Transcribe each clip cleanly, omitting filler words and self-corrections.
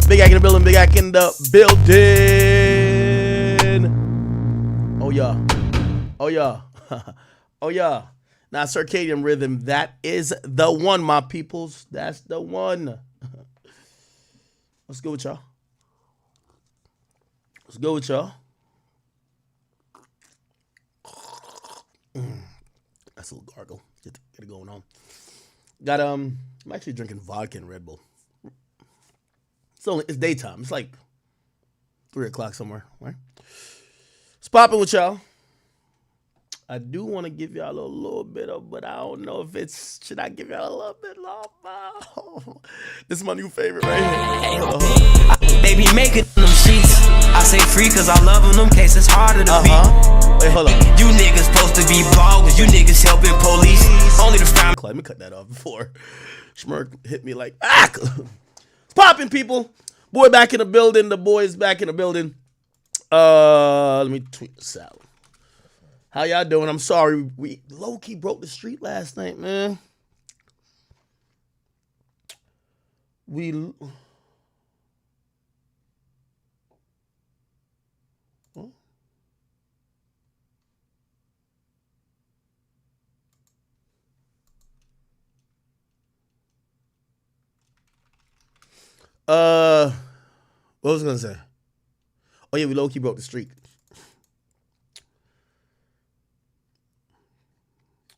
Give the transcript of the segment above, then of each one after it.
Big Ack in the building, Big Ack in the building. Oh, yeah. Oh, yeah. Oh, yeah. Now, circadian rhythm, that is the one, my peoples. That's the one. Let's go with y'all. Let's go with y'all. That's a little gargle. Get it going on. Got I'm actually drinking vodka and Red Bull. It's daytime. It's like 3 o'clock somewhere, right? It's popping with y'all. I do want to give y'all a little bit of, but I don't know if it's, should I give y'all a little bit longer? This is my new favorite right here. Baby, make it them sheets. I say free cause I love them cases harder to beat. Wait, hold on. You niggas supposed to be bogus. You niggas helping police. Only the frown. Let me cut that off before Schmirk hit me like, ah! It's popping, people. Boy back in the building. The boys back in the building. Let me tweet this out. How y'all doing? I'm sorry. We low-key broke the street last night, man. What was I gonna say? Oh yeah, we low-key broke the streak.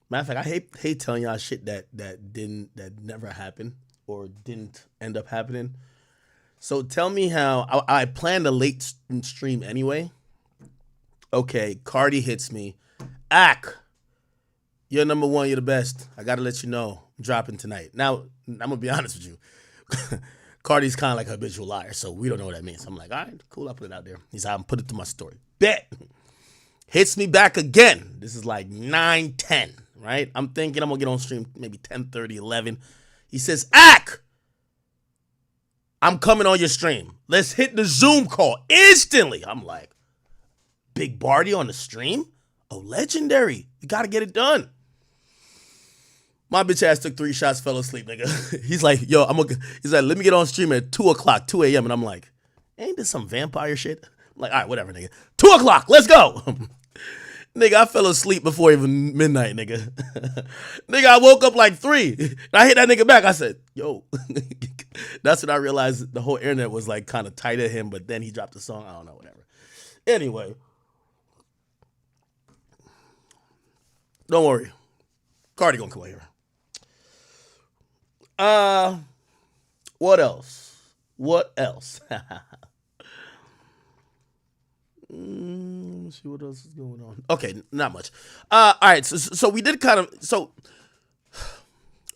Matter of fact, I hate telling y'all shit that never happened or didn't end up happening. So tell me how I planned a late stream anyway. Okay, Cardi hits me. Ack, you're number one. You're the best. I gotta let you know. I'm dropping tonight. Now I'm gonna be honest with you. Cardi's kind of like a habitual liar, so we don't know what that means. I'm like, all right, cool. I'll put it out there. He's like, I'm put it to my story. Bet. Hits me back again. This is like 9:10. Right? I'm thinking I'm going to get on stream maybe 10:30, 11. He says, Ack, I'm coming on your stream. Let's hit the Zoom call instantly. I'm like, Big Barty on the stream? Oh, legendary. You got to get it done. My bitch ass took 3 shots, fell asleep, nigga. He's like, yo, he's like, let me get on stream at 2 o'clock, 2 a.m. And I'm like, ain't this some vampire shit? I'm like, all right, whatever, nigga. 2 o'clock, let's go. Nigga, I fell asleep before even midnight, nigga. Nigga, I woke up like 3. And I hit that nigga back. I said, yo. That's when I realized the whole internet was like kind of tight at him, but then he dropped the song. I don't know, whatever. Anyway. Don't worry. Cardi gonna come out here. What else? What else? Let's see what else is going on. Okay, not much. All right, so we did kind of,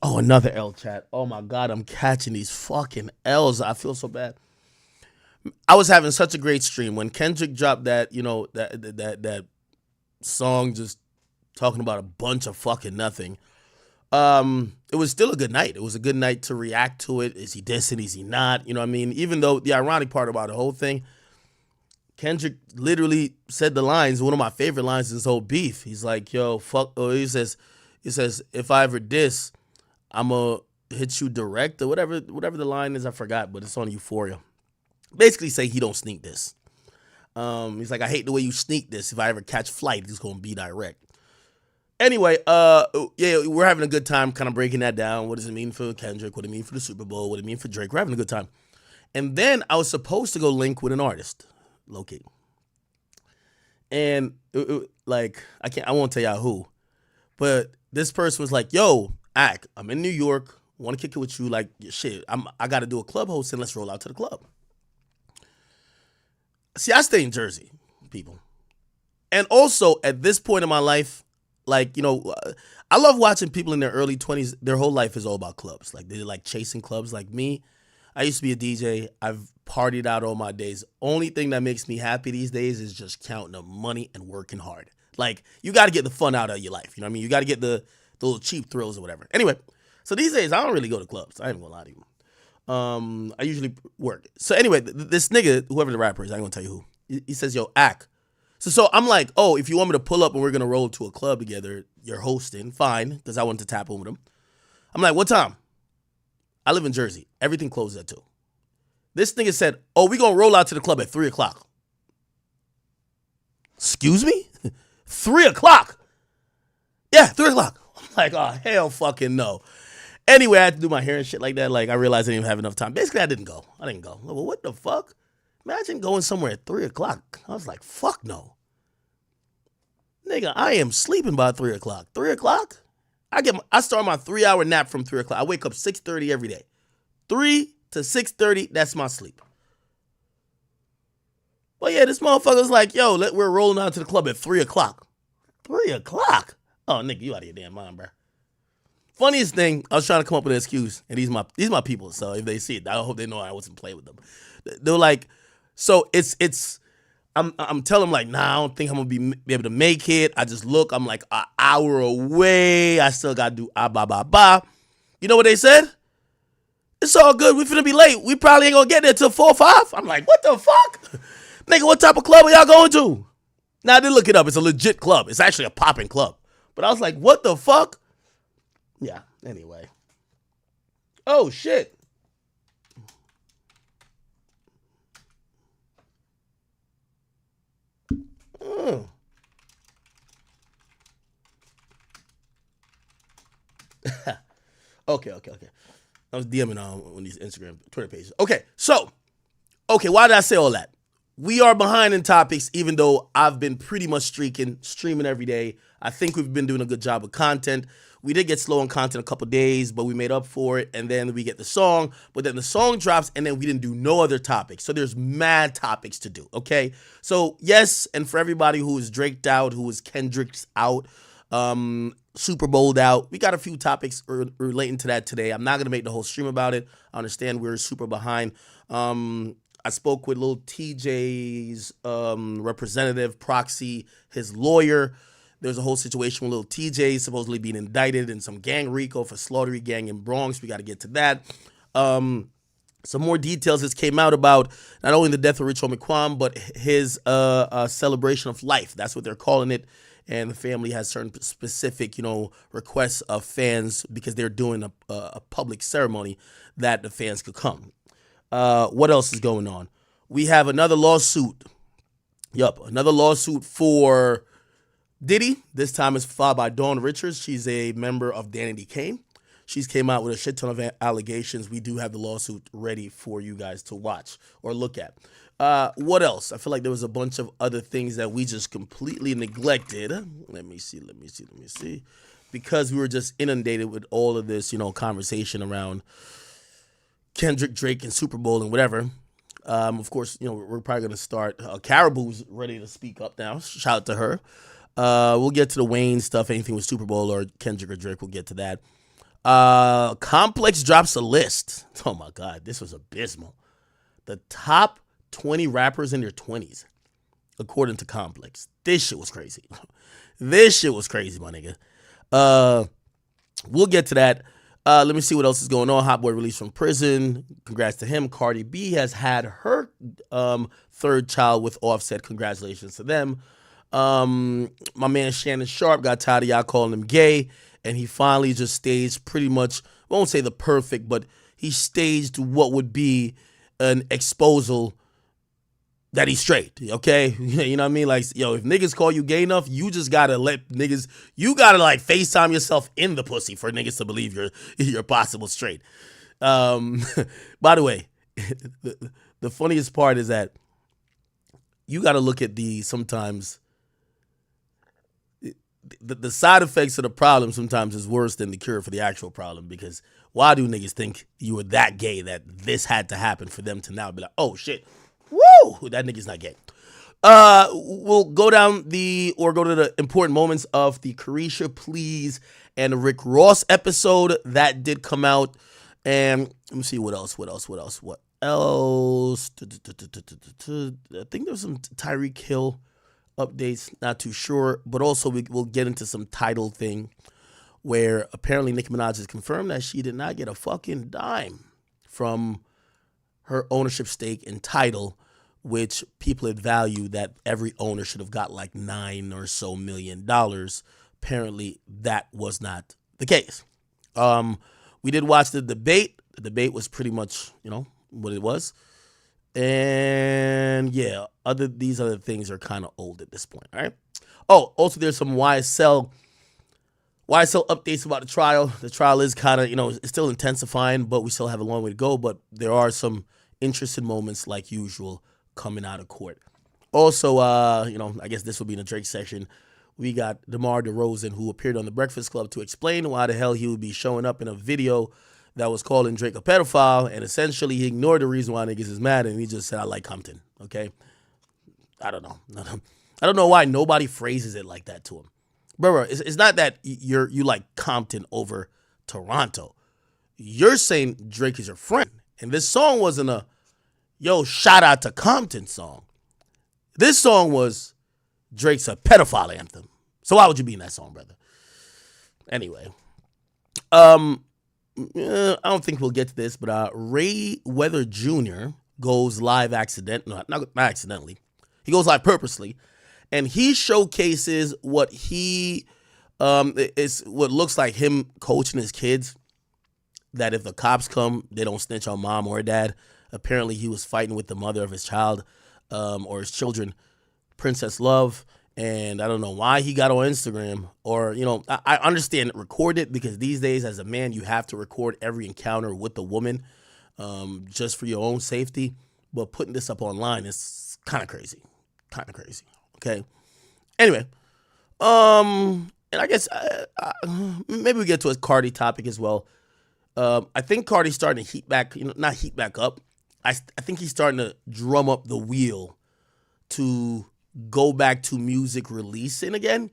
oh, another L, chat. Oh my God, I'm catching these fucking L's. I feel so bad. I was having such a great stream when Kendrick dropped that, you know, that song just talking about a bunch of fucking nothing. It was still a good night. It was a good night to react to it. Is he dissing? Is he not? You know what I mean? Even though the ironic part about the whole thing, Kendrick literally said the lines, one of my favorite lines in this whole beef. He's like, yo, fuck, or he says, if I ever diss, I'm going to hit you direct, or whatever the line is, I forgot, but it's on Euphoria. Basically say he don't sneak this. He's like, I hate the way you sneak this. If I ever catch flight, it's going to be direct. Anyway, yeah, we're having a good time kind of breaking that down. What does it mean for Kendrick? What does it mean for the Super Bowl? What does it mean for Drake? We're having a good time. And then I was supposed to go link with an artist. Low-key. And like, I won't tell y'all who, but this person was like, yo, Ack, I'm in New York, want to kick it with you, like, shit, I got to do a club host and let's roll out to the club. See, I stay in Jersey, people. And also, at this point in my life, like, you know, I love watching people in their early 20s, their whole life is all about clubs. Like, they're like chasing clubs like me. I used to be a DJ. I've partied out all my days. Only thing that makes me happy these days is just counting the money and working hard. Like, you got to get the fun out of your life. You know what I mean? You got to get the little cheap thrills or whatever. Anyway, so these days, I don't really go to clubs. I ain't gonna lie to you. I usually work. So anyway, this nigga, whoever the rapper is, I ain't gonna tell you who, he says, yo, Ack. So I'm like, oh, if you want me to pull up and we're going to roll to a club together, you're hosting, fine, because I wanted to tap in with him. I'm like, what time? I live in Jersey. Everything closes at 2. This nigga said, oh, we gonna roll out to the club at 3 o'clock. Excuse me? 3 o'clock? Yeah, 3 o'clock. I'm like, oh, hell fucking no. Anyway, I had to do my hair and shit like that. Like, I realized I didn't even have enough time. Basically, I didn't go. Well, what the fuck? Imagine going somewhere at 3 o'clock. I was like, fuck no. Nigga, I am sleeping by 3 o'clock. 3 o'clock? I start my 3-hour nap from 3 o'clock. I wake up 6:30 every day. 3 to 6:30, that's my sleep. But yeah, this motherfucker's like, yo, we're rolling out to the club at 3 o'clock. 3 o'clock? Oh, nigga, you out of your damn mind, bro. Funniest thing, I was trying to come up with an excuse, and these my people, so if they see it, I hope they know I wasn't playing with them. They're like, so I'm telling them like, nah, I don't think I'm gonna be able to make it. I just look, I'm like an hour away. I still gotta do ba. You know what they said? It's all good. We finna be late. We probably ain't gonna get there till 4 or 5. I'm like, what the fuck? Nigga, what type of club are y'all going to? Now I did look it up. It's a legit club. It's actually a popping club. But I was like, what the fuck? Yeah, anyway. Oh, shit. Okay. I was DMing on these Instagram, Twitter pages. Okay, why did I say all that? We are behind in topics, even though I've been pretty much streaming every day. I think we've been doing a good job of content. We did get slow on content a couple days, but we made up for it, and then we get the song, but then the song drops, and then we didn't do no other topics. So there's mad topics to do, okay? So yes, and for everybody who is Draked out, who is Kendrick's out, Superbowl out, we got a few topics relating to that today. I'm not going to make the whole stream about it. I understand we're super behind. I spoke with Lil Tjay's representative, proxy, his lawyer. There's a whole situation with Lil Tjay supposedly being indicted in some gang RICO for slaughtering gang in Bronx. We got to get to that. Some more details just came out about not only the death of Rich Homie Quan, but his celebration of life. That's what they're calling it. And the family has certain specific, requests of fans because they're doing a public ceremony that the fans could come. What else is going on? We have another lawsuit. Another lawsuit for Diddy. This time it's filed by Dawn Richards. She's a member of Danity Kane. She's came out with a shit ton of allegations. We do have the lawsuit ready for you guys to watch or look at. What else? I feel like there was a bunch of other things that we just completely neglected. Let me see. Because we were just inundated with all of this, conversation around Kendrick, Drake, and Superbowl and whatever. Of course, we're probably going to start. Caribou's ready to speak up now. Shout out to her. We'll get to the Wayne stuff. Anything with Superbowl or Kendrick or Drake, we'll get to that. Complex drops a list. Oh, my God. This was abysmal. The top 20 rappers in their 20s, according to Complex. This shit was crazy. My nigga. We'll get to that. Let me see what else is going on. Hot Boy released from prison. Congrats to him. Cardi B has had her third child with Offset. Congratulations to them. My man Shannon Sharp got tired of y'all calling him gay, and he finally just staged pretty much, I won't say the perfect, but he staged what would be an exposal that he's straight, okay? You know what I mean? Like, yo, if niggas call you gay enough, you just gotta you gotta like FaceTime yourself in the pussy for niggas to believe you're possible straight. By the way, the funniest part is that you gotta look at sometimes the side effects of the problem sometimes is worse than the cure for the actual problem, because why do niggas think you were that gay that this had to happen for them to now be like, oh shit, woo, that nigga's not gay. We'll go to the important moments of the Carisha Please and Rick Ross episode that did come out. And let me see what else. I think there's some Tyreek Hill updates, not too sure. But also we'll get into some title thing where apparently Nicki Minaj has confirmed that she did not get a fucking dime from her ownership stake in Tidal, which people had valued that every owner should have got like $9 or so million. Apparently that was not the case. We did watch the debate. The debate was pretty much, what it was. And yeah, these other things are kind of old at this point. All right. Oh, also there's some YSL updates about the trial. The trial is kind of, it's still intensifying, but we still have a long way to go. But there are some interesting moments, like usual, coming out of court. Also, I guess this will be in the Drake section. We got DeMar DeRozan, who appeared on The Breakfast Club to explain why the hell he would be showing up in a video that was calling Drake a pedophile, and essentially he ignored the reason why niggas is mad, and he just said, I like Compton, okay? I don't know. I don't know why nobody phrases it like that to him. Bro, it's not that you like Compton over Toronto. You're saying Drake is your friend, and this song wasn't a, shout out to Compton song. This song was Drake's a pedophile anthem. So why would you be in that song, brother? Anyway, I don't think we'll get to this, but Ray Weather Jr. goes live not accidentally. He goes live purposely, and he showcases what what looks like him coaching his kids, that if the cops come, they don't snitch on mom or dad. Apparently, he was fighting with the mother of his child, or his children, Princess Love. And I don't know why he got on Instagram, or, I understand record it, because these days as a man, you have to record every encounter with the woman, just for your own safety. But putting this up online is kind of crazy. Okay. Anyway, and I guess maybe we get to a Cardi topic as well. I think Cardi's starting to not heat back up. I think he's starting to drum up the wheel to go back to music releasing again.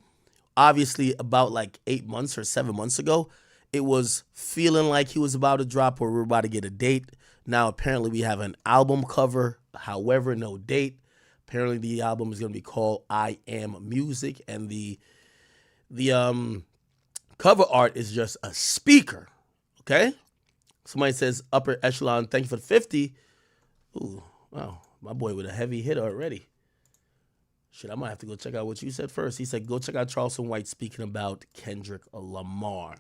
Obviously, about like 8 months or 7 months ago, it was feeling like he was about to drop, or we're about to get a date. Now, apparently, we have an album cover, however, no date. Apparently, the album is going to be called I Am Music, and the cover art is just a speaker, okay? Somebody says, upper echelon, thank you for the 50. Ooh, wow, my boy with a heavy hit already. Shit, I might have to go check out what you said first. He said, go check out Charleston White speaking about Kendrick Lamar.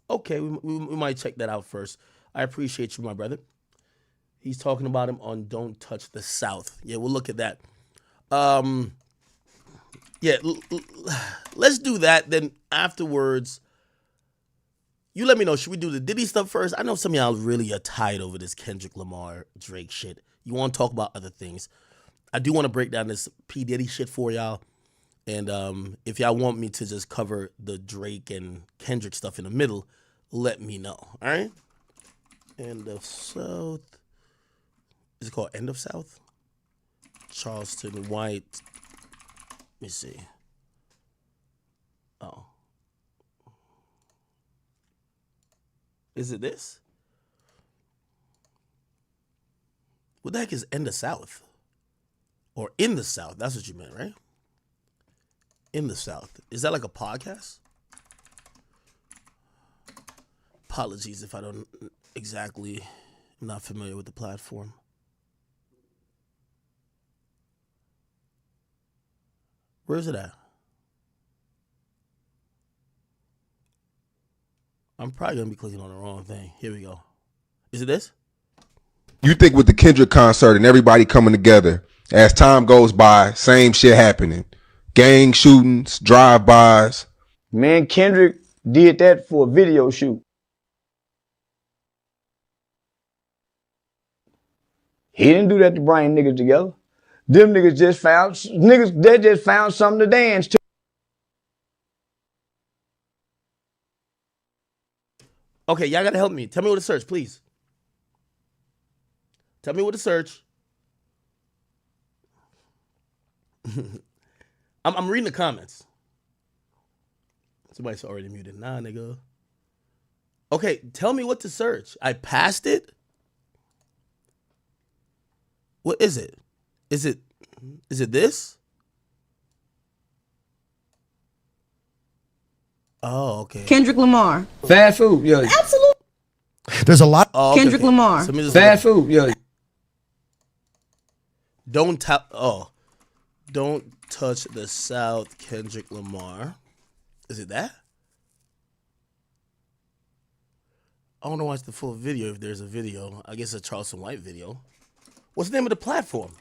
Okay, we might check that out first. I appreciate you, my brother. He's talking about him on Don't Touch the South. Yeah, we'll look at that. Let's do that. Then afterwards, you let me know. Should we do the Diddy stuff first? I know some of y'all really are tired over this Kendrick Lamar, Drake shit. You want to talk about other things. I do want to break down this P. Diddy shit for y'all. And if y'all want me to just cover the Drake and Kendrick stuff in the middle, let me know. All right? End of South. Is it called End of South? Charleston White. Let me see. Oh. Is it this? What the heck is End of South? Or In the South. That's what you meant, right? In the South. Is that like a podcast? Apologies if I don't exactly, I'm not familiar with the platform. Where is it at? I'm probably going to be clicking on the wrong thing. Here we go. Is it this? You think with the Kendrick concert and everybody coming together, as time goes by, same shit happening. Gang shootings, drive-bys. Man, Kendrick did that for a video shoot. He didn't do that to bring niggas together. Them niggas just found something to dance to. Okay, y'all gotta help me. Tell me what to search, please. Tell me what to search. I'm reading the comments. Somebody's already muted. Nah, nigga. Okay, tell me what to search. I passed it? What is it? Is it this? Oh, okay. Kendrick Lamar. Fast food, yeah. Absolutely. There's a lot. Oh, okay, Kendrick Lamar. Fast food, yeah. Don't touch the South, Kendrick Lamar. Is it that? I want to watch the full video if there's a video. I guess a Charleston White video. What's the name of the platform?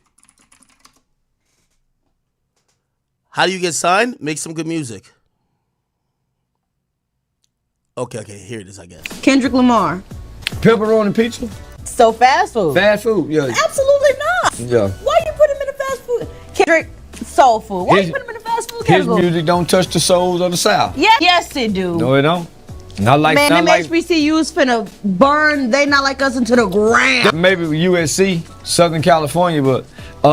How do you get signed? Make some good music. Okay, here it is, I guess. Kendrick Lamar. Pepperoni pizza? So fast food. Fast food, yeah. Absolutely not. Yeah. Why you put him in the fast food? Kendrick, soul food. Why you put him in the fast food His category? music don't touch the souls of the South. Yeah. Yes, it do. No, it don't. Not like, Man, not them like HBCUs finna burn. They not like us into the ground. maybe USC, Southern California, but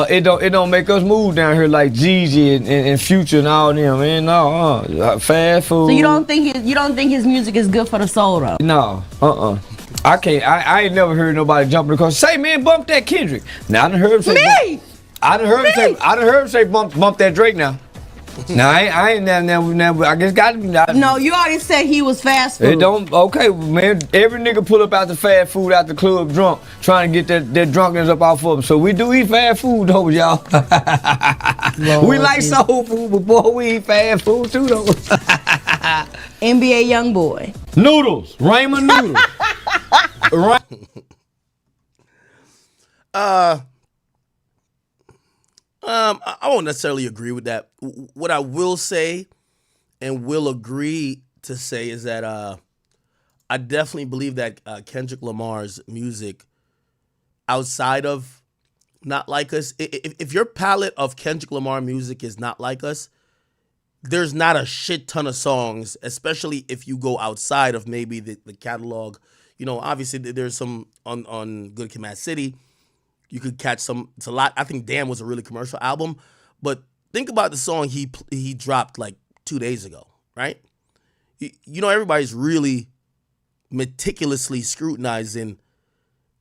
it don't make us move down here like Jeezy and Future and all them, man. No, fast food. So you don't think his music is good for the soul though? No, I can't. I ain't never heard nobody jumping across. Say, man, bump that Kendrick. Now I done heard him say. Me. I done heard him say bump that Drake now. Now I ain't never. I guess got to be. No, you already said he was fast food. It don't. Okay, man. Every nigga pull up out the fast food out the club drunk, trying to get that drunkenness up off of him. So we do eat fast food though, y'all. We like soul food, but boy, we eat fast food too though. NBA young boy. Noodles, ramen noodles. I won't necessarily agree with that. What I will say and will agree to say is that I definitely believe that Kendrick Lamar's music outside of Not Like Us, if your palette of Kendrick Lamar music is Not Like Us, there's not a shit ton of songs, especially if you go outside of maybe the catalog. You know, obviously there's some on Good Kid, Mad City. You could catch some. It's a lot. I think Damn was a really commercial album, but think about the song he dropped like 2 days ago, right? You know, everybody's really meticulously scrutinizing,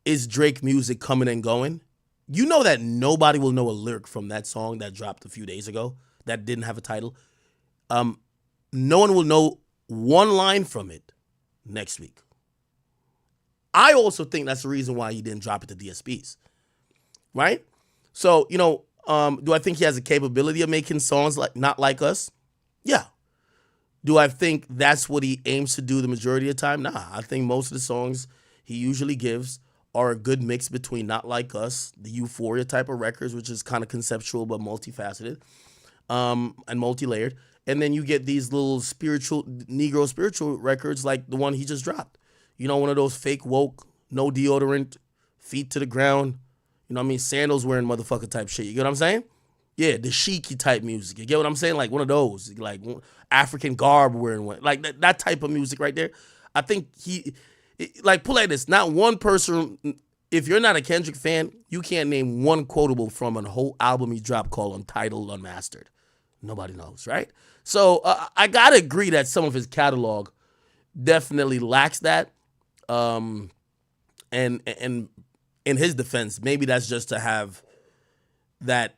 is Drake music coming and going? You know that nobody will know a lyric from that song that dropped a few days ago that didn't have a title. No one will know one line from it next week. I also think that's the reason why he didn't drop it to DSPs. Right? So, you know, do I think he has a capability of making songs like Not Like Us? Yeah. Do I think that's what he aims to do the majority of the time? Nah. I think most of the songs he usually gives are a good mix between Not Like Us, the Euphoria type of records, which is kind of conceptual but multifaceted, and multi-layered. And then you get these little Negro spiritual records like the one he just dropped. You know, one of those fake woke, no deodorant, feet to the ground, you know what I mean, sandals wearing motherfucker type shit. You get what I'm saying? Yeah, the Sheiky type music. You get what I'm saying? Like one of those, like African garb wearing one. Like that type of music right there. I think like pull like this. Not one person, if you're not a Kendrick fan, you can't name one quotable from a whole album he dropped called Untitled, Unmastered. Nobody knows, right? So I gotta agree that some of his catalog definitely lacks that. And in his defense, maybe that's just to have that,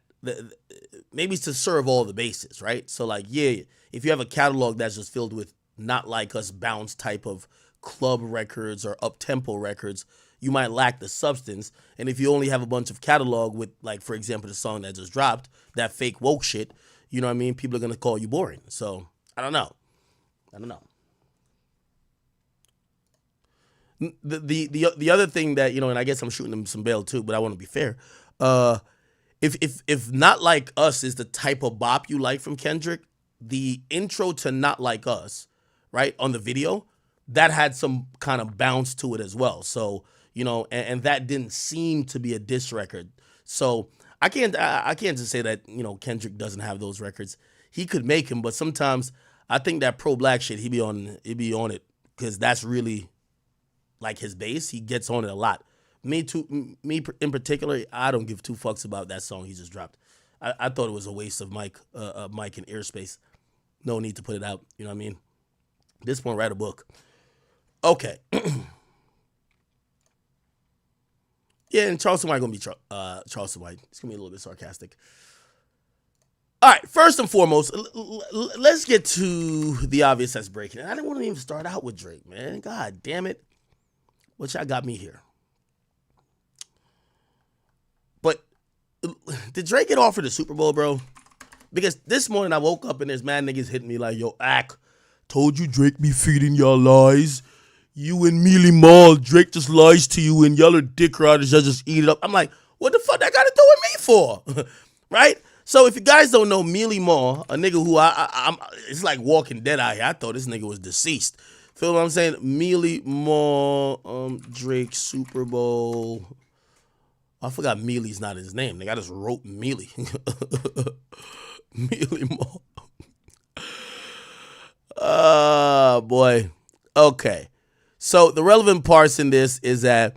maybe it's to serve all the bases, right? So like, yeah, if you have a catalog that's just filled with Not Like Us bounce type of club records or up-tempo records, you might lack the substance. And if you only have a bunch of catalog with, like, for example, the song that just dropped, that fake woke shit, you know what I mean? People are going to call you boring. So, I don't know. The other thing that, you know, and I guess I'm shooting him some bail too, but I want to be fair. If Not Like Us is the type of bop you like from Kendrick, the intro to Not Like Us, right, on the video, that had some kind of bounce to it as well. So, you know, and that didn't seem to be a diss record. So I can't just say that, you know, Kendrick doesn't have those records. He could make them, but sometimes I think that pro-black shit, he'd be on it because that's really like his base. He gets on it a lot. Me in particular, I don't give two fucks about that song he just dropped. I thought it was a waste of mic and airspace. No need to put it out. You know what I mean? At this point, write a book. Okay. Yeah, and Charleston White gonna be Charleston White. It's gonna be a little bit sarcastic. All right, first and foremost, let's get to the obvious that's breaking. I didn't want to even start out with Drake, man. God damn it. What y'all got me here? But did Drake get offered the Superbowl, bro? Because this morning I woke up and there's mad niggas hitting me like, yo, told you Drake be feeding y'all lies. You and Mealy Mall, Drake just lies to you and y'all are dick riders, y'all just eat it up. I'm like, What the fuck that got to do with me for? Right? So if you guys don't know Mealy Mall, a nigga who I'm it's like Walking Dead out here. I thought this nigga was deceased. Feel what I'm saying? Mealy Mall, Drake, Super Bowl. I forgot Mealy's not his name. Nigga, I just wrote Mealy. Mealy Mall. Boy. Okay. So the relevant parts in this is that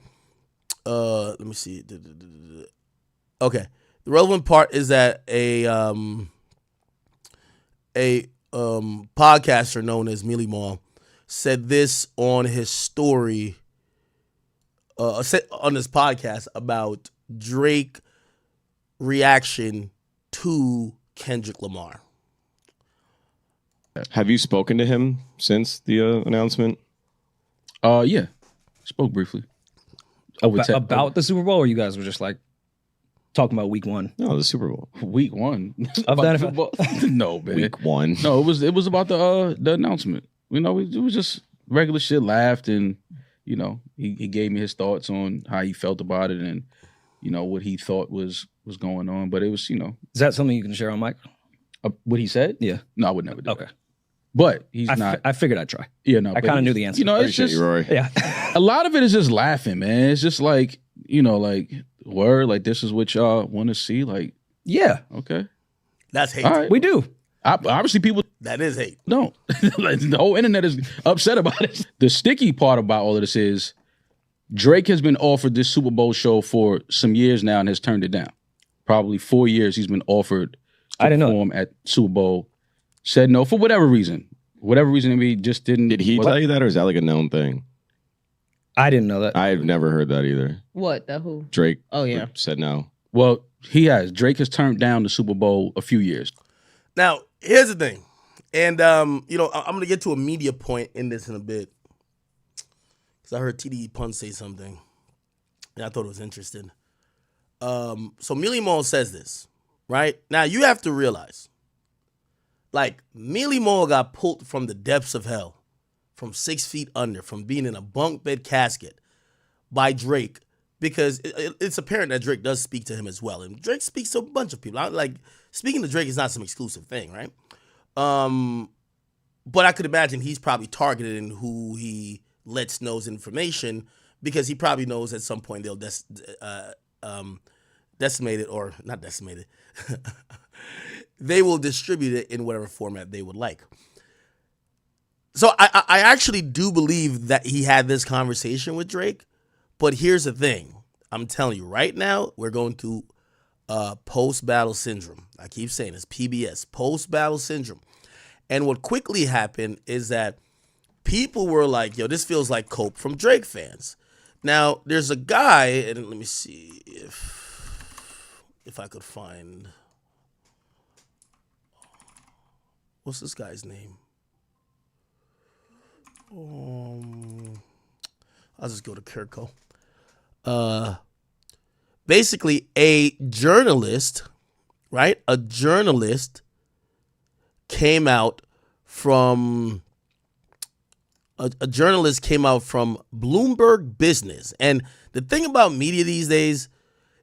let me see. Okay. The relevant part is that a podcaster known as Mealy Mall said this on his story on this podcast about Drake reaction to Kendrick Lamar. Have you spoken to him since the announcement? Yeah. Spoke briefly. About the Super Bowl, or you guys were just like talking about week one? No, the Super Bowl. Week one. Of the NFL? No, man. Week one. No, it was about the announcement. You know, it was just regular shit, laughed, and, you know, he gave me his thoughts on how he felt about it and, you know, what he thought was going on. But it was, you know. Is that something you can share on mic? What he said? Yeah. No, I would never do Okay. that. But he's not. I figured I'd try. Yeah, no. I kind of knew the answer. You know, it's Appreciate just, you, Rory. Yeah. a lot of it is just laughing, man. It's just like, you know, like, word, like, this is what y'all want to see. Like, Yeah. okay. That's hate. All right. We do. Obviously, people That is hate. don't. Like, the whole internet is upset about it. The sticky part about all of this is Drake has been offered this Super Bowl show for some years now and has turned it down. Probably 4 years he's been offered to I didn't know perform at Super Bowl. Said no for whatever reason. Whatever reason, he just didn't. Did he tell you that, or is that like a known thing? I didn't know that. I've never heard that either. What? The who? Drake Oh, yeah. said no. Well, he has. Drake has turned down the Super Bowl a few years. Now, here's the thing. And, you know, I'm going to get to a media point in this in a bit. Because I heard TDE Pun say something. And I thought it was interesting. So Mealy Mall says this, right? Now, you have to realize, like, Mealy Mall got pulled from the depths of hell, from 6 feet under, from being in a bunk bed casket by Drake, because it's apparent that Drake does speak to him as well. And Drake speaks to a bunch of people. Like, speaking to Drake is not some exclusive thing, right? But I could imagine he's probably targeted in who he lets know his information, because he probably knows at some point they'll decimate it, or not decimate it. They will distribute it in whatever format they would like. So I actually do believe that he had this conversation with Drake. But here's the thing. I'm telling you right now, we're going through post-battle syndrome. I keep saying it's PBS, post-battle syndrome. And what quickly happened is that people were like, yo, this feels like Cope from Drake fans. Now, there's a guy, and let me see if I could find... What's this guy's name? I'll just go to Kirko. Basically, a journalist, right? A journalist came out from Bloomberg Business. And the thing about media these days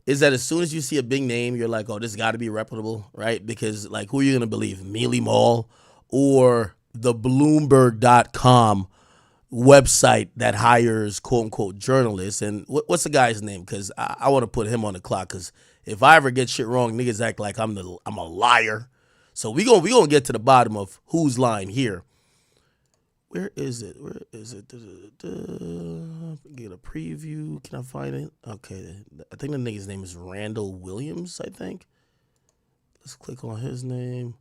is that as soon as you see a big name, you're like, oh, this got to be reputable, right? Because, like, who are you going to believe? Mealy Mall or the Bloomberg.com website that hires quote-unquote journalists? And what's the guy's name? Because I want to put him on the clock, because if I ever get shit wrong, niggas act like I'm a liar. So we gonna get to the bottom of who's lying here. Where is it? Get a preview. Can I find it? Okay. I think the nigga's name is Randall Williams, I think. Let's click on his name.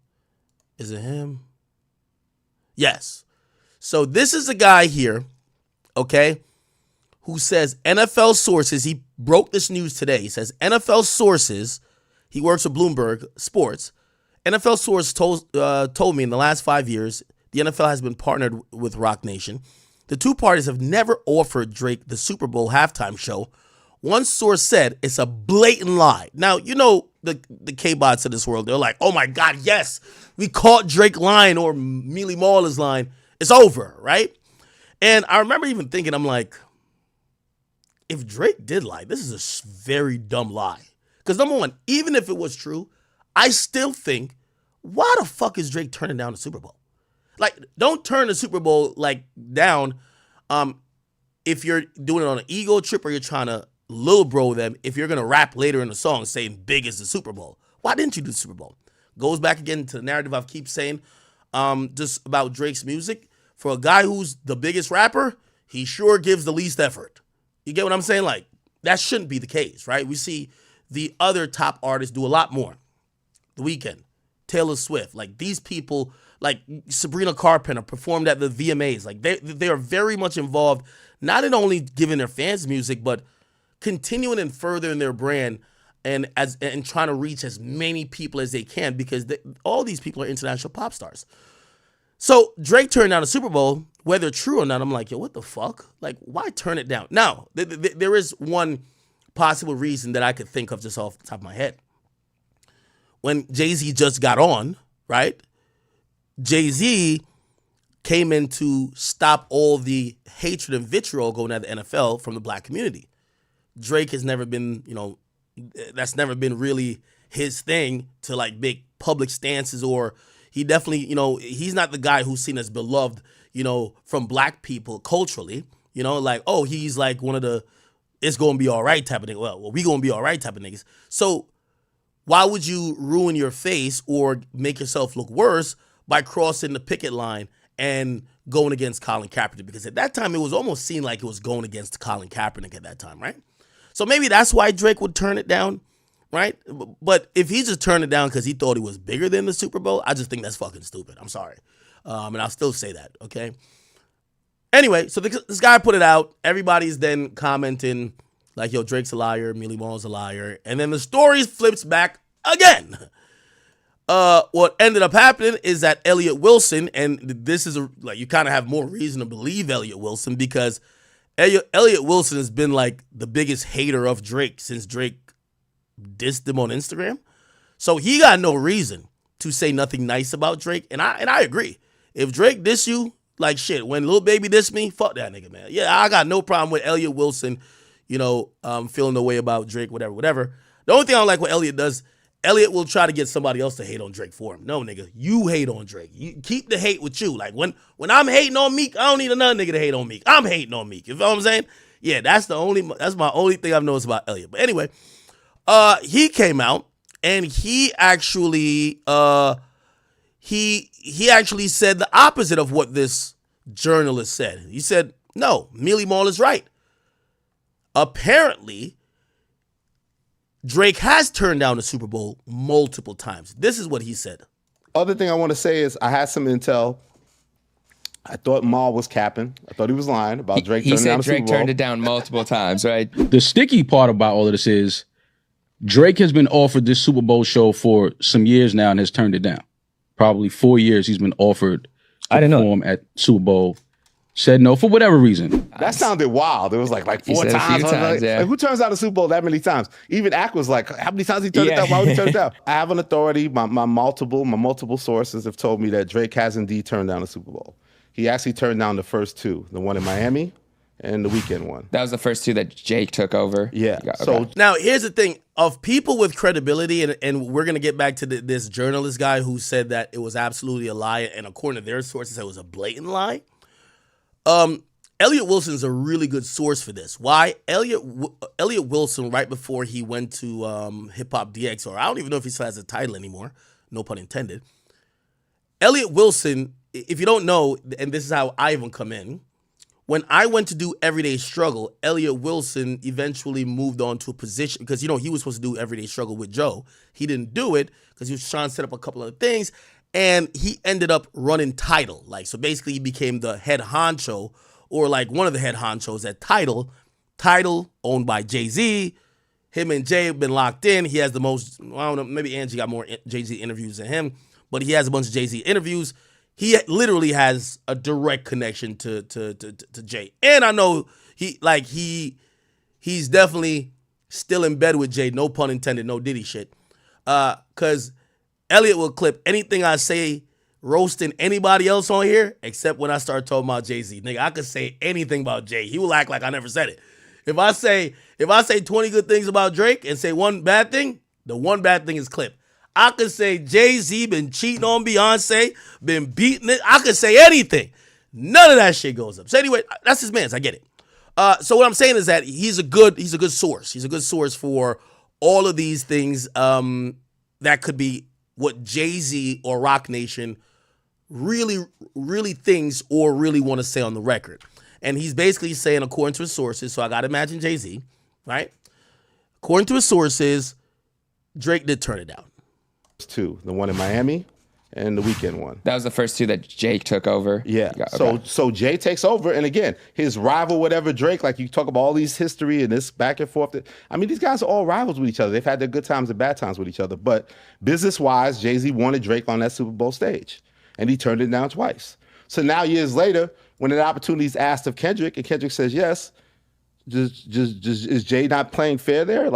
Is it him? Yes. So this is a guy here, okay, who says NFL sources. He broke this news today. He says NFL sources. He works with Bloomberg Sports. NFL source told me in the last 5 years, the NFL has been partnered with Roc Nation. The two parties have never offered Drake the Super Bowl halftime show. One source said it's a blatant lie. Now, you know the K-bots of this world. They're like, oh my God, yes, we caught Drake lying, or Mealy Mall is lying. It's over, right? And I remember even thinking, I'm like, if Drake did lie, this is a very dumb lie. Because number one, even if it was true, I still think, why the fuck is Drake turning down the Super Bowl? Like, don't turn the Super Bowl down if you're doing it on an ego trip or you're trying to lil bro them. If you're gonna rap later in the song saying big is the Super Bowl, why didn't you do the Super Bowl? Goes back again to the narrative I keep saying, just about Drake's music. For a guy who's the biggest rapper, he sure gives the least effort. You get what I'm saying? Like, that shouldn't be the case, right? We see the other top artists do a lot more. The Weeknd, Taylor Swift, like these people, like Sabrina Carpenter performed at the VMAs. Like they are very much involved, not in only giving their fans music, but continuing and furthering their brand and trying to reach as many people as they can, because all these people are international pop stars. So Drake turned down the Super Bowl, whether true or not. I'm like, yo, what the fuck? Like, why turn it down? Now, there is one possible reason that I could think of just off the top of my head. When Jay-Z just got on, right? Jay-Z came in to stop all the hatred and vitriol going at the NFL from the black community. Drake has never been, that's never been really his thing to like make public stances, or he definitely, he's not the guy who's seen as beloved, from black people culturally, like, oh, he's like one of the, it's going to be all right type of niggas. Well, we going to be all right type of niggas. So why would you ruin your face or make yourself look worse by crossing the picket line and going against Colin Kaepernick? Because at that time, it was almost seen like it was going against Colin Kaepernick at that time, right? So maybe that's why Drake would turn it down, right? But if he just turned it down because he thought he was bigger than the Super Bowl, I just think that's fucking stupid. I'm sorry. And I'll still say that, okay? Anyway, so this guy put it out. Everybody's then commenting like, yo, Drake's a liar, Millie Ball's a liar. And then the story flips back again. What ended up happening is that Elliott Wilson, and this is you kind of have more reason to believe Elliott Wilson, because Elliott Wilson has been like the biggest hater of Drake since Drake dissed him on Instagram. So he got no reason to say nothing nice about Drake. And I agree. If Drake diss you, like shit, when Lil Baby diss me, fuck that nigga, man. Yeah, I got no problem with Elliott Wilson, feeling the way about Drake, whatever. The only thing I don't like what Elliott does, Elliott will try to get somebody else to hate on Drake for him. No, nigga, you hate on Drake. You keep the hate with you. Like when I'm hating on Meek, I don't need another nigga to hate on Meek. I'm hating on Meek. You feel what I'm saying? Yeah, that's my only thing I've noticed about Elliott. But anyway, he came out and he actually he actually said the opposite of what this journalist said. He said, no, Millie Ball is right. Apparently, Drake has turned down the Super Bowl multiple times. This is what he said. Other thing I want to say is I had some intel. I thought Maul was capping. I thought he was lying about Drake turning down the Super Bowl. He said Drake turned it down multiple times, right? The sticky part about all of this is Drake has been offered this Super Bowl show for some years now and has turned it down. Probably 4 years he's been offered to perform at Super Bowl. Said no for whatever reason. That sounded wild. It was like 4 times. Yeah. Like, who turns down the Super Bowl that many times? Even Ack was like, how many times he turned it down? Why would he turn it down? I have an authority. My multiple sources have told me that Drake has indeed turned down the Super Bowl. He actually turned down the first two, the one in Miami and the Weeknd one. That was the first two that Jake took over. Yeah. Okay. So now here's the thing of people with credibility, and we're gonna get back to this journalist guy who said that it was absolutely a lie, and according to their sources, it was a blatant lie. Elliott Wilson's a really good source for this. Why? Elliott Wilson, right before he went to Hip Hop DX, or I don't even know if he still has a title anymore, no pun intended. Elliott Wilson, if you don't know, and this is how I even come in, when I went to do Everyday Struggle, Elliott Wilson eventually moved on to a position, because, he was supposed to do Everyday Struggle with Joe. He didn't do it because he was trying to set up a couple other things, and he ended up running Tidal. So basically he became the head honcho, or one of the head honchos at Tidal. Tidal, owned by Jay-Z. Him and Jay have been locked in. He has the most, I don't know, maybe Angie got more Jay-Z interviews than him, but he has a bunch of Jay-Z interviews. He literally has a direct connection to Jay. And I know he's definitely still in bed with Jay, no pun intended, no Diddy shit. Because Elliott will clip anything I say roasting anybody else on here, except when I start talking about Jay-Z. Nigga, I could say anything about Jay. He will act like I never said it. If I say 20 good things about Drake and say one bad thing, the one bad thing is clip. I could say Jay-Z been cheating on Beyonce, been beating it. I could say anything. None of that shit goes up. So anyway, that's his man's. I get it. So what I'm saying is that he's a good source. He's a good source for all of these things that could be what Jay-Z or Rock Nation really, really thinks or really want to say on the record. And he's basically saying, according to his sources, so I got to imagine Jay-Z, right? According to his sources, Drake did turn it down. Two, the one in Miami and the weekend one. That was the first two that Jake took over. Yeah. Okay. So Jay takes over, and again, his rival, whatever, Drake, like you talk about all these history and this back and forth. I mean, these guys are all rivals with each other. They've had their good times and bad times with each other. But business-wise, Jay-Z wanted Drake on that Super Bowl stage, and he turned it down twice. So now, years later, when an opportunity is asked of Kendrick, and Kendrick says yes, just is Jay not playing fair there?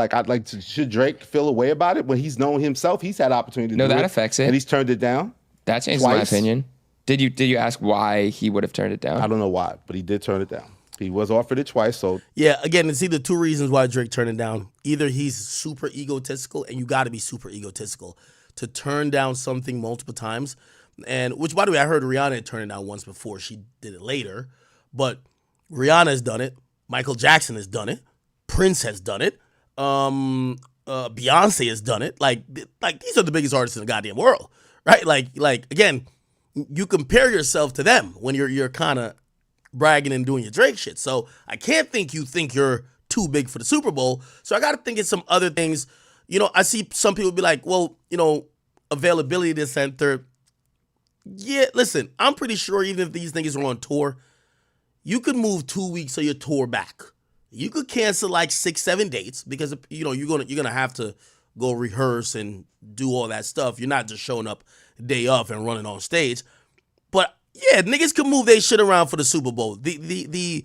Should Drake feel a way about it when he's known himself? He's had opportunity to do it. No, that affects it. And he's turned it down. That changes twice. my opinion. Did you ask why he would have turned it down? I don't know why, but he did turn it down. He was offered it twice, so. Yeah, again, it's either two reasons why Drake turned it down. Either he's super egotistical, and you got to be super egotistical to turn down something multiple times. And which, by the way, I heard Rihanna turn it down once before. She did it later. But Rihanna has done it. Michael Jackson has done it. Prince has done it. Beyonce has done it. Like these are the biggest artists in the goddamn world, right? Like again, you compare yourself to them when you're kind of bragging and doing your Drake shit. So I can't think you think you're too big for the Super Bowl. So I got to think it's some other things. You know, I see some people be like, well, you know, availability this and third. Yeah, listen, I'm pretty sure even if these niggas are on tour, you could move 2 weeks of your tour back. You could cancel like 6-7 dates because you know you're gonna have to go rehearse and do all that stuff. You're not just showing up day off and running on stage. But yeah, niggas can move their shit around for the Super Bowl. The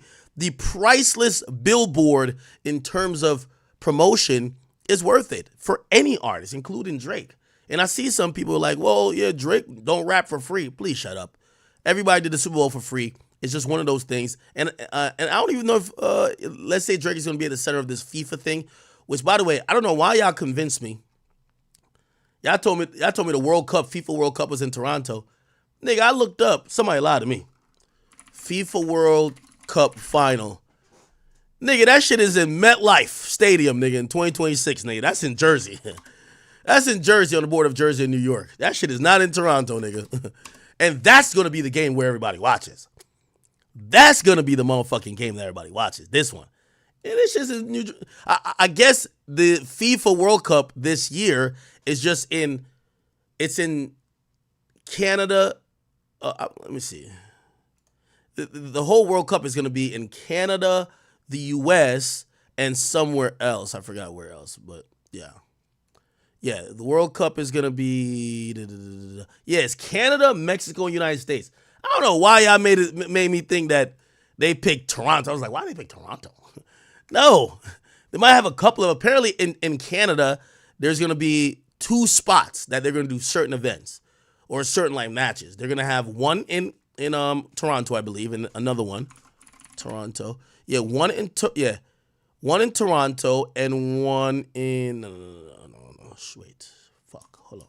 priceless billboard in terms of promotion is worth it for any artist, including Drake. And I see some people like, well, yeah, Drake don't rap for free. Please shut up. Everybody did the Super Bowl for free. It's just one of those things. And I don't even know if, let's say Drake is going to be at the center of this FIFA thing, which, by the way, I don't know why y'all convinced me. Y'all told me the World Cup, FIFA World Cup was in Toronto. Nigga, I looked up. Somebody lied to me. FIFA World Cup final. Nigga, that shit is in MetLife Stadium, nigga, in 2026, nigga. That's in Jersey. That's in Jersey, on the border of Jersey and New York. That shit is not in Toronto, nigga. And that's going to be the game where everybody watches. That's going to be the motherfucking game that everybody watches. This one. And it's just in New Jersey. I guess the FIFA World Cup this year is just it's in Canada. Let me see. The whole World Cup is going to be in Canada, the U.S., and somewhere else. I forgot where else, but yeah. Yeah, the World Cup is going to be, yeah, it's Canada, Mexico, and United States. I don't know why y'all made me think that they picked Toronto. I was like, why did they pick Toronto? No, they might have a couple of, apparently in Canada, there's going to be 2 spots that they're going to do certain events or certain like matches. They're going to have one in Toronto, I believe, and another one, Toronto. Yeah, one in Toronto and one in, no. Wait, fuck, hold on.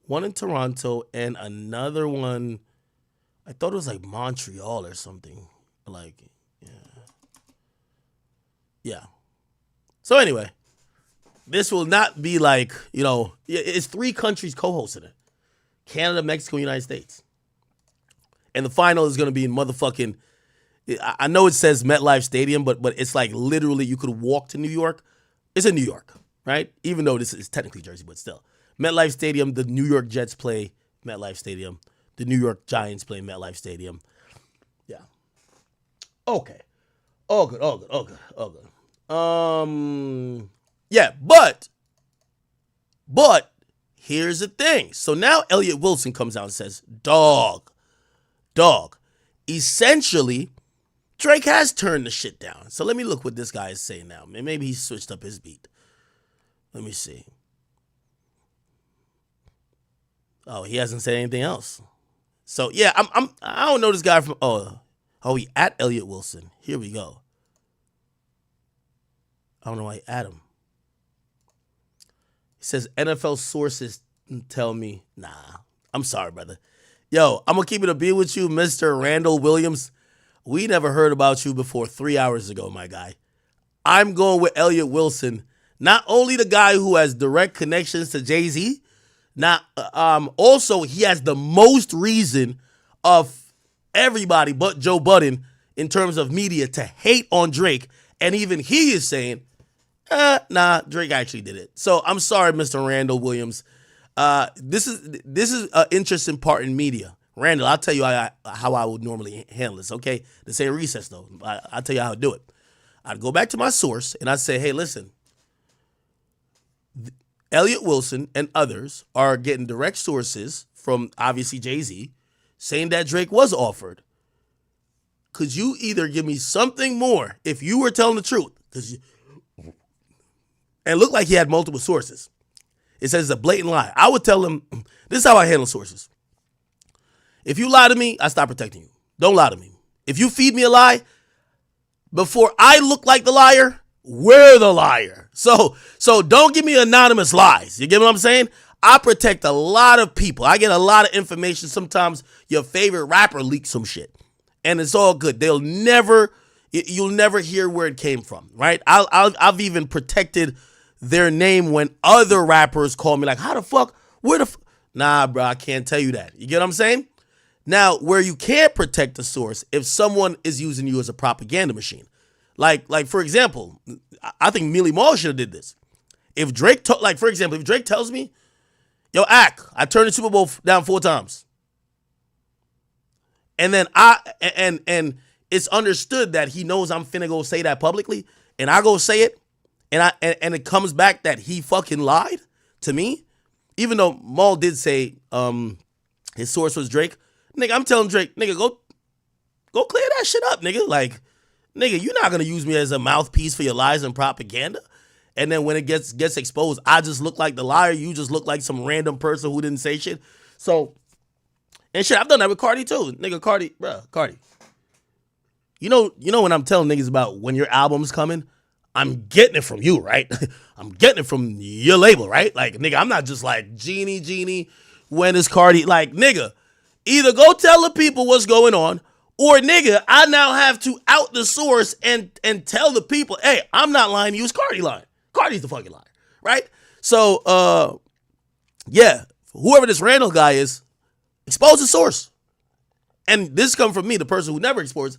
One in Toronto and another one, I thought it was like Montreal or something. Like, yeah. So anyway, this will not be like, you know, it's 3 countries co-hosting it. Canada, Mexico, United States. And the final is going to be in motherfucking, I know it says MetLife Stadium, but it's like literally you could walk to New York. It's in New York, right? Even though this is technically Jersey, but still. MetLife Stadium, the New York Jets play MetLife Stadium. The New York Giants play MetLife Stadium. Yeah. Okay. All good. Yeah, but here's the thing. So now Elliott Wilson comes out and says, dog. Essentially, Drake has turned the shit down. So let me look what this guy is saying now. Maybe he switched up his beat. Let me see. Oh, he hasn't said anything else. So yeah, I don't know this guy from he at Elliott Wilson. Here we go. I don't know why Adam. He says NFL sources tell me, nah, I'm sorry, brother. Yo, I'm gonna keep it a beat with you, Mr. Randall Williams. We never heard about you before 3 hours ago, my guy. I'm going with Elliott Wilson, not only the guy who has direct connections to Jay-Z, also he has the most reason of everybody but Joe Budden in terms of media to hate on Drake, and even he is saying, nah, Drake actually did it. So I'm sorry, Mr. Randall Williams. This is an interesting part in media. Randall, I'll tell you how I would normally handle this, okay? This ain't recess, though. I'll tell you how to do it. I'd go back to my source, and I'd say, hey, listen, Elliott Wilson and others are getting direct sources from, obviously, Jay-Z, saying that Drake was offered. Could you either give me something more if you were telling the truth? And it looked like he had multiple sources. It says it's a blatant lie. I would tell him, this is how I handle sources. If you lie to me, I stop protecting you. Don't lie to me. If you feed me a lie, before I look like the liar, we're the liar. So don't give me anonymous lies. You get what I'm saying? I protect a lot of people. I get a lot of information. Sometimes your favorite rapper leaks some shit. And it's all good. You'll never hear where it came from, right? I've even protected their name when other rappers call me like, how the fuck? Nah, bro, I can't tell you that. You get what I'm saying? Now, where you can't protect the source, if someone is using you as a propaganda machine. Like for example, I think Millie Mall should have did this. If Drake, if Drake tells me, yo, I turned the Super Bowl down 4 times. And then and it's understood that he knows I'm finna go say that publicly, and I go say it, and it comes back that he fucking lied to me, even though Maul did say his source was Drake. Nigga, I'm telling Drake, nigga, go clear that shit up, nigga. Like, nigga, you're not gonna use me as a mouthpiece for your lies and propaganda. And then when it gets exposed, I just look like the liar. You just look like some random person who didn't say shit. So, and shit, I've done that with Cardi too. Nigga, Cardi. You know when I'm telling niggas about when your album's coming, I'm getting it from you, right? I'm getting it from your label, right? Like, nigga, I'm not just like, Genie, when is Cardi? Like, nigga, either go tell the people what's going on, or nigga, I now have to out the source and tell the people, hey, I'm not lying to you, it's Cardi lying. Cardi's the fucking liar, right? So, yeah, whoever this Randall guy is, expose the source. And this comes from me, the person who never exposes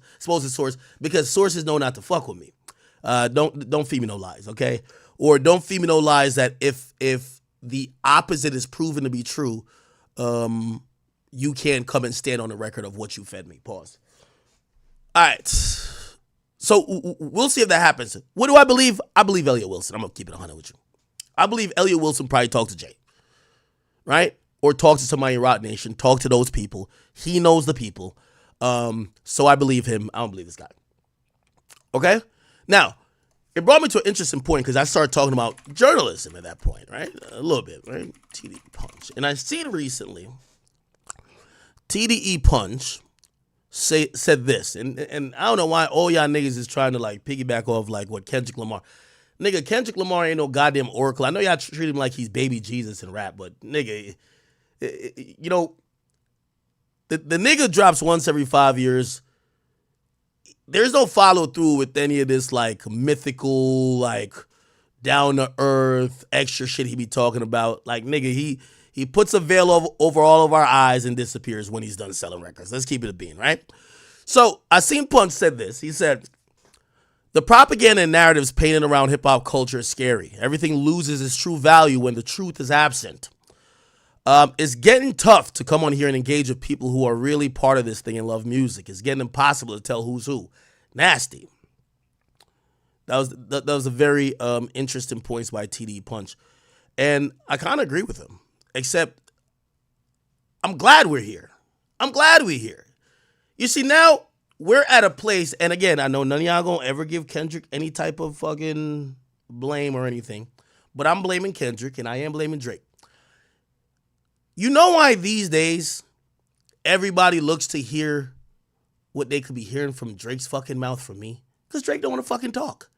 source, because sources know not to fuck with me. Don't feed me no lies, okay? Or don't feed me no lies that if the opposite is proven to be true, you can't come and stand on the record of what you fed me. Pause. All right. So we'll see if that happens. What do I believe? I believe Elliott Wilson. I'm going to keep it 100 with you. I believe Elliott Wilson probably talked to Jay, right? Or talk to somebody in Roc Nation. Talk to those people. He knows the people. So I believe him. I don't believe this guy. Okay? Now, it brought me to an interesting point because I started talking about journalism at that point, right? A little bit, right? TDE Punch. And I've seen recently, TDE Punch said this. And I don't know why all y'all niggas is trying to like piggyback off like what Kendrick Lamar. Nigga, Kendrick Lamar ain't no goddamn oracle. I know y'all treat him like he's baby Jesus in rap, but nigga, you know, the nigga drops once every 5 years. There's no follow through with any of this like mythical, like down to earth extra shit he be talking about. Like, nigga, he puts a veil over all of our eyes and disappears when he's done selling records. Let's keep it a bean, right? So I seen Punch said this. He said, the propaganda and narratives painted around hip hop culture is scary. Everything loses its true value when the truth is absent. It's getting tough to come on here and engage with people who are really part of this thing and love music. It's getting impossible to tell who's who. Nasty. That was a very interesting points by TDE Punch. And I kind of agree with him. Except, I'm glad we're here. You see, now we're at a place, and again, I know none of y'all gonna ever give Kendrick any type of fucking blame or anything, but I'm blaming Kendrick, and I am blaming Drake. You know why these days everybody looks to hear what they could be hearing from Drake's fucking mouth from me? Because Drake don't want to fucking talk.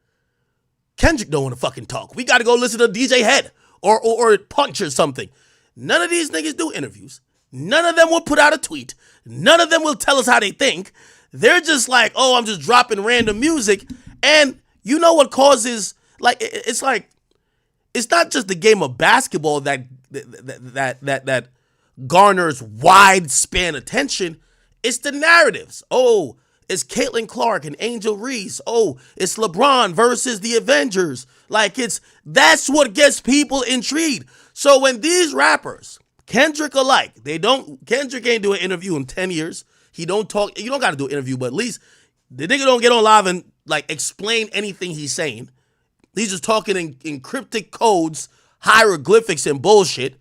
Kendrick don't want to fucking talk. We got to go listen to DJ Head or Punch or something. None of these niggas do interviews. None of them will put out a tweet. None of them will tell us how they think. They're just like, oh, I'm just dropping random music. And you know what causes, like, it's like, it's not just the game of basketball that garners wide span attention. It's the narratives. Oh, it's Caitlin Clark and Angel Reese. Oh, it's LeBron versus the Avengers. Like, that's what gets people intrigued. So when these rappers, Kendrick alike, Kendrick ain't do an interview in 10 years. He don't talk, you don't got to do an interview, but at least the nigga don't get on live and like explain anything he's saying. He's just talking in cryptic codes, hieroglyphics and bullshit.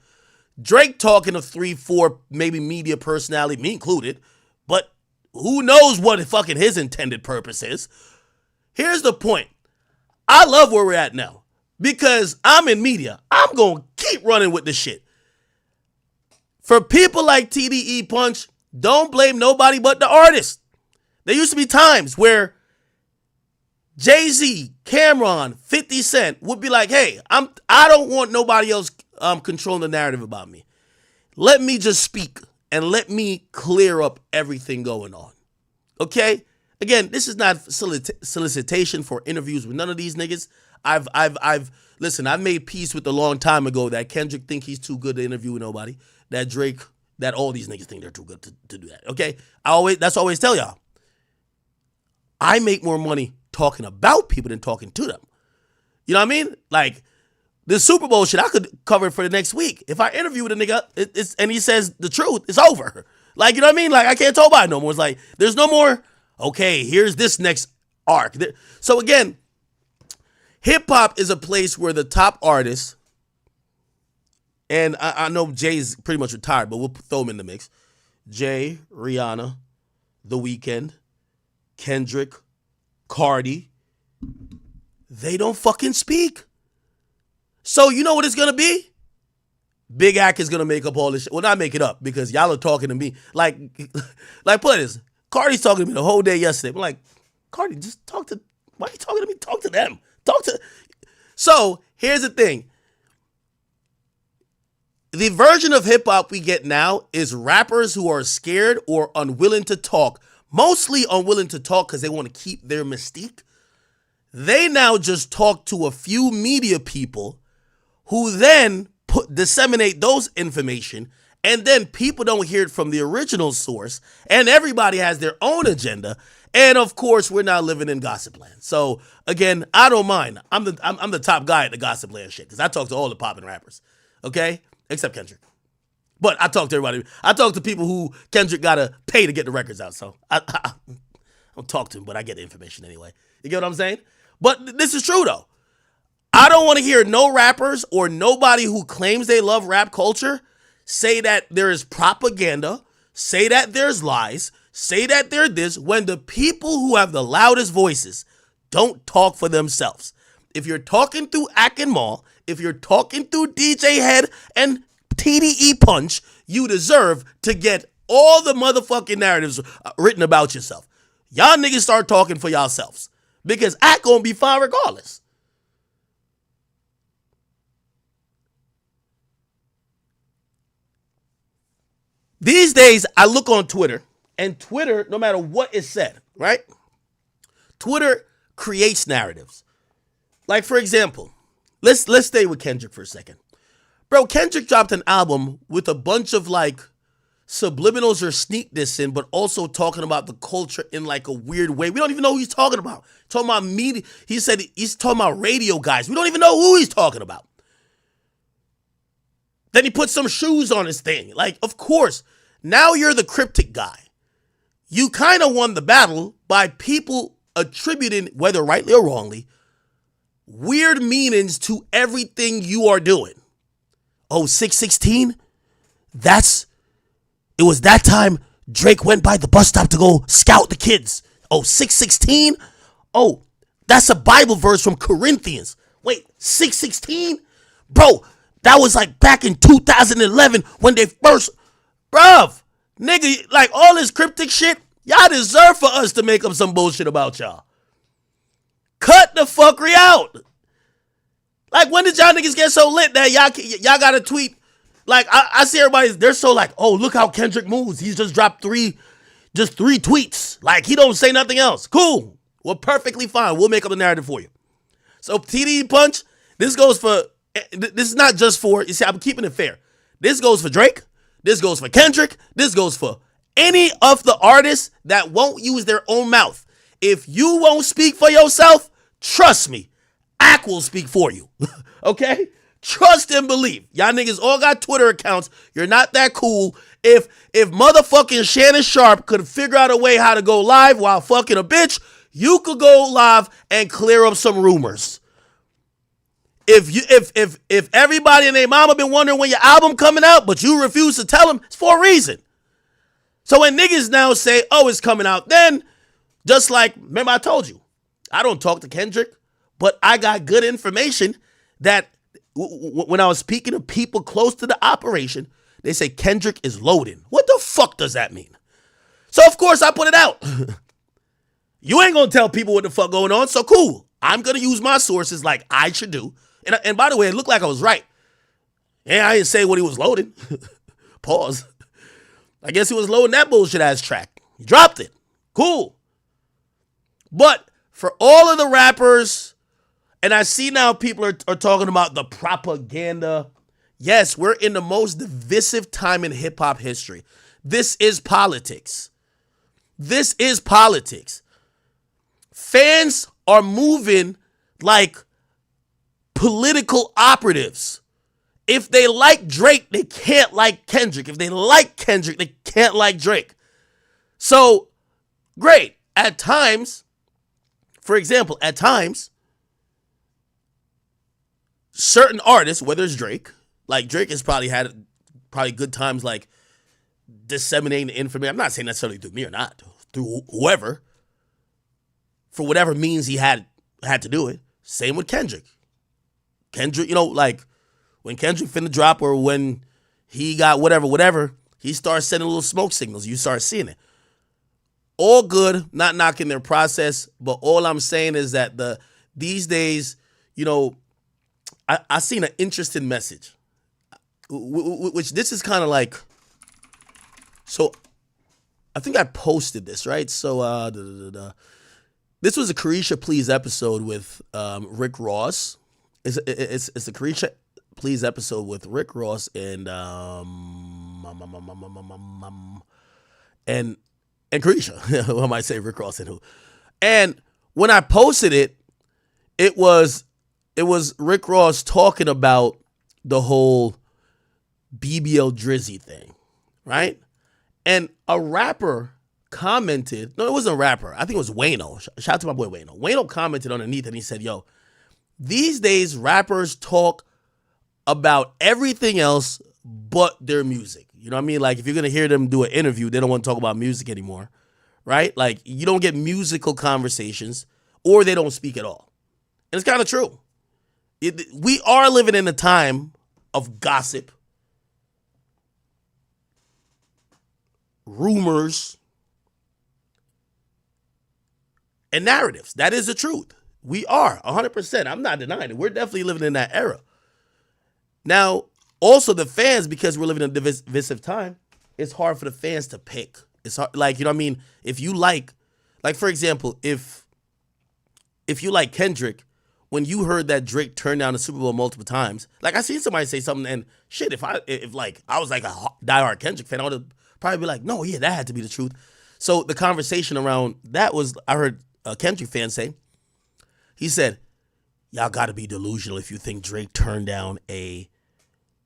Drake talking to 3-4 maybe media personality, me included, but who knows what fucking his intended purpose is. Here's the point. I love where we're at now because I'm in media. I'm going to keep running with this shit. For people like TDE Punch, don't blame nobody but the artist. There used to be times where Jay-Z, Cameron, 50 Cent would be like, hey, I don't want nobody else controlling the narrative about me. Let me just speak and let me clear up everything going on. Okay? Again, this is not solicitation for interviews with none of these niggas. Listen, I've made peace with a long time ago that Kendrick think he's too good to interview with nobody. That Drake, that all these niggas think they're too good to do that. Okay? That's what I always tell y'all. I make more money talking about people than talking to them. You know what I mean? Like, the Super Bowl shit, I could cover it for the next week. If I interview with a nigga and he says the truth, it's over. Like, you know what I mean? Like, I can't talk about it no more. It's like, there's no more, okay, here's this next arc. So again, hip-hop is a place where the top artists, and I know Jay's pretty much retired, but we'll throw him in the mix. Jay, Rihanna, The Weeknd, Kendrick, Cardi, they don't fucking speak. So you know what it's going to be? Big Act is going to make up all this shit. Well, not make it up because y'all are talking to me. Like put this. Cardi's talking to me the whole day yesterday. I'm like, Cardi, just talk to, why are you talking to me? Talk to them. So here's the thing. The version of hip hop we get now is rappers who are scared or unwilling to talk. Mostly unwilling to talk because they want to keep their mystique. They now just talk to a few media people who then disseminate those information, and then people don't hear it from the original source, and everybody has their own agenda. And of course, we're now living in gossip land. So again, I don't mind. I'm the top guy at the gossip land shit because I talk to all the popping rappers, okay, except Kendrick. But I talk to everybody. I talk to people who Kendrick gotta pay to get the records out. So I don't talk to him, but I get the information anyway. You get what I'm saying? But this is true though. I don't want to hear no rappers or nobody who claims they love rap culture say that there is propaganda, say that there's lies, say that they're this, when the people who have the loudest voices don't talk for themselves. If you're talking through Ack and Mall, if you're talking through DJ Head and TDE Punch, you deserve to get all the motherfucking narratives written about yourself. Y'all niggas start talking for yourselves because Ack gonna be fine regardless. These days, I look on Twitter, and Twitter, no matter what is said, right? Twitter creates narratives. Like, for example, let's stay with Kendrick for a second. Bro, Kendrick dropped an album with a bunch of, like, subliminals or sneak dissing, but also talking about the culture in, like, a weird way. We don't even know who he's talking about. Talking about media. He said he's talking about radio guys. We don't even know who he's talking about. Then he put some shoes on his thing. Like, of course, now you're the cryptic guy. You kind of won the battle by people attributing, whether rightly or wrongly, weird meanings to everything you are doing. Oh, 616? It was that time Drake went by the bus stop to go scout the kids. Oh, 616? Oh, that's a Bible verse from Corinthians. Wait, 616? Bro, that was like back in 2011 when they first, bruv, nigga, like all this cryptic shit, y'all deserve for us to make up some bullshit about y'all. Cut the fuckery out. Like, when did y'all niggas get so lit that y'all got to tweet? Like, I see everybody, they're so like, oh, look how Kendrick moves. He's just dropped three tweets. Like, he don't say nothing else. Cool. Well, perfectly fine. We'll make up the narrative for you. So, TD Punch, this is not just for, you see, I'm keeping it fair. This goes for Drake. This goes for Kendrick. This goes for any of the artists that won't use their own mouth. If you won't speak for yourself, trust me, Ack will speak for you. Okay? Trust and believe. Y'all niggas all got Twitter accounts. You're not that cool. If motherfucking Shannon Sharp could figure out a way how to go live while fucking a bitch, you could go live and clear up some rumors. If everybody and their mama been wondering when your album coming out, but you refuse to tell them, it's for a reason. So when niggas now say, oh, it's coming out, then just like, remember I told you, I don't talk to Kendrick, but I got good information that when I was speaking to people close to the operation, they say Kendrick is loading. What the fuck does that mean? So of course I put it out. You ain't gonna tell people what the fuck going on, so cool. I'm gonna use my sources like I should do. And by the way, it looked like I was right. Yeah, I didn't say what he was loading. Pause. I guess he was loading that bullshit ass track. He dropped it. Cool. But for all of the rappers, and I see now people are talking about the propaganda. Yes, we're in the most divisive time in hip-hop history. This is politics. This is politics. Fans are moving like political operatives. If they like Drake, they can't like Kendrick. If they like Kendrick, they can't like Drake. So, great. At times, for example, at times, certain artists, whether it's Drake, like Drake has probably had good times like disseminating the information. I'm not saying necessarily through me or not, through whoever, for whatever means he had to do it. Same with Kendrick. Kendrick, like when Kendrick finna drop or when he got whatever, he starts sending little smoke signals. You start seeing it. All good, not knocking their process, but all I'm saying is that these days, I seen an interesting message, which this is kind of like, so I think I posted this, right? So this was a Carisha Please episode with Rick Ross. It's a Carisha Please episode with Rick Ross and Carisha. Who am I saying? Rick Ross and who? And when I posted it, it was Rick Ross talking about the whole BBL Drizzy thing, right? And a rapper commented, no, it wasn't a rapper. I think it was Wayno. Shout out to my boy Wayno. Wayno commented underneath and he said, yo, these days rappers talk about everything else but their music. You know what I mean? Like if you're going to hear them do an interview, they don't want to talk about music anymore, right? Like you don't get musical conversations or they don't speak at all. And it's kind of true. We are living in a time of gossip, rumors, and narratives. That is the truth. We are 100%. I'm not denying it. We're definitely living in that era. Now, also the fans, because we're living in a divisive time, it's hard for the fans to pick. It's hard, like, you know what I mean? If you like for example, if you like Kendrick, when you heard that Drake turned down the Super Bowl multiple times, like I seen somebody say something and shit, if I was like a diehard Kendrick fan, I would have probably be like, no, yeah, that had to be the truth. So the conversation around that was, I heard a Kendrick fan say, he said, y'all got to be delusional if you think Drake turned down a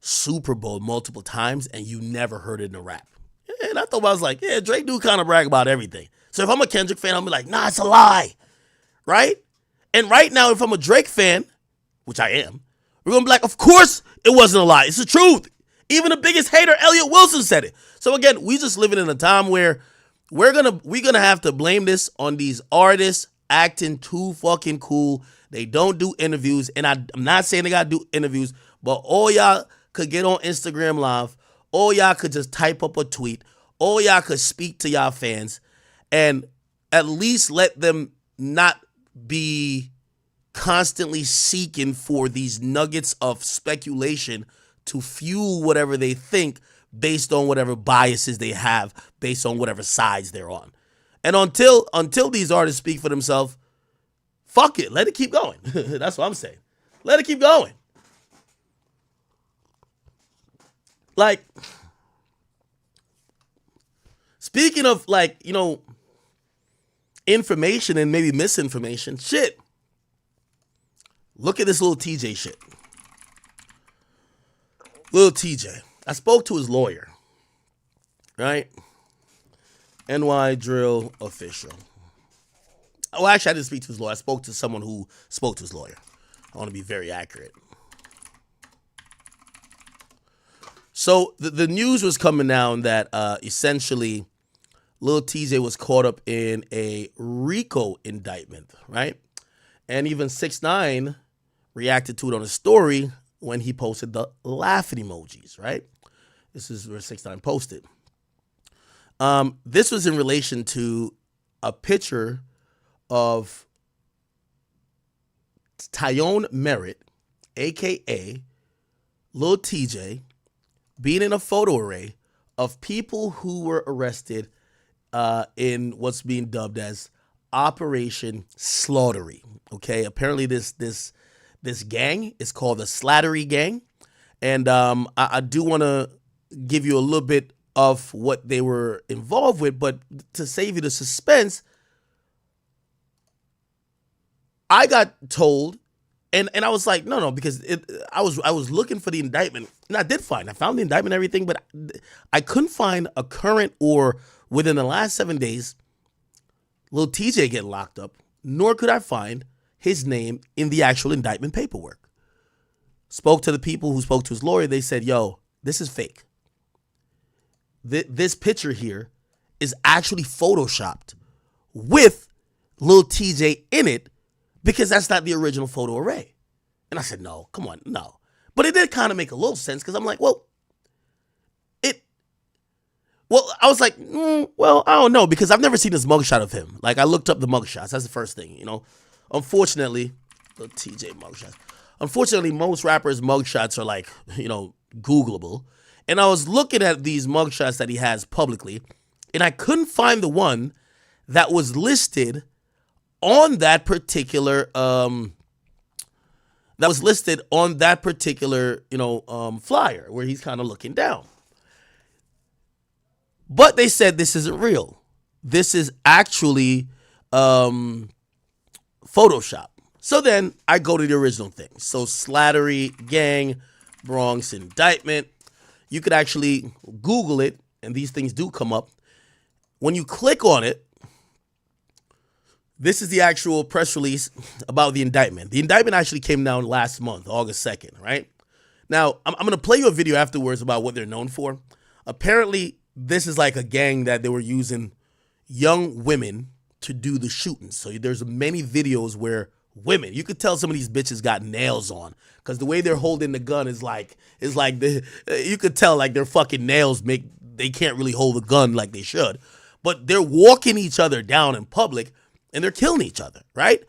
Super Bowl multiple times and you never heard it in a rap. And I thought I was like, yeah, Drake do kind of brag about everything. So if I'm a Kendrick fan, I'm be like, nah, it's a lie, right? And right now, if I'm a Drake fan, which I am, we're going to be like, of course it wasn't a lie. It's the truth. Even the biggest hater, Elliot Wilson, said it. So again, we just living in a time where we're gonna have to blame this on these artists acting too fucking cool. They don't do interviews, and I'm not saying they gotta do interviews, but all y'all could get on Instagram Live, all y'all could just type up a tweet, all y'all could speak to y'all fans, and at least let them not be constantly seeking for these nuggets of speculation to fuel whatever they think based on whatever biases they have, based on whatever sides they're on. And until these artists speak for themselves, fuck it, let it keep going. That's what I'm saying. Let it keep going. Like, speaking of, like, you know, information and maybe misinformation, shit. Look at this Lil Tjay shit. Lil Tjay. I spoke to his lawyer, right? NY Drill official. Well, actually, I didn't speak to his lawyer. I spoke to someone who spoke to his lawyer. I want to be very accurate. So the news was coming down that essentially Lil Tjay was caught up in a RICO indictment, right? And even 6ix9ine reacted to it on a story when he posted the laughing emojis, right? This is where 6ix9ine posted. This was in relation to a picture of Tyone Merritt, a.k.a. Lil Tjay, being in a photo array of people who were arrested in what's being dubbed as Operation Slaughtery. Okay, apparently this gang is called the Slattery Gang, and I do want to give you a little bit of what they were involved with, but to save you the suspense, I got told, and I was like, no, because I was looking for the indictment, and I found the indictment and everything, but I couldn't find a current or within the last 7 days, Lil Tjay getting locked up, nor could I find his name in the actual indictment paperwork. Spoke to the people who spoke to his lawyer. They said, yo, this is fake. This picture here is actually photoshopped with Lil Tjay in it because that's not the original photo array. And I said, no, come on, no. But it did kind of make a little sense because I'm like, I was like, well, I don't know, because I've never seen this mugshot of him. Like, I looked up the mugshots. That's the first thing, you know. Unfortunately, the Tjay mugshots. Unfortunately, most rappers' mugshots are like, you know, Googleable. And I was looking at these mugshots that he has publicly, and I couldn't find the one that was listed on that particular, flyer where he's kind of looking down. But they said this isn't real. This is actually Photoshop. So then I go to the original thing. So Slattery Gang, Bronx indictment. You could actually Google it, and these things do come up. When you click on it, this is the actual press release about the indictment. The indictment actually came down last month, August 2nd, right? Now, I'm going to play you a video afterwards about what they're known for. Apparently, this is like a gang that they were using young women to do the shooting. So there's many videos where women, you could tell some of these bitches got nails on because the way they're holding the gun is like you could tell like their fucking nails they can't really hold the gun like they should. But they're walking each other down in public and they're killing each other, right?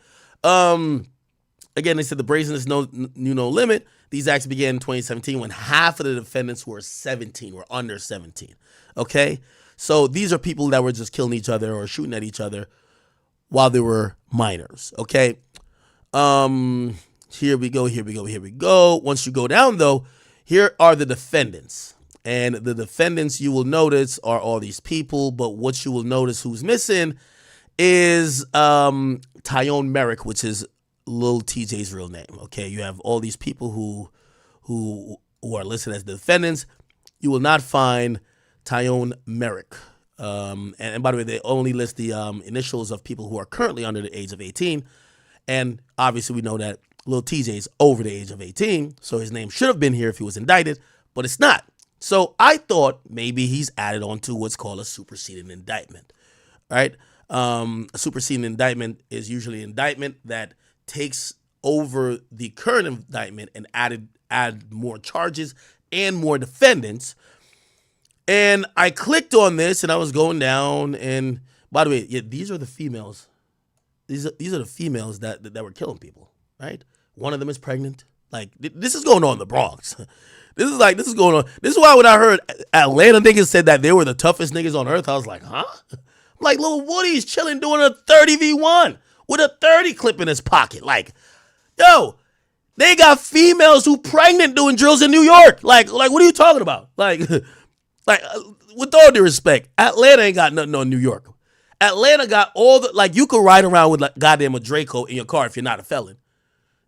Again, they said the brazenness knew no limit. These acts began in 2017 when half of the defendants were under 17. Okay? So these are people that were just killing each other or shooting at each other while they were minors. Okay? Here we go. Once you go down, though, here are the defendants. And the defendants you will notice are all these people, but what you will notice who's missing is Tyone Merrick, which is Lil Tjay's real name. Okay, you have all these people who are listed as defendants. You will not find Tyone Merrick. And by the way, they only list the initials of people who are currently under the age of 18. And obviously, we know that Lil Tjay is over the age of 18, so his name should have been here if he was indicted, but it's not. So I thought maybe he's added on to what's called a superseding indictment, right? A superseding indictment is usually an indictment that takes over the current indictment and add more charges and more defendants. And I clicked on this and I was going down. And by the way, yeah, these are the females. These are the females that were killing people, right? One of them is pregnant. Like, this is going on in the Bronx. This is going on. This is why when I heard Atlanta niggas said that they were the toughest niggas on earth, I was like, huh? Like, Lil Woody's chilling doing a 30v1 with a 30 clip in his pocket. Like, yo, they got females who pregnant doing drills in New York. Like, what are you talking about? Like, with all due respect, Atlanta ain't got nothing on New York. Atlanta got all the, like, you could ride around with like goddamn a Draco in your car if you're not a felon.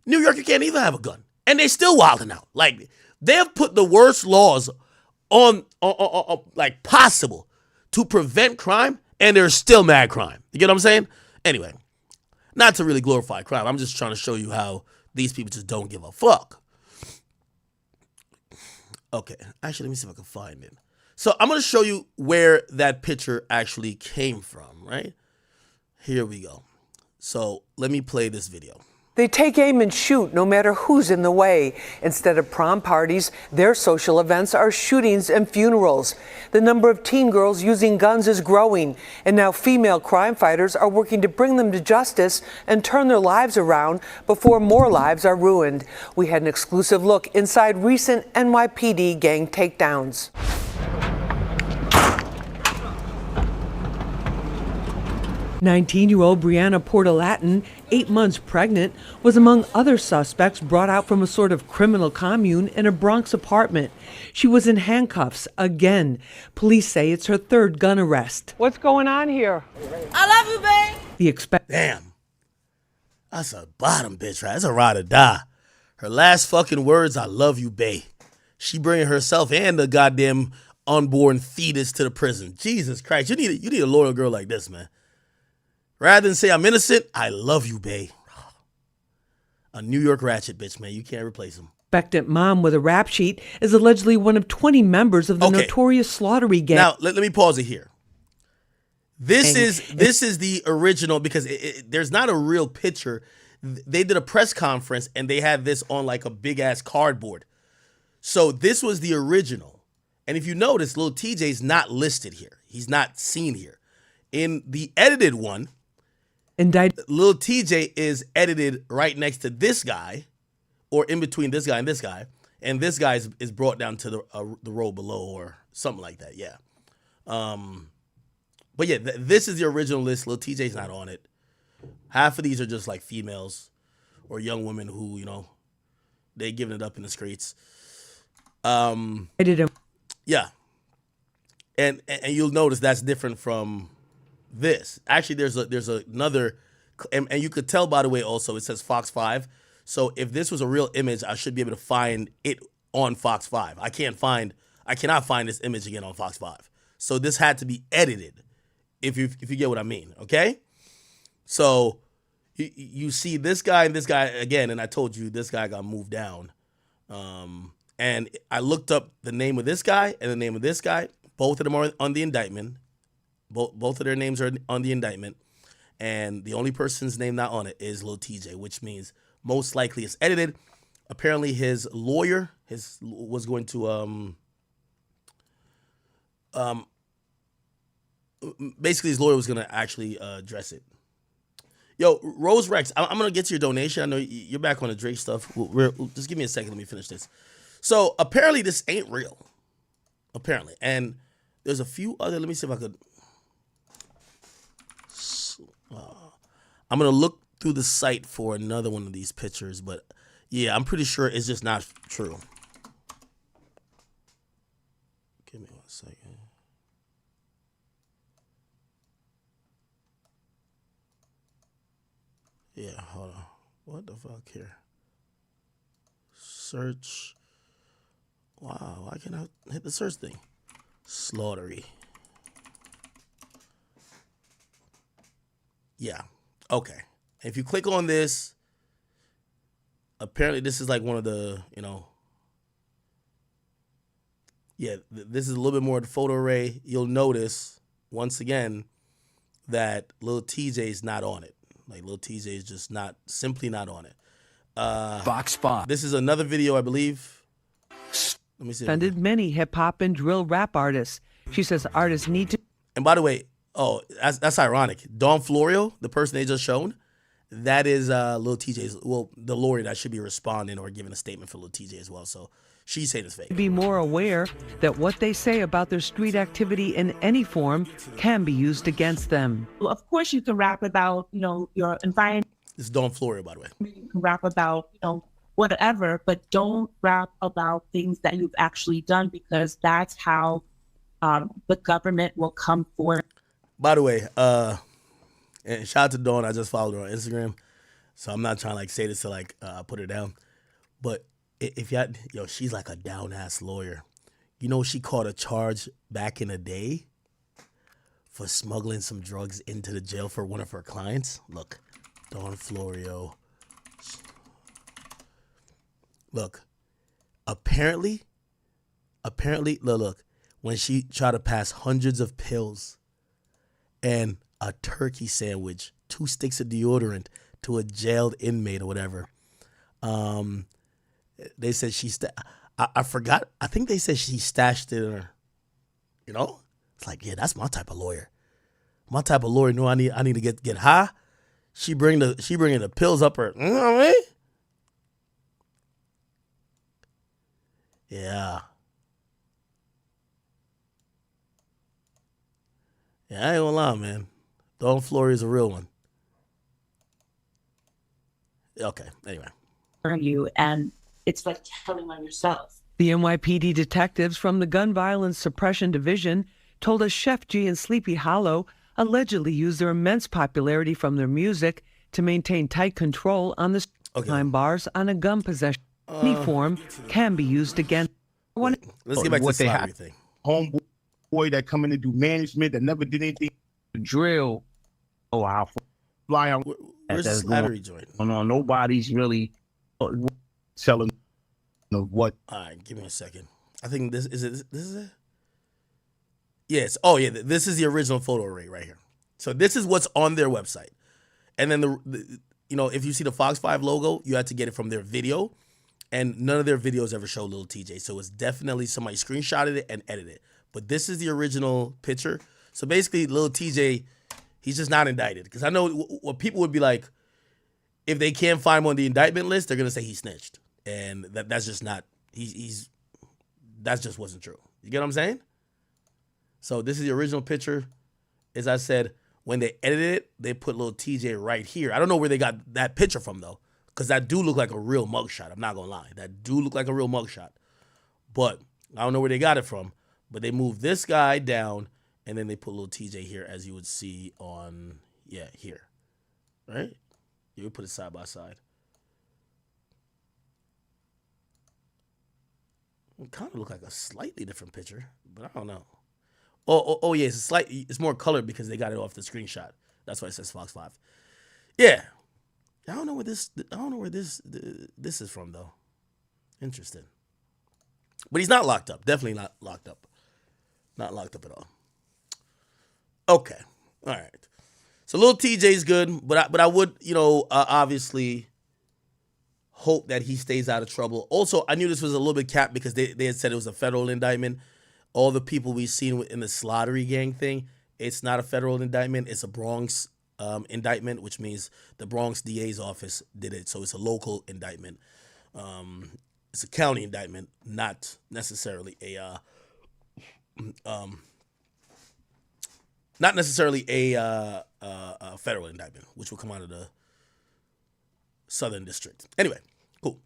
New York, you can't even have a gun. And they still wilding out. Like, they have put the worst laws on like possible to prevent crime, and there's still mad crime. You get what I'm saying? Anyway, not to really glorify crime. I'm just trying to show you how these people just don't give a fuck. Okay, actually, let me see if I can find it. So I'm going to show you where that picture actually came from, right? Here we go. So let me play this video. They take aim and shoot no matter who's in the way. Instead of prom parties, their social events are shootings and funerals. The number of teen girls using guns is growing, and now female crime fighters are working to bring them to justice and turn their lives around before more lives are ruined. We had an exclusive look inside recent NYPD gang takedowns. 19-year-old Brianna Portalatin, 8 months pregnant, was among other suspects brought out from a sort of criminal commune in a Bronx apartment. She was in handcuffs again. Police say it's her third gun arrest. What's going on here? I love you, babe. Damn. That's a bottom bitch, right? That's a ride or die. Her last fucking words, I love you, bae. She bringing herself and the goddamn unborn fetus to the prison. Jesus Christ. You need a loyal girl like this, man. Rather than say I'm innocent, I love you, bae. A New York ratchet bitch, man. You can't replace him. Expectant mom with a rap sheet is allegedly one of 20 members of the notorious Slaughtery gang. Now, let me pause it here. This is the original, because there's not a real picture. They did a press conference and they had this on like a big ass cardboard. So this was the original. And if you notice, Lil Tjay's not listed here. He's not seen here. In the edited one, Lil Tjay is edited right next to this guy, or in between this guy, and this guy is brought down to the row below or something like that. Yeah. But yeah, this is the original list. Lil Tjay's not on it. Half of these are just like females or young women who, you know, they giving it up in the streets. Yeah. And you'll notice that's different from this. Actually, there's another, and you could tell by the way also it says Fox 5. So if this was a real image, I should be able to find it on Fox 5. I cannot find this image again on Fox 5. So this had to be edited, if you get what I mean, okay? So you see this guy and this guy again, and I told you this guy got moved down. And I looked up the name of this guy and the name of this guy. Both of them are on the indictment. Both of their names are on the indictment, and the only person's name not on it is Lil Tjay, which means most likely it's edited. Apparently, his lawyer was going to basically his lawyer was going to actually address it. Yo, Rose Rex, I'm gonna get to your donation. I know you're back on the Drake stuff. Just give me a second. Let me finish this. So apparently, this ain't real. Apparently, and there's a few other. Let me see if I could. I'm going to look through the site for another one of these pictures, but yeah, I'm pretty sure it's just not true. Give me 1 second. Yeah, hold on. What the fuck here? Search. Wow, why can't I hit the search thing? Slaughtery. Yeah. Okay. If you click on this, apparently this is like one of the, you know, yeah, this is a little bit more of the photo array. You'll notice, once again, that Lil Tjay is not on it. Like, Lil Tjay is just simply not on it. Box spot. This is another video, I believe. Let me see. Offended many hip-hop and drill rap artists. She says artists need to... And by the way, oh, that's ironic. Don Florio, the person they just shown, that is Lil Tjay's. Well, the lawyer that should be responding or giving a statement for Lil Tjay as well. So she's saying it's fake. Be more aware that what they say about their street activity in any form can be used against them. Well, of course, you can rap about, your environment. This is Dawn Florio, by the way. You can rap about, whatever, but don't rap about things that you've actually done, because that's how the government will come for. By the way, and shout out to Dawn. I just followed her on Instagram, so I'm not trying to say this to put her down, but if y'all, she's like a down ass lawyer. You know, she caught a charge back in the day for smuggling some drugs into the jail for one of her clients. Look, Dawn Florio. Look, apparently, look, when she tried to pass hundreds of pills and a turkey sandwich, 2 sticks of deodorant to a jailed inmate or whatever, they said I forgot. I think they said she stashed it in her. It's like, yeah, that's my type of lawyer. My type of lawyer. No, I need to get high. She bringing the pills up her. You know what I mean? Yeah. Yeah, I ain't gonna lie, man. Dawn Florio is a real one. Okay, anyway. You, and it's like telling on yourself. The NYPD detectives from the Gun Violence Suppression Division told us Chef G and Sleepy Hollow allegedly used their immense popularity from their music to maintain tight control on the time bars on a gun possession. Any form can be used against. Let's get back to the slavery thing. Homeboy that come in and do management that never did anything. Drill. Oh, I'll fly on. Where's the slattery joint? No, nobody's really telling what. All right, give me a second. I think this is it. This is it. Yes. Oh yeah. This is the original photo array right here. So this is what's on their website, and then the if you see the Fox 5 logo, you have to get it from their video. And none of their videos ever show Lil Tjay. So it's definitely somebody screenshotted it and edited it. But this is the original picture. So basically, Lil Tjay, he's just not indicted. Because I know what people would be like, if they can't find him on the indictment list, they're going to say he snitched. And that's just not, that just wasn't true. You get what I'm saying? So this is the original picture. As I said, when they edited it, they put Lil Tjay right here. I don't know where they got that picture from, though. Because that do look like a real mugshot. I'm not going to lie. That do look like a real mugshot. But I don't know where they got it from. But they moved this guy down, and then they put Lil Tjay here, as you would see on, here. Right? You would put it side by side. It kind of look like a slightly different picture, but I don't know. Oh yeah, it's more colored because they got it off the screenshot. That's why it says Fox 5. Yeah. I don't know where this is from, though. Interesting. But he's not locked up. Definitely not locked up. Not locked up at all. Okay. All right. So Lil Tjay's good, but I would, obviously hope that he stays out of trouble. Also, I knew this was a little bit capped because they had said it was a federal indictment. All the people we've seen in the Slaughtery Gang thing, it's not a federal indictment. It's a Bronx indictment, which means the Bronx DA's office did it. So it's a local indictment. It's a county indictment, not necessarily a federal indictment, which will come out of the Southern District. Anyway, cool.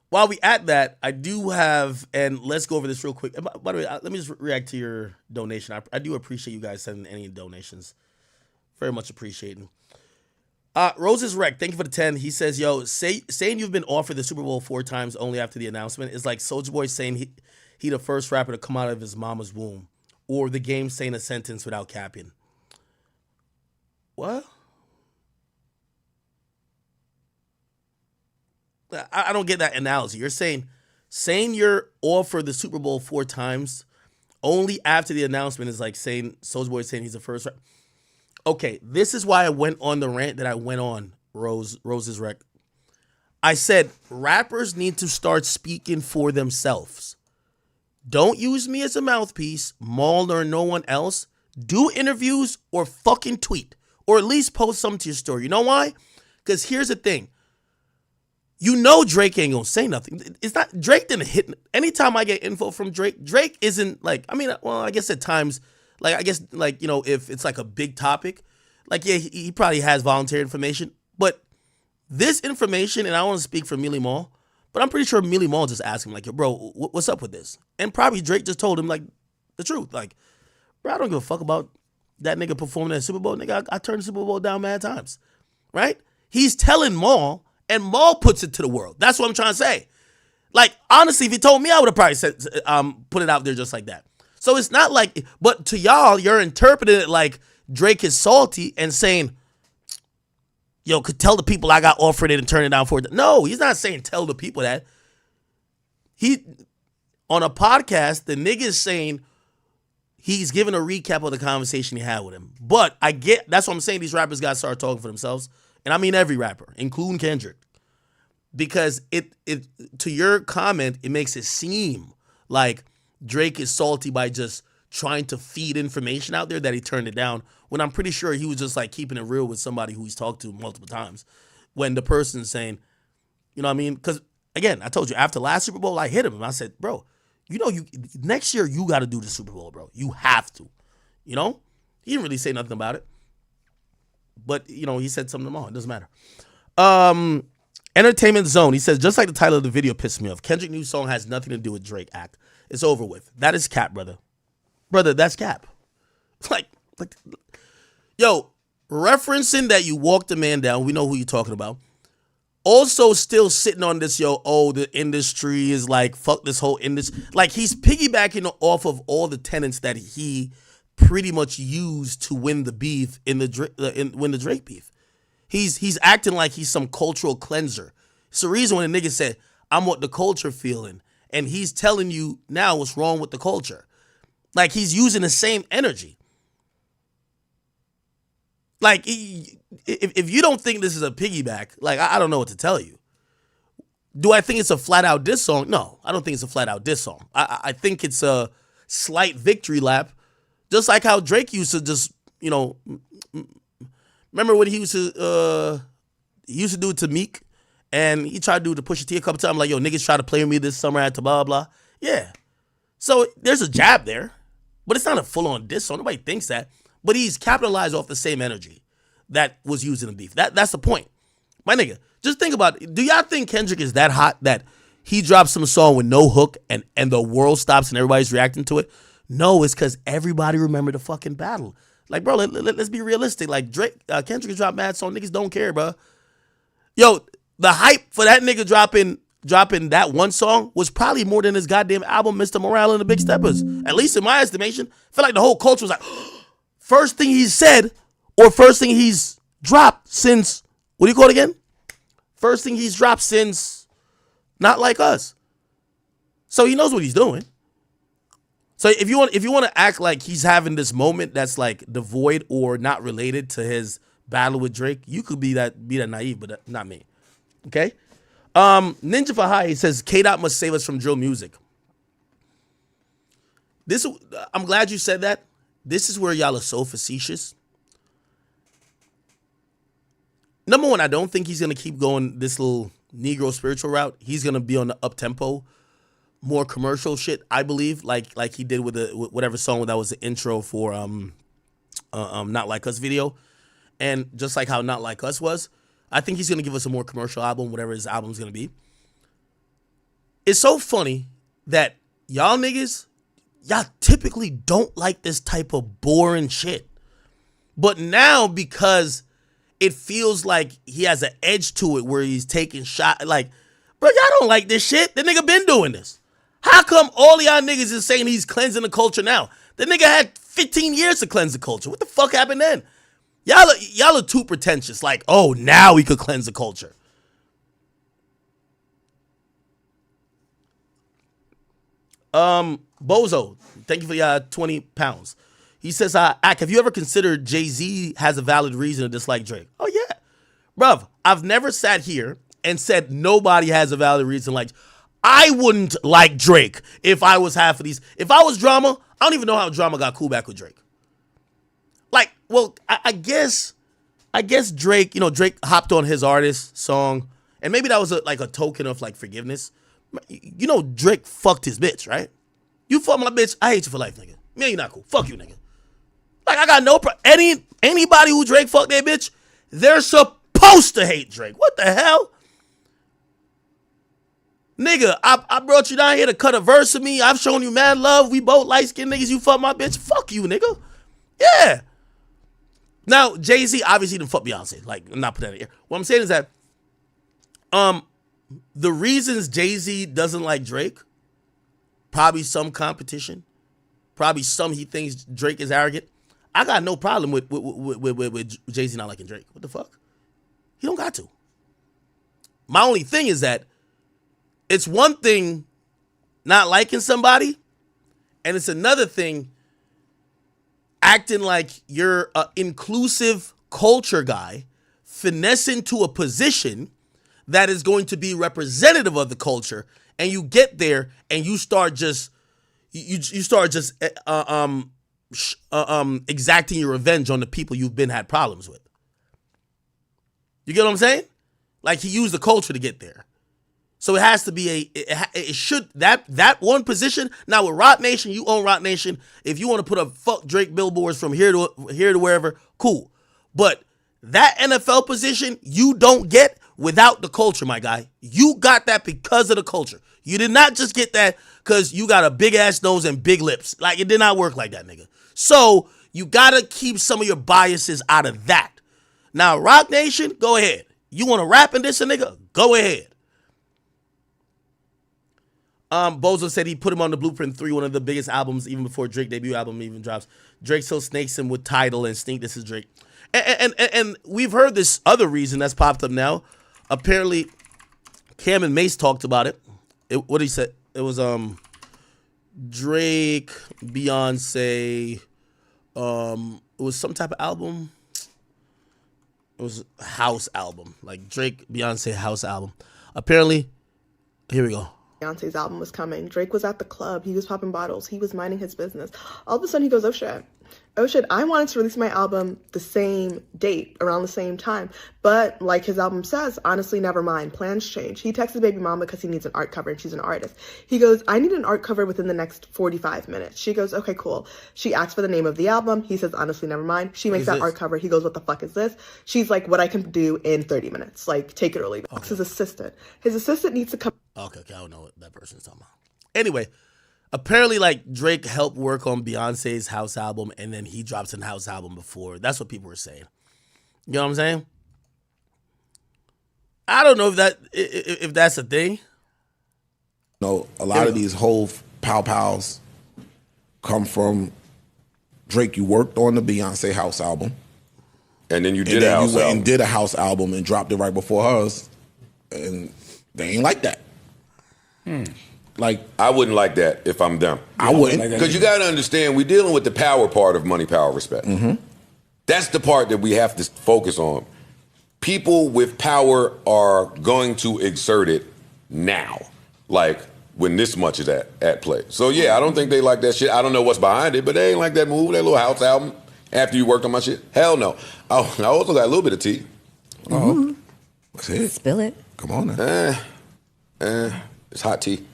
While we at that, I do have, and let's go over this real quick. By the way, let me just react to your donation. I do appreciate you guys sending any donations. Very much appreciating. Rose's Wreck, thank you for the 10. He says, yo, saying you've been offered the Super Bowl 4 times only after the announcement is like Soulja Boy saying he the first rapper to come out of his mama's womb, or the game saying a sentence without capping. What? I don't get that analogy. You're saying you're offered the Super Bowl 4 times only after the announcement is like saying Soulja Boy saying he's the first rapper. Okay, this is why I went on the rant that I went on, Rose's Wreck. I said rappers need to start speaking for themselves. Don't use me as a mouthpiece, Maul or no one else. Do interviews or fucking tweet or at least post something to your story. You know why? Because here's the thing. You know Drake ain't gonna say nothing. It's not, Drake didn't hit. Anytime I get info from Drake, Drake isn't like, I mean, well, I guess at times, like, I guess, like, you know, if it's like a big topic, like, yeah, he probably has voluntary information. But this information, and I want to speak for Millie Mall, but I'm pretty sure Millie Mall just asked him, like, yo, bro, what's up with this? And probably Drake just told him, like, the truth. Like, bro, I don't give a fuck about that nigga performing at Super Bowl. Nigga, I turned the Super Bowl down mad times. Right? He's telling Maul, and Maul puts it to the world. That's what I'm trying to say. Like, honestly, if he told me, I would have probably said, put it out there just like that. So it's not like, but to y'all, you're interpreting it like Drake is salty and saying, yo, could tell the people I got offered it and turn it down for it. No, he's not saying tell the people that. He, on a podcast, the nigga is saying he's giving a recap of the conversation he had with him. But I get, that's what I'm saying, these rappers got to start talking for themselves. And I mean every rapper, including Kendrick. Because it to your comment, it makes it seem like Drake is salty by just trying to feed information out there that he turned it down, when I'm pretty sure he was just like keeping it real with somebody who he's talked to multiple times. When the person's saying, you know what I mean? Because again, I told you, after last Super Bowl, I hit him and I said, bro, you know, next year you got to do the Super Bowl, bro. You have to. You know? He didn't really say nothing about it. But, you know, he said something tomorrow. It doesn't matter. Entertainment Zone. He says, just like the title of the video pissed me off, Kendrick's new song has nothing to do with Drake act. It's over with. That is cap, brother. Brother, that's cap. Like, yo, referencing that you walked the man down. We know who you're talking about. Also still sitting on this, yo, oh, the industry is like, fuck this whole industry. Like, he's piggybacking off of all the tenets that he pretty much used to win the beef win the Drake beef. He's acting like he's some cultural cleanser. It's the reason when a nigga said, I'm what the culture feeling. And he's telling you now what's wrong with the culture. Like, he's using the same energy. Like, if you don't think this is a piggyback, like, I don't know what to tell you. Do I think it's a flat-out diss song? No, I don't think it's a flat-out diss song. I think it's a slight victory lap, just like how Drake used to just, you know, remember when he used to do it to Meek, and he tried to do it to Pusha T a couple times, like, yo, niggas try to play with me this summer at blah, blah. Yeah. So there's a jab there, but it's not a full-on diss song. Nobody thinks that. But he's capitalized off the same energy that was used in the beef. That's the point. My nigga, just think about it. Do y'all think Kendrick is that hot that he drops some song with no hook and the world stops and everybody's reacting to it? No, it's because everybody remembered the fucking battle. Like, bro, let's be realistic. Like, Kendrick dropped mad song. Niggas don't care, bro. Yo, the hype for that nigga dropping that one song was probably more than his goddamn album, Mr. Morale and the Big Steppers. At least in my estimation. I feel like the whole culture was like, first thing he said, or first thing he's dropped since, what do you call it again? First thing he's dropped since Not Like Us. So he knows what he's doing. So if you want to act like he's having this moment that's like devoid or not related to his battle with Drake, you could be that naive, but not me. Okay? Ninja for High says K-Dot must save us from drill music. I'm glad you said that. This is where y'all are so facetious. Number one, I don't think he's gonna keep going this little Negro spiritual route. He's gonna be on the up tempo, more commercial shit, I believe, like he did with whatever song that was the intro for Not Like Us video. And just like how Not Like Us was, I think he's gonna give us a more commercial album, whatever his album's gonna be. It's so funny that y'all niggas, y'all typically don't like this type of boring shit. But now, because it feels like he has an edge to it where he's taking shots, like, bro, y'all don't like this shit. The nigga been doing this. How come all y'all niggas is saying he's cleansing the culture now? The nigga had 15 years to cleanse the culture. What the fuck happened then? Y'all are too pretentious. Like, oh, now we could cleanse the culture. Bozo, thank you for your 20 pounds. He says, Ak, have you ever considered Jay-Z has a valid reason to dislike Drake? Oh, yeah. Bruv, I've never sat here and said nobody has a valid reason. Like, I wouldn't like Drake if I was half of these. If I was Drama, I don't even know how Drama got cool back with Drake. Like, well, I guess I guess Drake, Drake hopped on his artist song, and maybe that was a token of like forgiveness. Drake fucked his bitch, right? You fuck my bitch, I hate you for life, nigga. Man, you're not cool. Fuck you, nigga. Like, I got no problem. Anybody who Drake fucked their bitch, they're supposed to hate Drake. What the hell? Nigga, I brought you down here to cut a verse of me. I've shown you mad love. We both light-skinned niggas. You fuck my bitch. Fuck you, nigga. Yeah. Now, Jay-Z obviously didn't fuck Beyonce. Like, I'm not putting that in here. What I'm saying is that the reasons Jay-Z doesn't like Drake, probably some competition, probably some he thinks Drake is arrogant. I got no problem with Jay-Z not liking Drake. What the fuck? He don't got to. My only thing is that it's one thing not liking somebody, and it's another thing acting like you're an inclusive culture guy, finessing to a position that is going to be representative of the culture, and you get there and you start just exacting your revenge on the people you've had problems with. You get what I'm saying? Like, he used the culture to get there. So it has to be that one position. Now with Rock Nation, you own Rock Nation. If you want to put up fuck Drake billboards from here to wherever, cool. But that NFL position you don't get without the culture, my guy. You got that because of the culture. You did not just get that because you got a big ass nose and big lips. Like, it did not work like that, nigga. So you gotta keep some of your biases out of that. Now, Rock Nation, go ahead. You want to rap in this, a nigga? Go ahead. Bozo said he put him on the Blueprint 3, one of the biggest albums, even before Drake debut album even drops. Drake still snakes him with Tidal and Stink. This is Drake. And we've heard this other reason that's popped up now. Apparently, Cam and Mace talked about it. What did he say? It was Drake, Beyonce. It was some type of album. It was a house album, like Drake, Beyonce house album. Apparently, here we go. Beyonce's album was coming. Drake was at the club. He was popping bottles. He was minding his business. All of a sudden, he goes, oh shit, I wanted to release my album the same date, around the same time. But like his album says, honestly, never mind. Plans change. He texted baby mama because he needs an art cover and she's an artist. He goes, I need an art cover within the next 45 minutes. She goes, okay, cool. She asks for the name of the album. He says, honestly, never mind. She makes that art cover. He goes, what the fuck is this? She's like, what I can do in 30 minutes. Like, take it or leave it. Okay. His assistant needs to come. Okay, I don't know what that person's talking about. Anyway, apparently, like, Drake helped work on Beyonce's house album, and then he drops an house album before. That's what people were saying. You know what I'm saying? I don't know if that's a thing. No, a lot of these whole pow-pows come from Drake. You worked on the Beyonce house album. And then you did a house album. And did a house album and dropped it right before hers. And they ain't like that. Like, I wouldn't like that if I'm them. I wouldn't. Because you got to understand, we're dealing with the power part of money, power, respect. That's the part that we have to focus on. People with power are going to exert it now, like when this much is at play. So yeah, I don't think they like that shit. I don't know what's behind it, but they ain't like that move, that little house album after you worked on my shit. Hell no. Oh, I also got a little bit of tea. What's it? Spill it. Come on now. It's hot tea.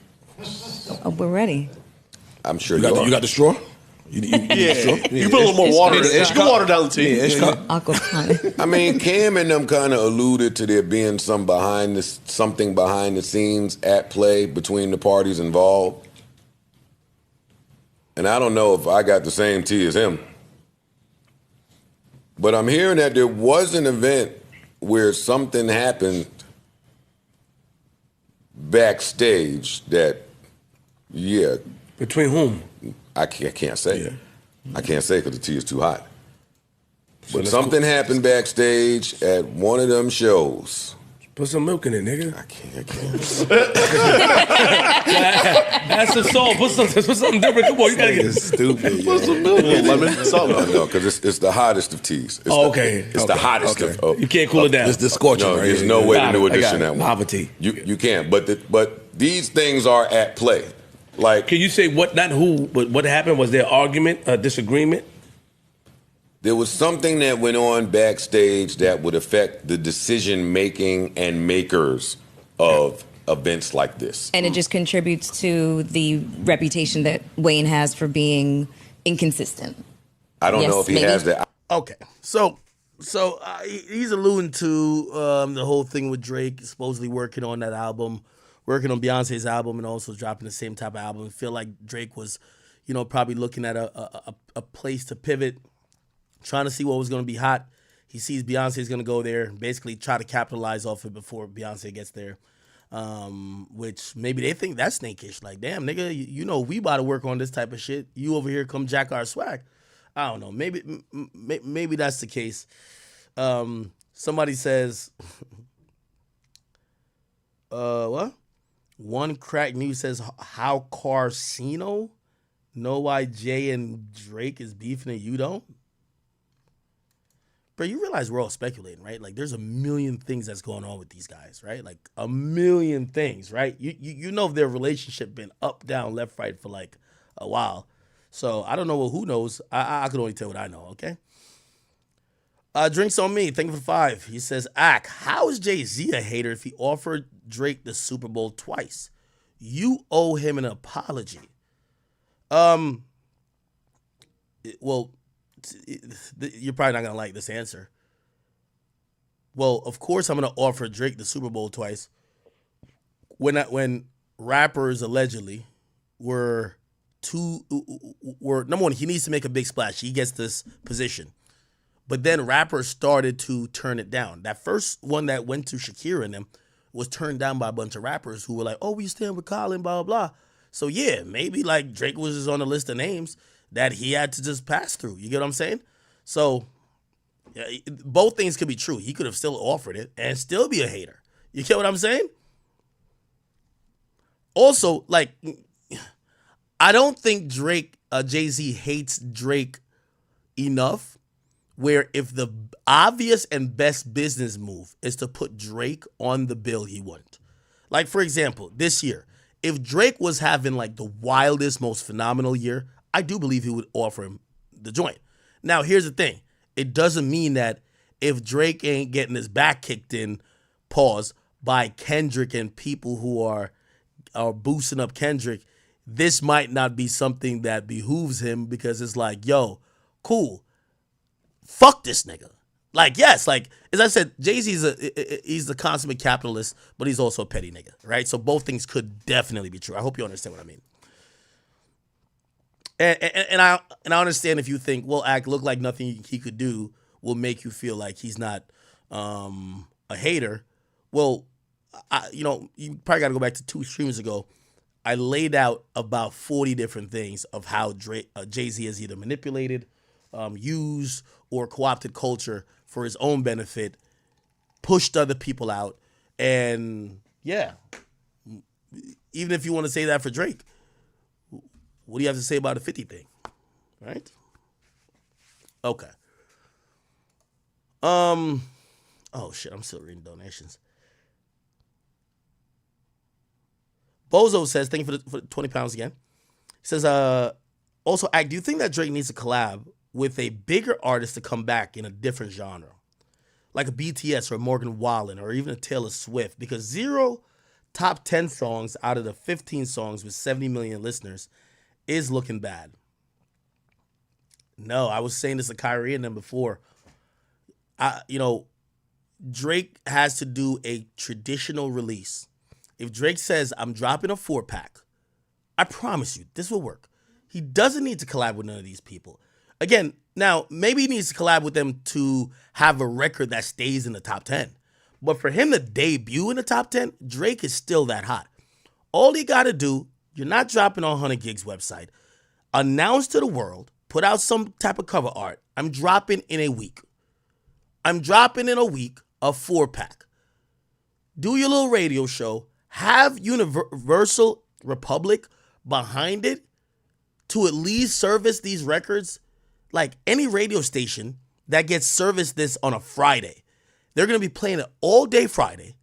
Oh, we're ready. I'm sure you got the straw? You You put a little more water in it. You can water down the tea. I mean, Cam and them kind of alluded to there being something behind the scenes at play between the parties involved. And I don't know if I got the same tea as him. But I'm hearing that there was an event where something happened backstage that, yeah. Between whom? I can't say. Yeah. I can't say because the tea is too hot. But something happened backstage at one of them shows. Put some milk in it, nigga. I can't. That's a song. Put something different. Come on, you gotta get stupid. Put some milk in it. Lemon? No, because it's the hottest of teas. It's the hottest of. You can't cool it down. It's the scorching. No, right there's here. no way to do addition that one. Lava tea. You can't. But these things are at play. Like, can you say what? Not who, but what happened? Was there argument, a disagreement? there was something that went on backstage that would affect the decision making and makers of events like this. And it just contributes to the reputation that Wayne has for being inconsistent. I don't know if he has that. Okay, so he's alluding to the whole thing with Drake supposedly working on that album, working on Beyonce's album, and also dropping the same type of album. I feel like Drake was, probably looking at a place to pivot, trying to see what was going to be hot. He sees Beyonce's going to go there, basically try to capitalize off it before Beyonce gets there. Which maybe they think that's snakish. Like, damn, nigga, we about to work on this type of shit. You over here come jack our swag. I don't know. Maybe that's the case. Somebody says, what? One crack news says, how Carcino know why Jay and Drake is beefing and you don't? Bro, you realize we're all speculating, right? Like, there's a million things that's going on with these guys, right? Like, a million things, right? You know their relationship been up, down, left, right for like a while. So I don't know who knows. I can only tell what I know, okay? Drinks on me. Thank you for 5. He says, how is Jay-Z a hater if he offered Drake the Super Bowl twice? You owe him an apology. Well, you're probably not going to like this answer. Well, of course I'm going to offer Drake the Super Bowl twice. When rappers allegedly were number one, he needs to make a big splash. He gets this position. But then rappers started to turn it down. That first one that went to Shakira and them was turned down by a bunch of rappers who were like, oh, we stand with Colin, blah, blah, blah. So yeah, maybe like Drake was just on the list of names that he had to just pass through. You get what I'm saying? So yeah, both things could be true. He could have still offered it and still be a hater. You get what I'm saying? Also, like, I don't think Jay-Z hates Drake enough where if the obvious and best business move is to put Drake on the bill, he wouldn't. Like, for example, this year, if Drake was having like the wildest, most phenomenal year, I do believe he would offer him the joint. Now, here's the thing. It doesn't mean that if Drake ain't getting his back kicked in, pause, by Kendrick and people who are boosting up Kendrick, this might not be something that behooves him because it's like, yo, cool. Fuck this nigga. Like, yes, like, as I said, Jay-Z's he's the consummate capitalist, but he's also a petty nigga, right? So both things could definitely be true. I hope you understand what I mean. And I understand if you think, well, look like nothing he could do will make you feel like he's not a hater. Well, you probably got to go back to 2 streams ago. I laid out about 40 different things of how Jay-Z has either manipulated, used, or co-opted culture for his own benefit, pushed other people out, and yeah, even if you want to say that for Drake, what do you have to say about the 50 thing, right? Okay. Oh shit, I'm still reading donations. Bozo says, thank you for the 20 pounds again. He says, also, do you think that Drake needs to collab with a bigger artist to come back in a different genre? Like a BTS or a Morgan Wallen or even a Taylor Swift? Because 0 top 10 songs out of the 15 songs with 70 million listeners is looking bad. No, I was saying this to Kyrie and them before. Drake has to do a traditional release. If Drake says, I'm dropping a 4-pack, I promise you, this will work. He doesn't need to collab with none of these people. Again, now, maybe he needs to collab with them to have a record that stays in the top 10. But for him to debut in the top 10, Drake is still that hot. All he got to do, you're not dropping on 100 Gigs website, announce to the world, put out some type of cover art. I'm dropping in a week. I'm dropping in a week a 4-pack. Do your little radio show. Have Universal Republic behind it to at least service these records. Like any radio station that gets serviced this on a Friday, they're going to be playing it all day Friday,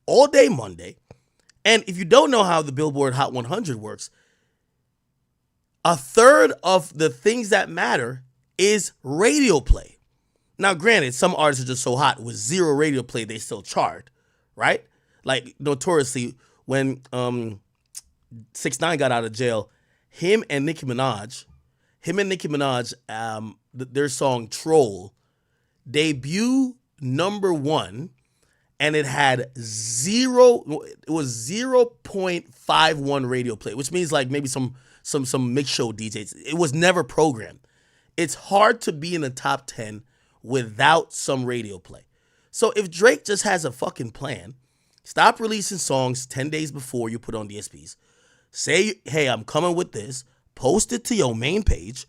all day Monday. And if you don't know how the Billboard Hot 100 works, a third of the things that matter is radio play. Now, granted, some artists are just so hot with 0 radio play, they still chart, right? Like, notoriously, when 6ix9ine got out of jail, him and Nicki Minaj, their song Troll, debut #1, and it had 0.51 radio play, which means like maybe some mix show DJs. It was never programmed. It's hard to be in the top 10 without some radio play. So if Drake just has a fucking plan, stop releasing songs 10 days before you put on DSPs. Say, hey, I'm coming with this. Post it to your main page.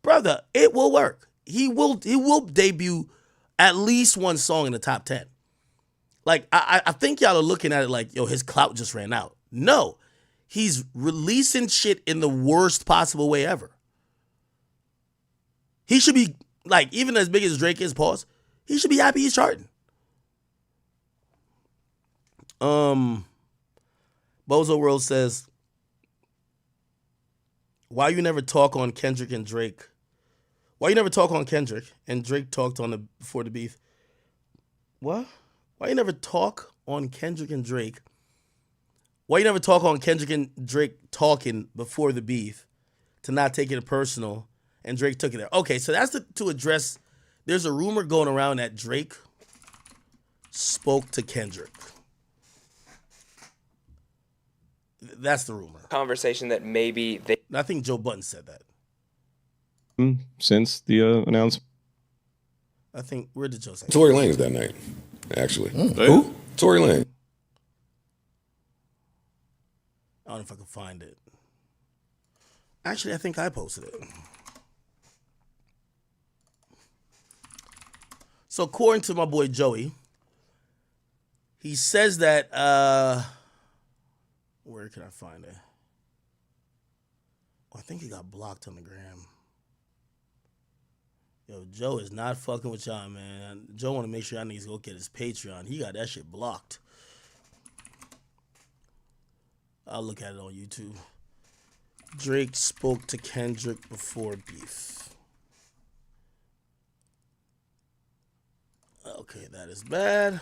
Brother, it will work. He will debut at least one song in the top 10. Like, I think y'all are looking at it like, yo, his clout just ran out. No. He's releasing shit in the worst possible way ever. He should be, like, even as big as Drake is, pause, he should be happy he's charting. Bozo World says, why you never talk on Kendrick and Drake? Why you never talk on Kendrick and Drake talked on before the beef? What? Why you never talk on Kendrick and Drake? Why you never talk on Kendrick and Drake talking before the beef to not take it personal, and Drake took it there? Okay, so that's to address, there's a rumor going around that Drake spoke to Kendrick. That's the rumor. Conversation that maybe they... I think Joe Budden said that. Since the announcement. I think, where did Joe say? Tory Lanez that night, actually. Who? Tory Lanez. I don't know if I can find it. Actually, I think I posted it. So according to my boy Joey, he says that, where can I find it? Oh, I think he got blocked on the gram. Yo, Joe is not fucking with y'all, man. Joe want to make sure I need to go get his Patreon. He got that shit blocked. I'll look at it on YouTube. Drake spoke to Kendrick before beef. Okay, that is bad.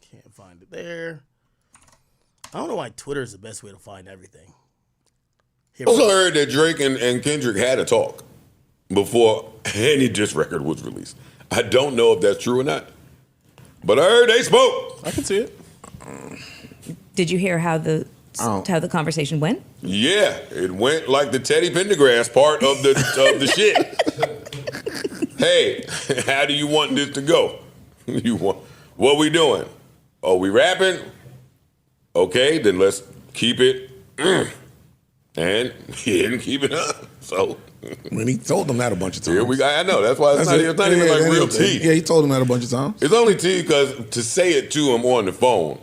Can't find it there. I don't know why Twitter is the best way to find everything. I also heard that Drake and Kendrick had a talk before any diss record was released. I don't know if that's true or not, but I heard they spoke. I can see it. Did you hear how the conversation went? Yeah, it went like the Teddy Pendergrass part of the shit. Hey, how do you want this to go? What we doing? Oh, we rapping? Okay, then let's keep it. And he didn't keep it up. So when he told them that a bunch of times. Here we go. I know. That's why it's not even like real tea. Yeah, he told them that a bunch of times. It's only tea because to say it to him on the phone,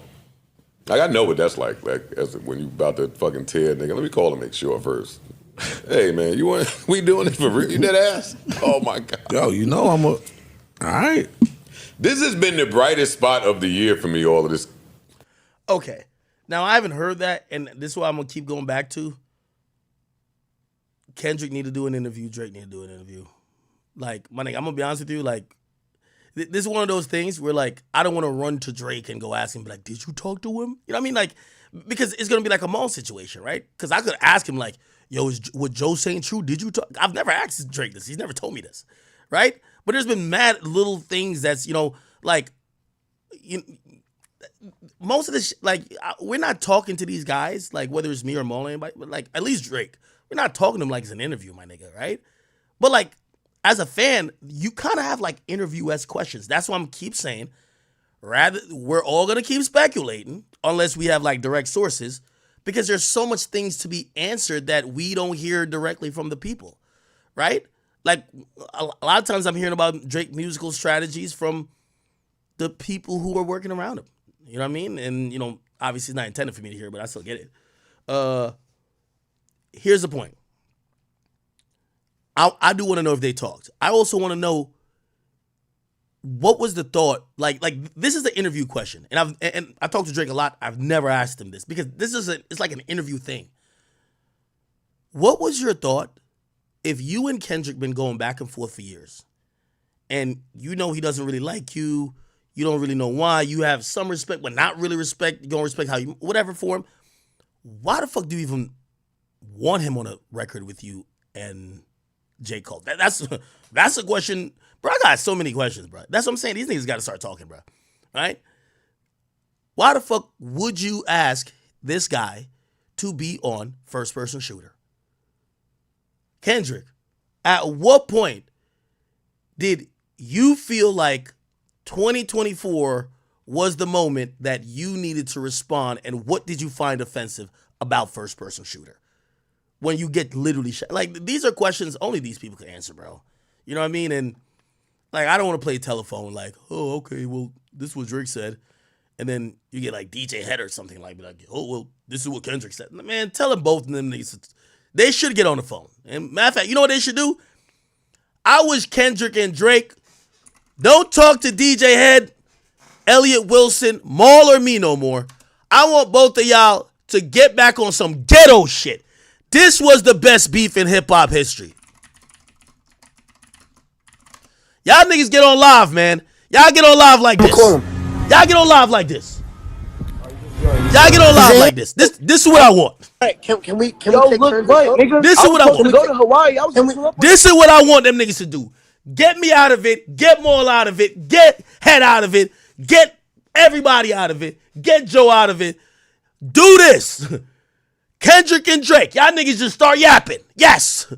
like I know what that's like. Like as when you about to fucking tear a nigga. Let me call and make sure first. Hey man, we doing this for real? You dead ass? Oh my god. Yo, you know all right. This has been the brightest spot of the year for me. All of this. Okay, now I haven't heard that, and this is what I'm gonna keep going back to. Kendrick need to do an interview. Drake need to do an interview. Like, my nigga, I'm gonna be honest with you. Like, this is one of those things where, like, I don't want to run to Drake and go ask him, like, did you talk to him? You know what I mean? Like, because it's gonna be like a Maul situation, right? Because I could ask him, like, yo, is what Joe saying true? Did you talk? I've never asked Drake this. He's never told me this, right? But there's been mad little things that's, like, most of this, like, we're not talking to these guys, like, whether it's me or Maul or anybody, but, like, at least Drake. We're not talking to him like it's an interview, my nigga, right? But, like, as a fan, you kind of have, like, interview-esque questions. That's why I'm keep saying, we're all going to keep speculating unless we have, like, direct sources, because there's so much things to be answered that we don't hear directly from the people, right? Like, a lot of times I'm hearing about Drake musical strategies from the people who are working around him. You know what I mean? And, obviously it's not intended for me to hear, but I still get it. Here's the point. I do want to know if they talked. I also want to know what was the thought. Like this is the interview question, and I talked to Drake a lot. I've never asked him this because this is it's like an interview thing. What was your thought if you and Kendrick been going back and forth for years, and you know he doesn't really like you, you don't really know why, you have some respect, but not really respect, you're gonna respect how you, whatever for him, why the fuck do you even want him on a record with you and J. Cole? That's a question, bro. I got so many questions, bro. That's what I'm saying. These niggas got to start talking, bro. Right? Why the fuck would you ask this guy to be on First Person Shooter? Kendrick, at what point did you feel like 2024 was the moment that you needed to respond, and what did you find offensive about First Person Shooter? When you get literally shot. Like, these are questions only these people can answer, bro. You know what I mean? And, like, I don't want to play telephone like, oh, okay, well, this is what Drake said. And then you get, like, DJ Head or something like, oh, well, this is what Kendrick said. Man, tell them both of them niggas. They should get on the phone. And matter of fact, you know what they should do? I wish Kendrick and Drake don't talk to DJ Head, Elliot Wilson, Maul, or me no more. I want both of y'all to get back on some ghetto shit. This was the best beef in hip-hop history. Y'all niggas get on live, man. Y'all get on live like this. Y'all get on live like this. Y'all get on live like this. This is what I want. Can we take turns? Nigga, this is what I want. Go to Hawaii. This is what I want them niggas to do. Get me out of it. Get Maul out of it. Get Head out of it. Get everybody out of it. Get Joe out of it. Do this. Kendrick and Drake. Y'all niggas just start yapping. Yes.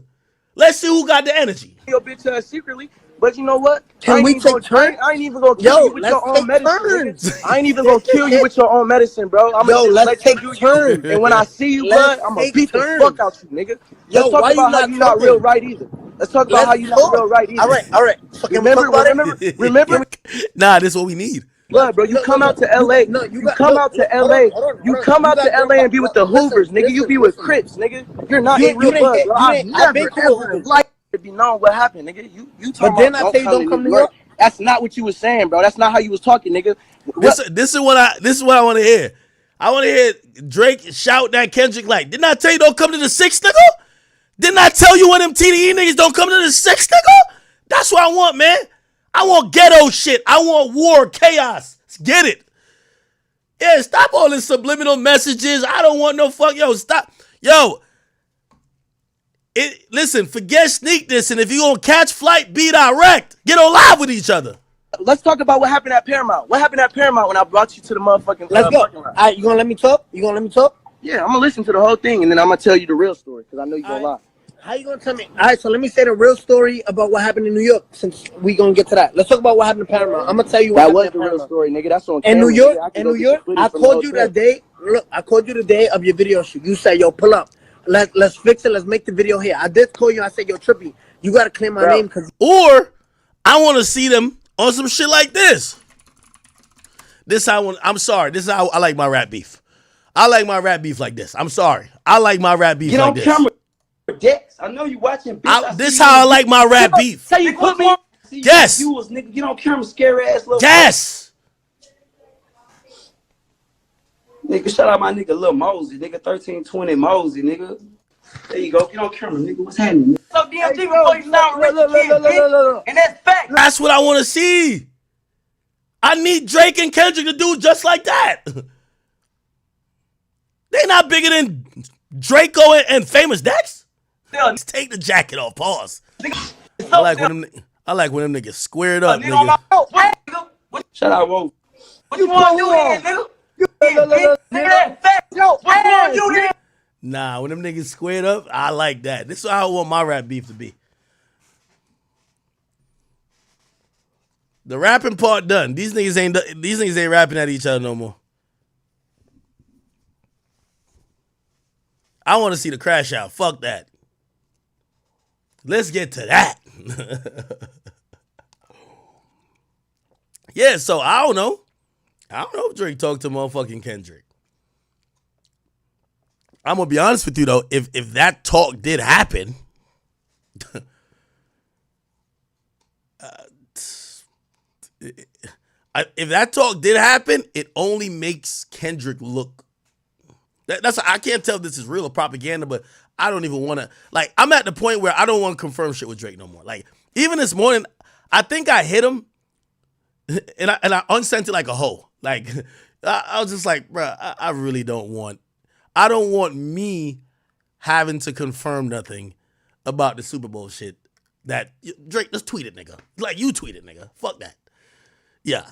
Let's see who got the energy. Your bitch ass secretly. But you know what? Can we take turns? I ain't even gonna kill you with your own medicine. I ain't even gonna kill you with your own medicine, bro. I'm gonna let's take turns. And when I see you, blood, I'm gonna beat the fuck out you, nigga. Let's talk about how you not real right either. Let's talk about how you not real right either. All right. Remember? Nah, this is what we need. Blood, bro, you come out to LA. No, you come out to LA. You come out to LA and be with the Hoovers, nigga. You be with Crips, nigga. You're not a real blood, bro. I've been cool. Like, to be known what happened, nigga. You talking about? But then I say you don't come to New York. That's not what you was saying, bro. That's not how you was talking, nigga. This is what I want to hear. I want to hear Drake shout that Kendrick like, didn't I tell you don't come to the 6, nigga? Didn't I tell you when them TDE niggas don't come to the 6, nigga? That's what I want, man. I want ghetto shit. I want war, chaos. Let's get it. Yeah, stop all this subliminal messages. I don't want no fuck. Yo, stop. Yo, listen, forget sneak this, and if you gonna catch flight, be direct. Get on live with each other. Let's talk about what happened at Paramount. What happened at Paramount when I brought you to the motherfucking Let's go. All right, you gonna let me talk? Yeah, I'm gonna listen to the whole thing, and then I'm gonna tell you the real story, because I know you're gonna lie. How you gonna tell me? All right, so let me say the real story about what happened in New York, since we gonna get to that. Let's talk about what happened in Paramount. I'm gonna tell you what that was the real story, nigga. That's on in camera, New York. Nigga. In New York, I called you that day. Look, I called you the day of your video shoot. You said, "Yo, pull up. Let's fix it. Let's make the video here." I did call you. I said, "Yo, Trippy, you gotta claim my name, cause." Or I want to see them on some shit like this. I'm sorry. This is how I like my rap beef. I like my rap beef like this. I'm sorry. I like my rap beef like this. Camera. Dex, I know you watching. This how I like my rap beef. Say you put me. Yes. Nigga, get on camera, scary ass little. Yes. Nigga, shout out my nigga Lil Mosey, nigga 1320 Mosey, nigga. There you go. Get on camera, nigga. What's happening? So DMG before you sound rich kid, and that's fact. That's what I want to see. I need Drake and Kendrick to do just like that. They not bigger than Draco and Famous Dex. Let's take the jacket off. Pause. I like when them niggas squared up, nigga. Shout out, whoa. What you want to do then, nigga? Nah, when them niggas squared up, I like that. This is how I want my rap beef to be. The rapping part done. These niggas ain't rapping at each other no more. I want to see the crash out. Fuck that. Let's get to that. Yeah, so I don't know. I don't know if Drake talked to motherfucking Kendrick. I'm going to be honest with you, though. If that talk did happen, if that talk did happen, it only makes Kendrick look. I can't tell if this is real or propaganda, but I don't even want to. Like, I'm at the point where I don't want to confirm shit with Drake no more. Like, even this morning, I think I hit him, and I unsent it like a hoe. Like, I was just like, bro, I really don't want. I don't want me having to confirm nothing about the Super Bowl shit. That Drake, just tweet it, nigga. Like, you tweet it, nigga. Fuck that. Yeah.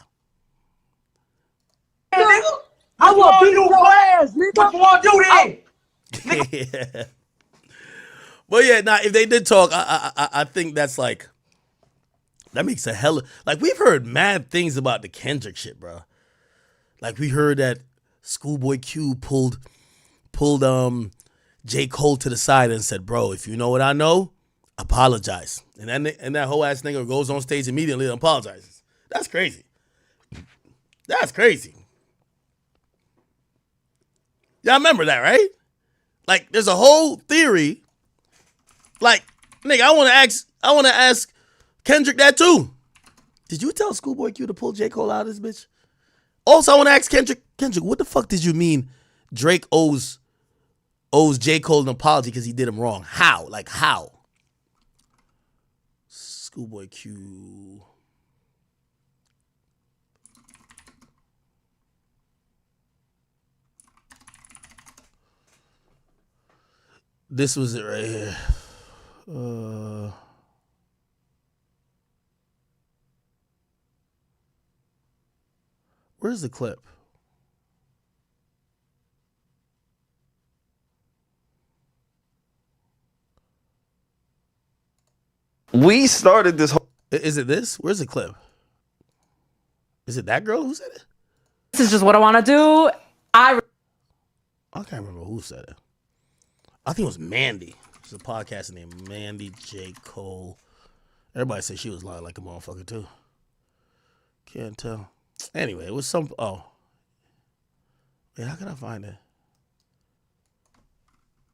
I want to beat your ass, nigga. What you want to do then? Yeah. Well, yeah, nah, if they did talk, I think that's like, that makes a hella, like, we've heard mad things about the Kendrick shit, bro. Like, we heard that Schoolboy Q pulled J. Cole to the side and said, bro, if you know what I know, apologize. And that whole ass nigga goes on stage immediately and apologizes. That's crazy. That's crazy. Y'all remember that, right? Like, there's a whole theory. Like, nigga, I want to ask Kendrick that too. Did you tell Schoolboy Q to pull J. Cole out of this bitch? Also, I want to ask Kendrick, what the fuck did you mean Drake owes J. Cole an apology because he did him wrong? How? Like, how? Schoolboy Q. This was it right here. Where's the clip? We started this whole. Is it this? Where's the clip? Is it that girl who said it? This is just what I want to do. I can't remember who said it. I think it was Mandy. There's a podcast named Mandy J. Cole. Everybody said she was lying like a motherfucker too. Can't tell. Anyway, it was some. Oh, wait, how can I find it?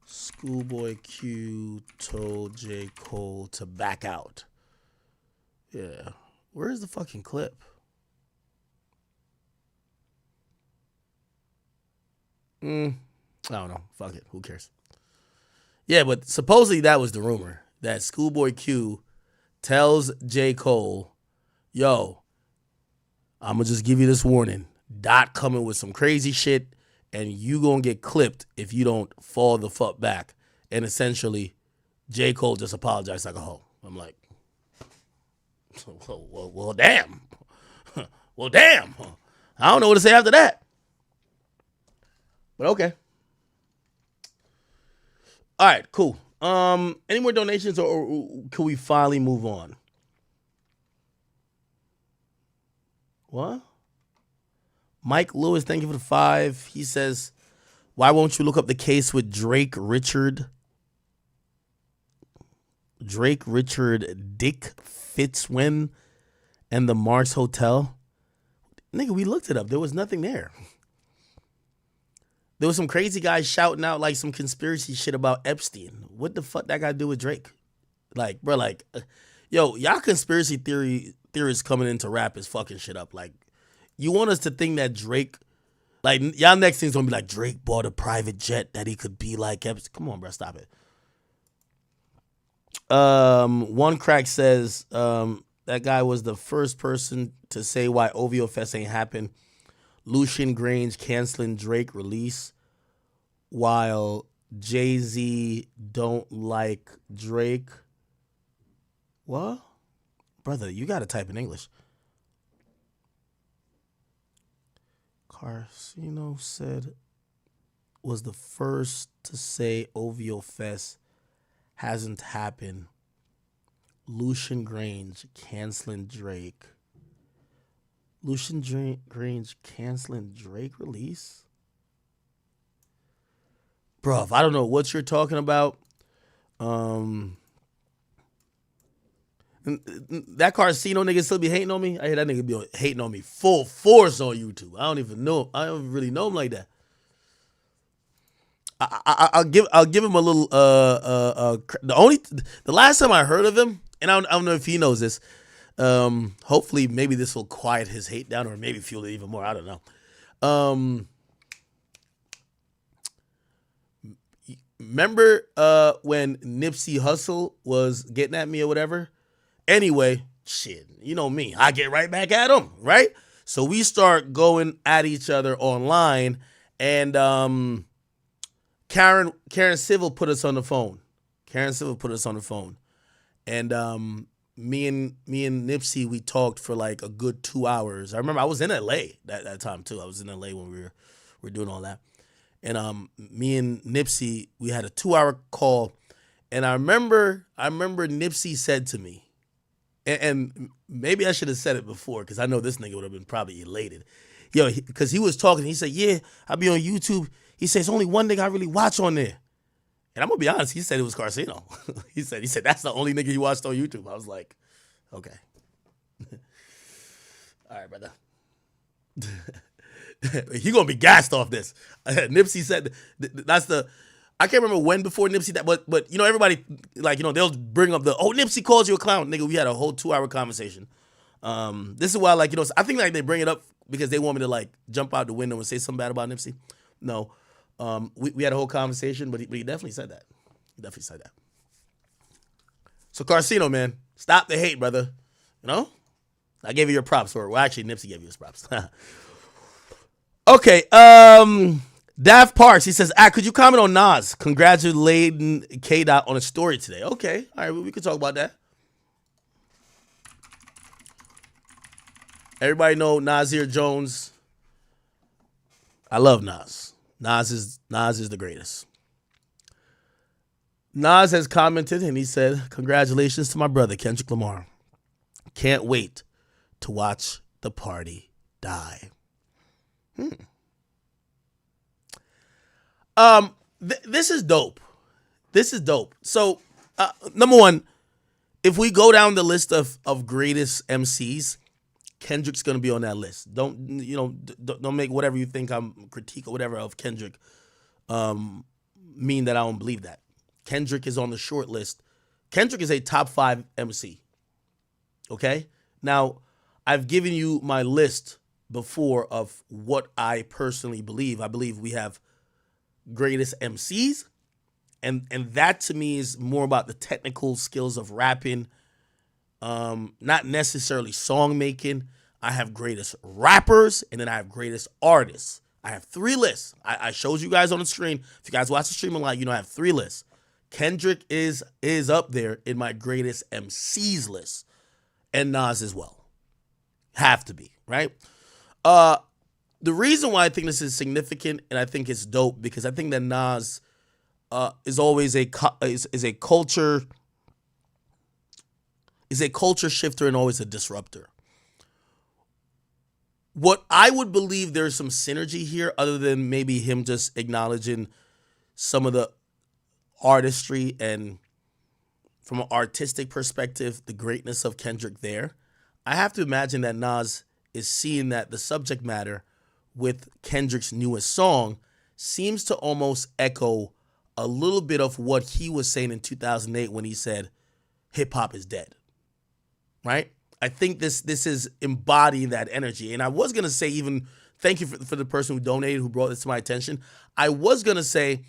Schoolboy Q told J. Cole to back out. Yeah, where's the fucking clip? I don't know. Fuck it. Who cares? Yeah, but supposedly that was the rumor, that Schoolboy Q tells J. Cole, yo, I'm going to just give you this warning. Dot coming with some crazy shit, and you going to get clipped if you don't fall the fuck back. And essentially, J. Cole just apologized like a hoe. I'm like, well, damn. Well, damn. I don't know what to say after that. But okay. All right, cool. Any more donations or can we finally move on? What? Mike Lewis, thank you for the 5. He says, why won't you look up the case with Drake Richard Dick Fitzwin and the Mars Hotel? Nigga, we looked it up. There was nothing there. There was some crazy guys shouting out like some conspiracy shit about Epstein. What the fuck that got to do with Drake? Like, bro, like, yo, y'all conspiracy theorists coming into rap is fucking shit up. Like, you want us to think that Drake, like, y'all next thing's gonna be like, Drake bought a private jet that he could be like Epstein. Come on, bro, stop it. One crack says that guy was the first person to say why OVO Fest ain't happened. Lucian Grange canceling Drake release while Jay-Z don't like Drake. What? Brother, you got to type in English. Carcino said was the first to say OVO Fest hasn't happened. Lucian Grange canceling Drake. Lucian Grange canceling Drake release? Bruh, I don't know what you're talking about. That Carcino nigga still be hating on me? I hear that nigga be hating on me full force on YouTube. I don't even know. I don't really know him like that. I'll give him a little the last time I heard of him, and I don't know if he knows this. Hopefully maybe this will quiet his hate down or maybe fuel it even more. I don't know. remember when Nipsey Hussle was getting at me or whatever? Anyway, shit, you know me. I get right back at him, right? So we start going at each other online, and Karen Civil put us on the phone. And me and Nipsey, we talked for like a good 2 hours. I remember I was in LA that time too. I was in LA when we were doing all that. And me and Nipsey, we had a 2-hour call. And I remember Nipsey said to me, and maybe I should have said it before because I know this nigga would have been probably elated. Yo, because he was talking. He said, yeah, I'll be on YouTube. He said, it's only one nigga I really watch on there. And I'm going to be honest, he said it was Carcino. he said that's the only nigga he watched on YouTube. I was like, okay. All right, brother. He going to be gassed off this. Nipsey said, that's the... I can't remember when before Nipsey that, but you know, everybody, like, you know, they'll bring up Nipsey calls you a clown. Nigga, we had a whole 2-hour conversation. This is why, like, you know, I think like they bring it up because they want me to like jump out the window and say something bad about Nipsey. No. We had a whole conversation, but he definitely said that. So Carcino, man, stop the hate, brother. You know? I gave you your props, well, actually, Nipsey gave you his props. Okay, Daft Parks, he says, could you comment on Nas congratulating K-Dot on a story today? Okay, all right, we can talk about that. Everybody know Nasir Jones. I love Nas. Nas is the greatest. Nas has commented and he said, congratulations to my brother, Kendrick Lamar. Can't wait to watch the party die. This is dope. So, number one, if we go down the list of greatest MCs, Kendrick's gonna be on that list. Don't make whatever you think I'm critique or whatever of Kendrick mean that I don't believe that. Kendrick is on the short list. Kendrick is a top 5 MC. Okay? Now, I've given you my list before of what I personally believe. I believe we have greatest MCs, and that to me is more about the technical skills of rapping, not necessarily song making. I have greatest rappers, and then I have greatest artists. I have 3 lists. I showed you guys on the screen. If you guys watch the stream a lot, you know I have 3 lists. Kendrick is up there in my greatest MCs list, and Nas as well. Have to be, right? The reason why I think this is significant and I think it's dope because I think that Nas is always a culture shifter and always a disruptor. What I would believe there's some synergy here other than maybe him just acknowledging some of the artistry and from an artistic perspective, the greatness of Kendrick there. I have to imagine that Nas is seeing that the subject matter with Kendrick's newest song seems to almost echo a little bit of what he was saying in 2008 when he said hip hop is dead, right? I think this is embodying that energy. And I was going to say even thank you for the person who donated, who brought this to my attention. I was going to say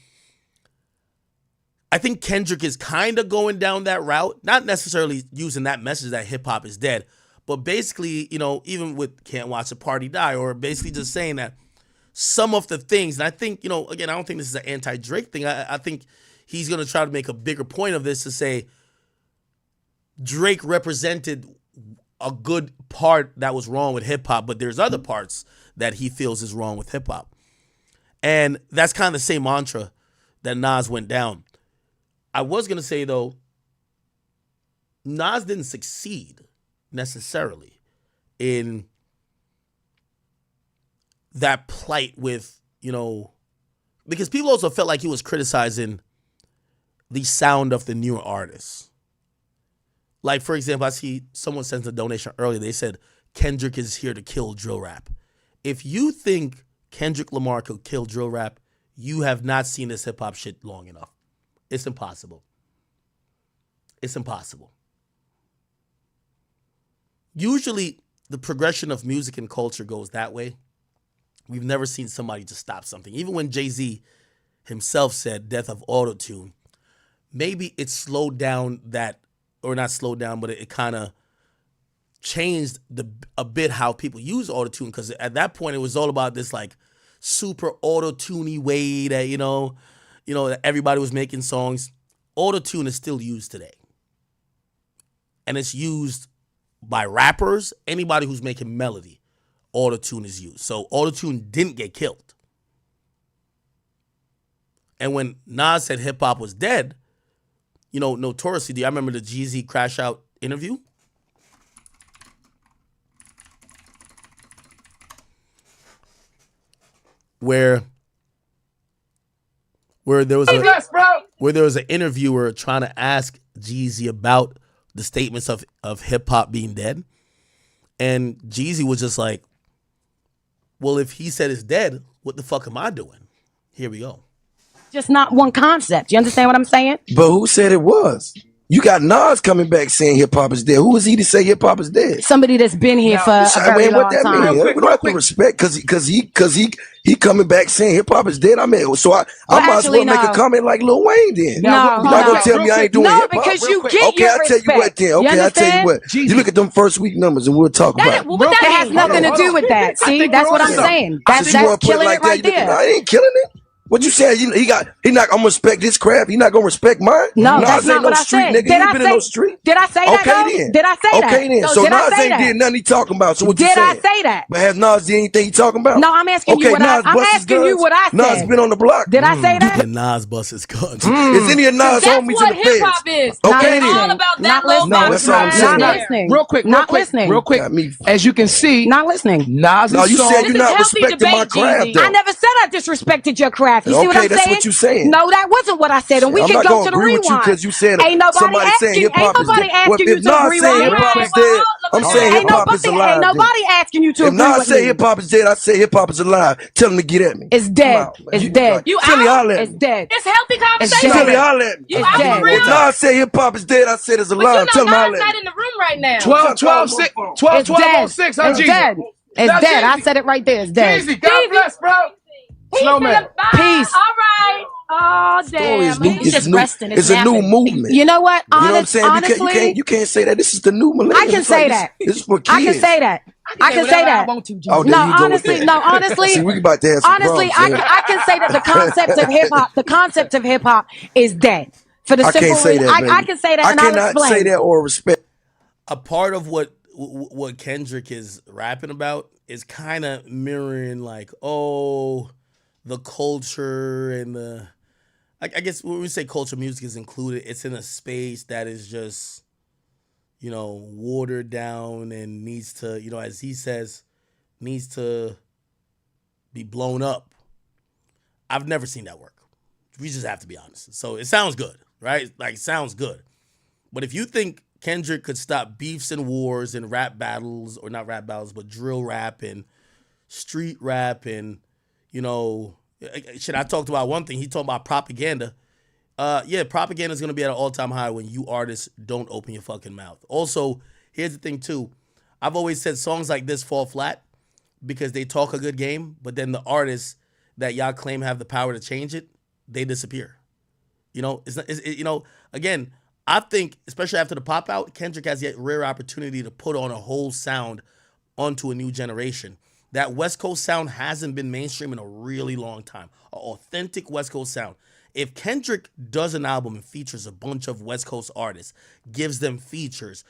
I think Kendrick is kind of going down that route, not necessarily using that message that hip hop is dead, but basically, you know, even with Can't Watch a Party Die, or basically just saying that some of the things, and I think, you know, again, I don't think this is an anti-Drake thing. I think he's going to try to make a bigger point of this to say Drake represented a good part that was wrong with hip hop, but there's other parts that he feels is wrong with hip hop. And that's kind of the same mantra that Nas went down. I was going to say, though, Nas didn't succeed necessarily in that plight with, you know, because people also felt like he was criticizing the sound of the newer artists. Like, for example, I see someone sent a donation earlier. They said, Kendrick is here to kill drill rap. If you think Kendrick Lamar could kill drill rap, you have not seen this hip hop shit long enough. It's impossible. It's impossible. Usually, the progression of music and culture goes that way. We've never seen somebody just stop something. Even when Jay-Z himself said, death of autotune. Maybe it slowed down that, or not slowed down, but it kind of changed a bit how people use autotune, because at that point it was all about this like super auto-tuney way that that everybody was making songs. Autotune is still used today, and it's used by rappers. Anybody who's making melody, autotune is used. So autotune didn't get killed. And when Nas said hip hop was dead, notoriously, I remember the Jeezy Crash Out interview. Where there was an interviewer trying to ask Jeezy about the statements of hip hop being dead, and Jeezy was just like, "Well, if he said it's dead, what the fuck am I doing?" Here we go. Just not one concept. You understand what I'm saying? But who said it was? You got Nas coming back saying hip hop is dead. Who is he to say hip hop is dead? Somebody that's been here for a very long time. We don't have to respect because he coming back saying hip hop is dead. I mean, so I might as well make a comment like Lil Wayne then. No, you're not gonna tell me I ain't doing hip hop. No, because you get okay, your I'll tell you what then. Okay, I'll tell you what. You look at them first week numbers and we'll talk about it. But that has nothing to do with that. See, that's what I'm saying. That's killing it right there. I ain't killing it. What you saying? He not. I'm gonna respect his craft. He not gonna respect mine. No, that's not what I said. Did I say? Did I say that? Okay then. Did I say that? Okay then. So Nas ain't did nothing he talking about. So what you saying? Did I say that? But has Nas did anything he talking about? No, I'm asking you what I said. Nas been on the block. Did I say that? And Nas bust his guns. Is any of Nas homies in the feds? That's what hip hop is. Okay then. All about that low that's all I'm saying. Not listening. Real quick. As you can see, not listening. Nas. No, you said you're not respecting my craft. I never said I disrespected your craft. You see what I'm saying? Okay, that's what you saying. No, that wasn't what I said, and we can go to the rewind. Because you said ain't nobody asking you to rewind. I'm saying hip hop is alive. Ain't nobody asking you to agree with me. If Nas say hip hop is dead, I say hip hop is alive. Tell him to get at me. It's dead. It's dead. It's dead. It's healthy conversation. Philly, holla at me. It's dead. If Nas say hip hop is dead, I said it's alive. But Tell him holla Nas at not me. in the room right now. 12-6. It's dead. It's dead. I said it right there. It's dead. Jeezy, God bless, bro. Snowman. Peace. All right. Oh, damn. It's a new movement. You know what? You know what I'm saying? Honestly, you can't say that. This is the new millennium. I can say that. This is for kids. I can say that. I can say that. Honestly, See, we about to have some honestly, problems, I can say that the concept of hip hop is dead. For the simple reason, I can say that, and I'll explain. I cannot say that or respect. A part of what Kendrick is rapping about is kind of mirroring like, the culture and the, I guess when we say culture, music is included. It's in a space that is just, watered down and needs to, as he says, needs to be blown up. I've never seen that work. We just have to be honest. So it sounds good, right? Like, it sounds good. But if you think Kendrick could stop beefs and wars and rap battles, or not rap battles, but drill rap and street rap and, I talked about one thing. He talked about propaganda. Propaganda is going to be at an all-time high when you artists don't open your fucking mouth. Also, here's the thing, too. I've always said songs like this fall flat because they talk a good game, but then the artists that y'all claim have the power to change it, they disappear. Again, I think, especially after the pop out, Kendrick has the rare opportunity to put on a whole sound onto a new generation. That West Coast sound hasn't been mainstream in a really long time. An authentic West Coast sound. If Kendrick does an album and features a bunch of West Coast artists, gives them features,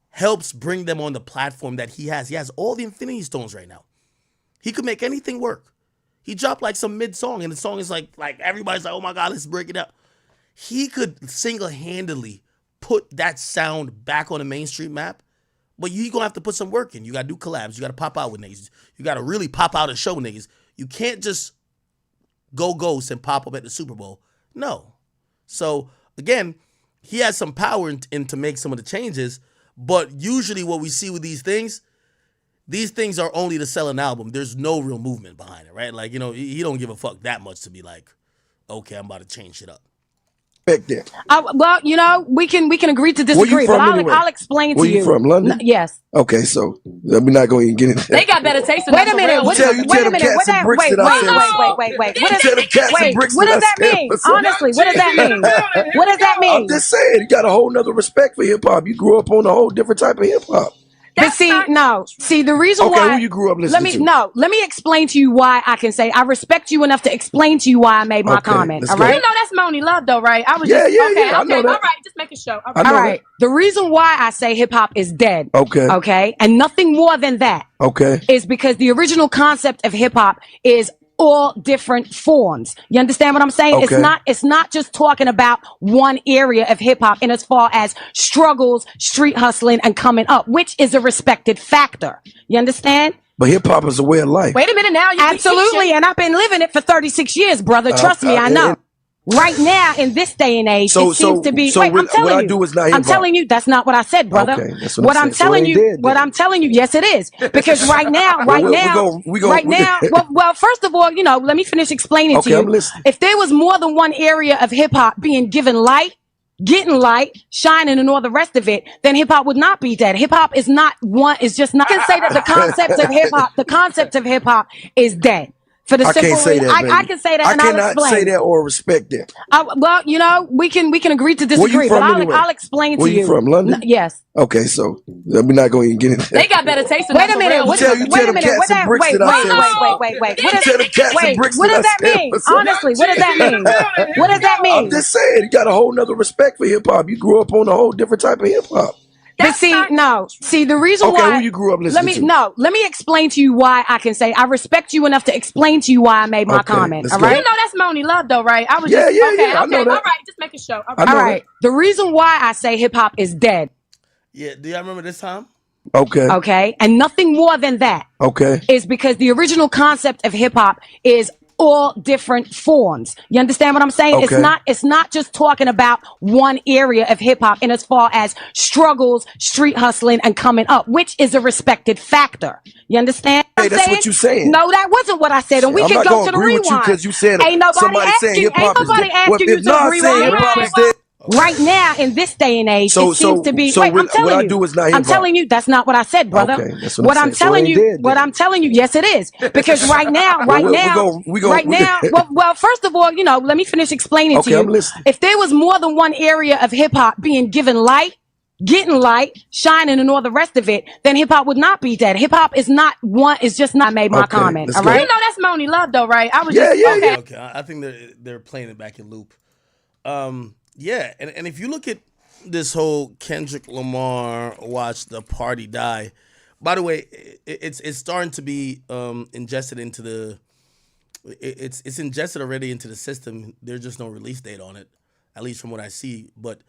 helps bring them on the platform that he has all the Infinity Stones right now. He could make anything work. He dropped like some mid-song, and the song is like everybody's like, oh my God, let's break it up. He could single-handedly put that sound back on the mainstream map. But you're going to have to put some work in. You got to do collabs. You got to pop out with niggas. You got to really pop out and show niggas. You can't just go ghost and pop up at the Superbowl. No. So, again, he has some power in to make some of the changes. But usually what we see with these things are only to sell an album. There's no real movement behind it, right? Like, he don't give a fuck that much to be like, okay, I'm about to change shit up. Respect that. Well, you know, we can agree to Where you disagree, from but anyway? I'll explain Where to you you. from? London? Yes. Okay, so we're not going to even get into that. They got better taste than Wait a minute. You tell them cats and bricks Wait, that I said. wait. You tell them cats and bricks What that does that I said. mean? Honestly, what does that mean? What does that mean? I'm just saying, you got a whole nother respect for hip hop. You grew up on a whole different type of hip hop. But see, the reason Okay, why who you grew up listening to? let me explain to you why I can say I respect you enough to explain to you why I made my comment. All right. You know that's Moni Love though, right? I was Yeah, just yeah, okay. yeah, I know that. All right, just making sure. I know All right. The reason why I say hip hop is dead. Okay. Okay. And nothing more than that. Okay. Is because the original concept of hip hop is all different forms. You understand what I'm saying? Okay. It's not just talking about one area of hip hop in as far as struggles, street hustling, and coming up, which is a respected factor. You understand? But hip hop is a way of life. Wait a minute now. Absolutely, and I've been living it for 36 years, brother. Trust me, I know. Right now, in this day and age, it seems to be. Wait, I'm telling you. What I do is not hip I'm hop. telling you, that's not what I said, brother. Okay, that's What I'm saying. So telling it ain't you, dead, what then. I'm telling you, yes, it is. Because right now, well, first of all, you know, let me finish explaining to you. I'm listening. If there was more than one area of hip hop being given light, getting light, shining, and all the rest of it, then hip hop would not be dead. Hip hop is not one. It's just not. I can say that the concept of hip hop is dead. For the I simple can't say reason, that, baby. I can say that, and I'll cannot explain. say that or respect that. Well, you know, we can agree to Where you disagree, from but anyway? I'll explain Where to you you. from? London? Yes. Okay, so we're not going to even get into that. They got better taste than Wait a minute. You tell them cats and bricks that I said. Wait. You tell them cats and bricks What that does I that said. mean? Honestly, what does that mean? What does that mean? I'm just saying, you got a whole nother respect for hip hop. You grew up on a whole different type of hip hop. But see, the reason Okay, why who you grew up listening to? let me explain to you why I can say I respect you enough to explain to you why I made my comment. All right. You know that's Moni Love though, right? I was Yeah, just yeah, okay. yeah, I know that. All right, just making sure. I know All right. The reason why I say hip hop is dead. Yeah, do y'all remember this time? Okay. Okay. And nothing more than that. Okay. Is because the original concept of hip hop is all different forms. You understand what I'm saying? Okay. It's not just talking about one area of hip hop in as far as struggles, street hustling, and coming up, which is a respected factor. You understand? Hey, that's what you're saying. No, that wasn't what I said, and we I'm can not go gonna to the agree rewind. with you because you said ain't nobody somebody saying asking, hip ain't hop is nobody dead. asking you If to Nas rewind. saying hip hop is dead. Right now, in this day and age, it seems to be. Wait, I'm telling what you. I do is not hip I'm hop. telling you, that's not what I said, brother. Okay, that's what I'm saying. So telling it ain't you, dead, what then. I'm telling you, yes, it is. Because right now, well, first of all, you know, let me finish explaining to you. I'm listening. If there was more than one area of hip hop being given light, getting light, shining, and all the rest of it, then hip hop would not be dead. Hip hop is not one. It's just not made my comment. All right. You know that's Moni Love though, right? I was Yeah, just yeah, okay. yeah. Okay, I think they're playing it back in loop. Yeah, and if you look at this whole Kendrick Lamar watch the party die, by the way, it's starting to be ingested into the. It's ingested already into the system. There's just no release date on it, at least from what I see. But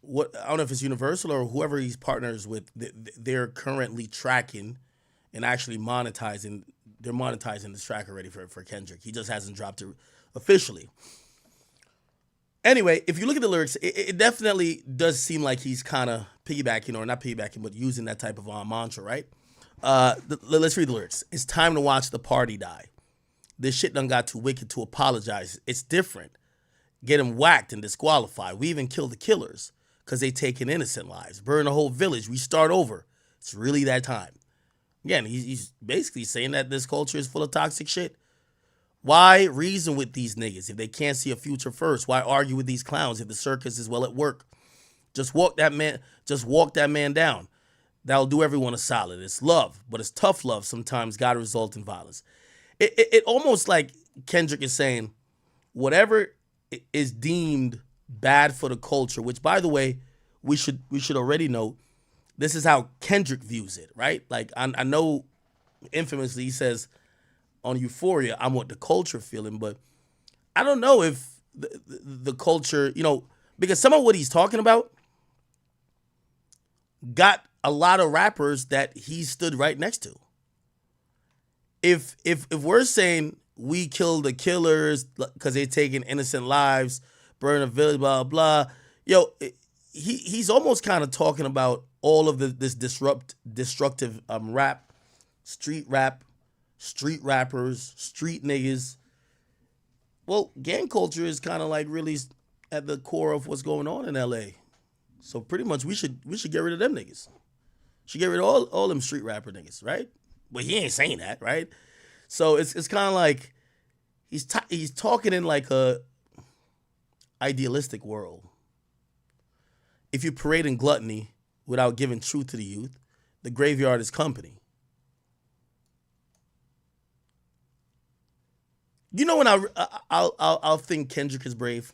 what I don't know if it's Universal or whoever he's partners with. They're currently tracking and actually monetizing. They're monetizing this track already for Kendrick. He just hasn't dropped it officially. Anyway, if you look at the lyrics, it definitely does seem like he's kind of piggybacking, or not piggybacking, but using that type of mantra, right? Let's read the lyrics. It's time to watch the party die. This shit done got too wicked to apologize. It's different. Get him whacked and disqualified. We even kill the killers because they taking innocent lives. Burn the whole village. We start over. It's really that time. Again, he's basically saying that this culture is full of toxic shit. Why reason with these niggas if they can't see a future first? Why argue with these clowns if the circus is well at work? Just walk that man down. That'll do everyone a solid. It's love, but it's tough love sometimes gotta result in violence. It almost like Kendrick is saying, whatever is deemed bad for the culture, which by the way, we should already know, this is how Kendrick views it, right? Like I know infamously he says on Euphoria, I'm what the culture feeling, but I don't know if the culture, you know, because some of what he's talking about got a lot of rappers that he stood right next to. If we're saying we kill the killers because they're taking innocent lives, burn a village, blah, blah, yo, he's almost kind of talking about all of this destructive rap, street rappers, street niggas. Well, gang culture is kind of like really at the core of what's going on in LA. So pretty much we should get rid of them niggas. Should get rid of all them street rapper niggas, right? But he ain't saying that, right? So it's kind of like he's talking in like a idealistic world. If you parade in gluttony without giving truth to the youth, the graveyard is company. You know when I'll think Kendrick is brave?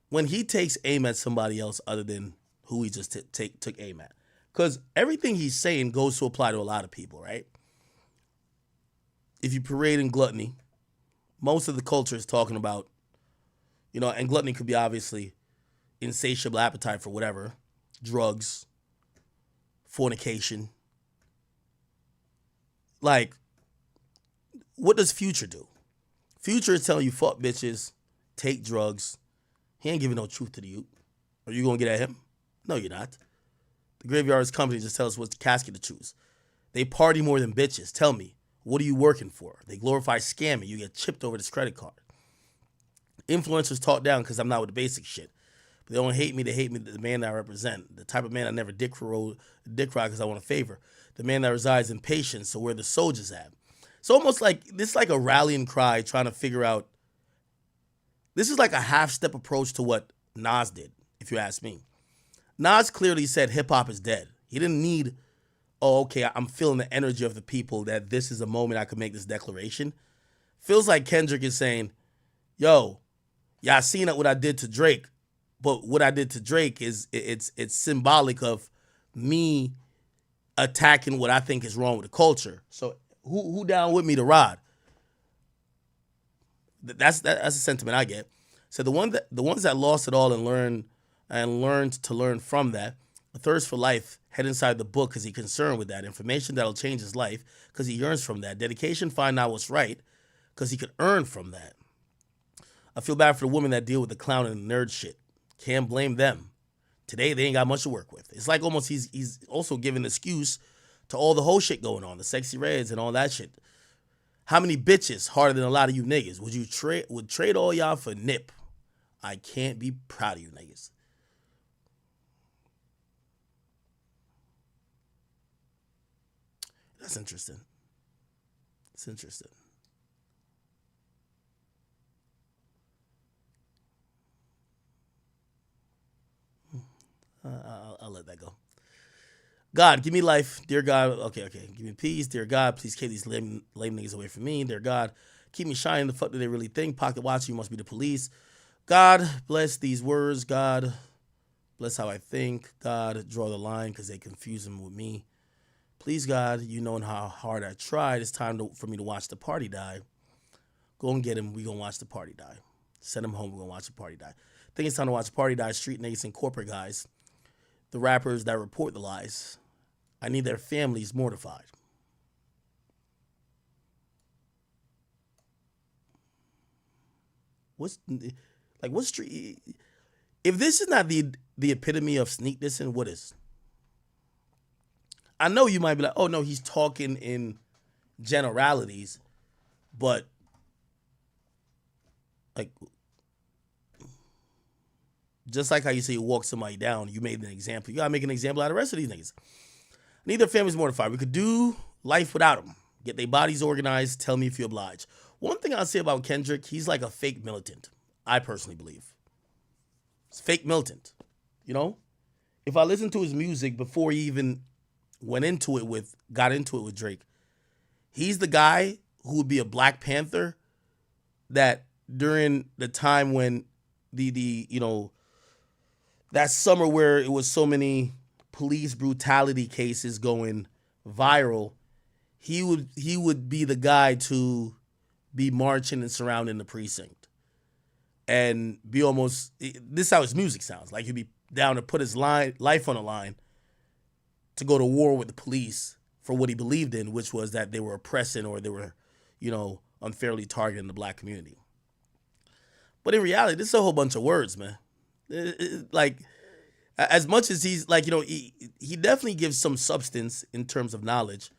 When he takes aim at somebody else other than who he just took aim at. Because everything he's saying goes to apply to a lot of people, right? If you parade in gluttony, most of the culture is talking about, and gluttony could be obviously insatiable appetite for whatever, drugs, fornication. Like, what does Future do? Future is telling you fuck bitches, take drugs. He ain't giving no truth to the youth. Are you gonna get at him? No, you're not. The graveyard's company just tells us what casket to choose. They party more than bitches. Tell me, what are you working for? They glorify scamming. You get chipped over this credit card. Influencers talk down because I'm not with the basic shit. But they don't hate me. They hate me, the man that I represent. The type of man I never dick ride because I want a favor. The man that resides in patience, so where the soldiers at. It's almost like, this is like a rallying cry trying to figure out. This is like a half-step approach to what Nas did, if you ask me. Nas clearly said hip-hop is dead. He didn't need, I'm feeling the energy of the people that this is a moment I could make this declaration. Feels like Kendrick is saying, yo, y'all seen what I did to Drake, but what I did to Drake is it's symbolic of me attacking what I think is wrong with the culture. So who down with me to ride? That's the sentiment I get. So the ones that lost it all and learned to learn from that, a thirst for life, head inside the book because he's concerned with that. Information that'll change his life because he yearns from that. Dedication, find out what's right because he could earn from that. I feel bad for the women that deal with the clown and the nerd shit. Can't blame them. Today they ain't got much to work with. It's like almost he's also giving an excuse to all the whole shit going on, the sexy reds and all that shit. How many bitches harder than a lot of you niggas would trade all y'all for Nip? I can't be proud of you niggas. That's interesting. It's interesting. I'll let that go. God, give me life. Dear God, okay. Give me peace. Dear God, please keep these lame niggas away from me. Dear God, keep me shining. The fuck do they really think? Pocket watch, you must be the police. God, bless these words. God, bless how I think. God, draw the line because they confuse them with me. Please, God, you know how hard I tried. It's time for me to watch the party die. Go and get him. We gonna watch the party die. Send him home. We're gonna watch the party die. I think it's time to watch the party die. Street niggas and corporate guys. The rappers that report the lies. I need their families mortified. What's street? If this is not the epitome of sneak dissing, what is? I know you might be like, oh no, he's talking in generalities, but like, just like how you say you walk somebody down, you made an example. You gotta make an example out of the rest of these niggas. I need their families mortified. We could do life without them. Get their bodies organized. Tell me if you oblige. One thing I'll say about Kendrick, he's like a fake militant. I personally believe. It's fake militant. You know? If I listen to his music before he even got into it with Drake, he's the guy who would be a Black Panther that during the time when that summer where it was so many police brutality cases going viral, he would be the guy to be marching and surrounding the precinct and be almost, this is how his music sounds, like he'd be down to put his life on the line to go to war with the police for what he believed in, which was that they were oppressing or they were, unfairly targeting the Black community. But in reality, this is a whole bunch of words, man. Like, as much as he's like, he definitely gives some substance in terms of knowledge,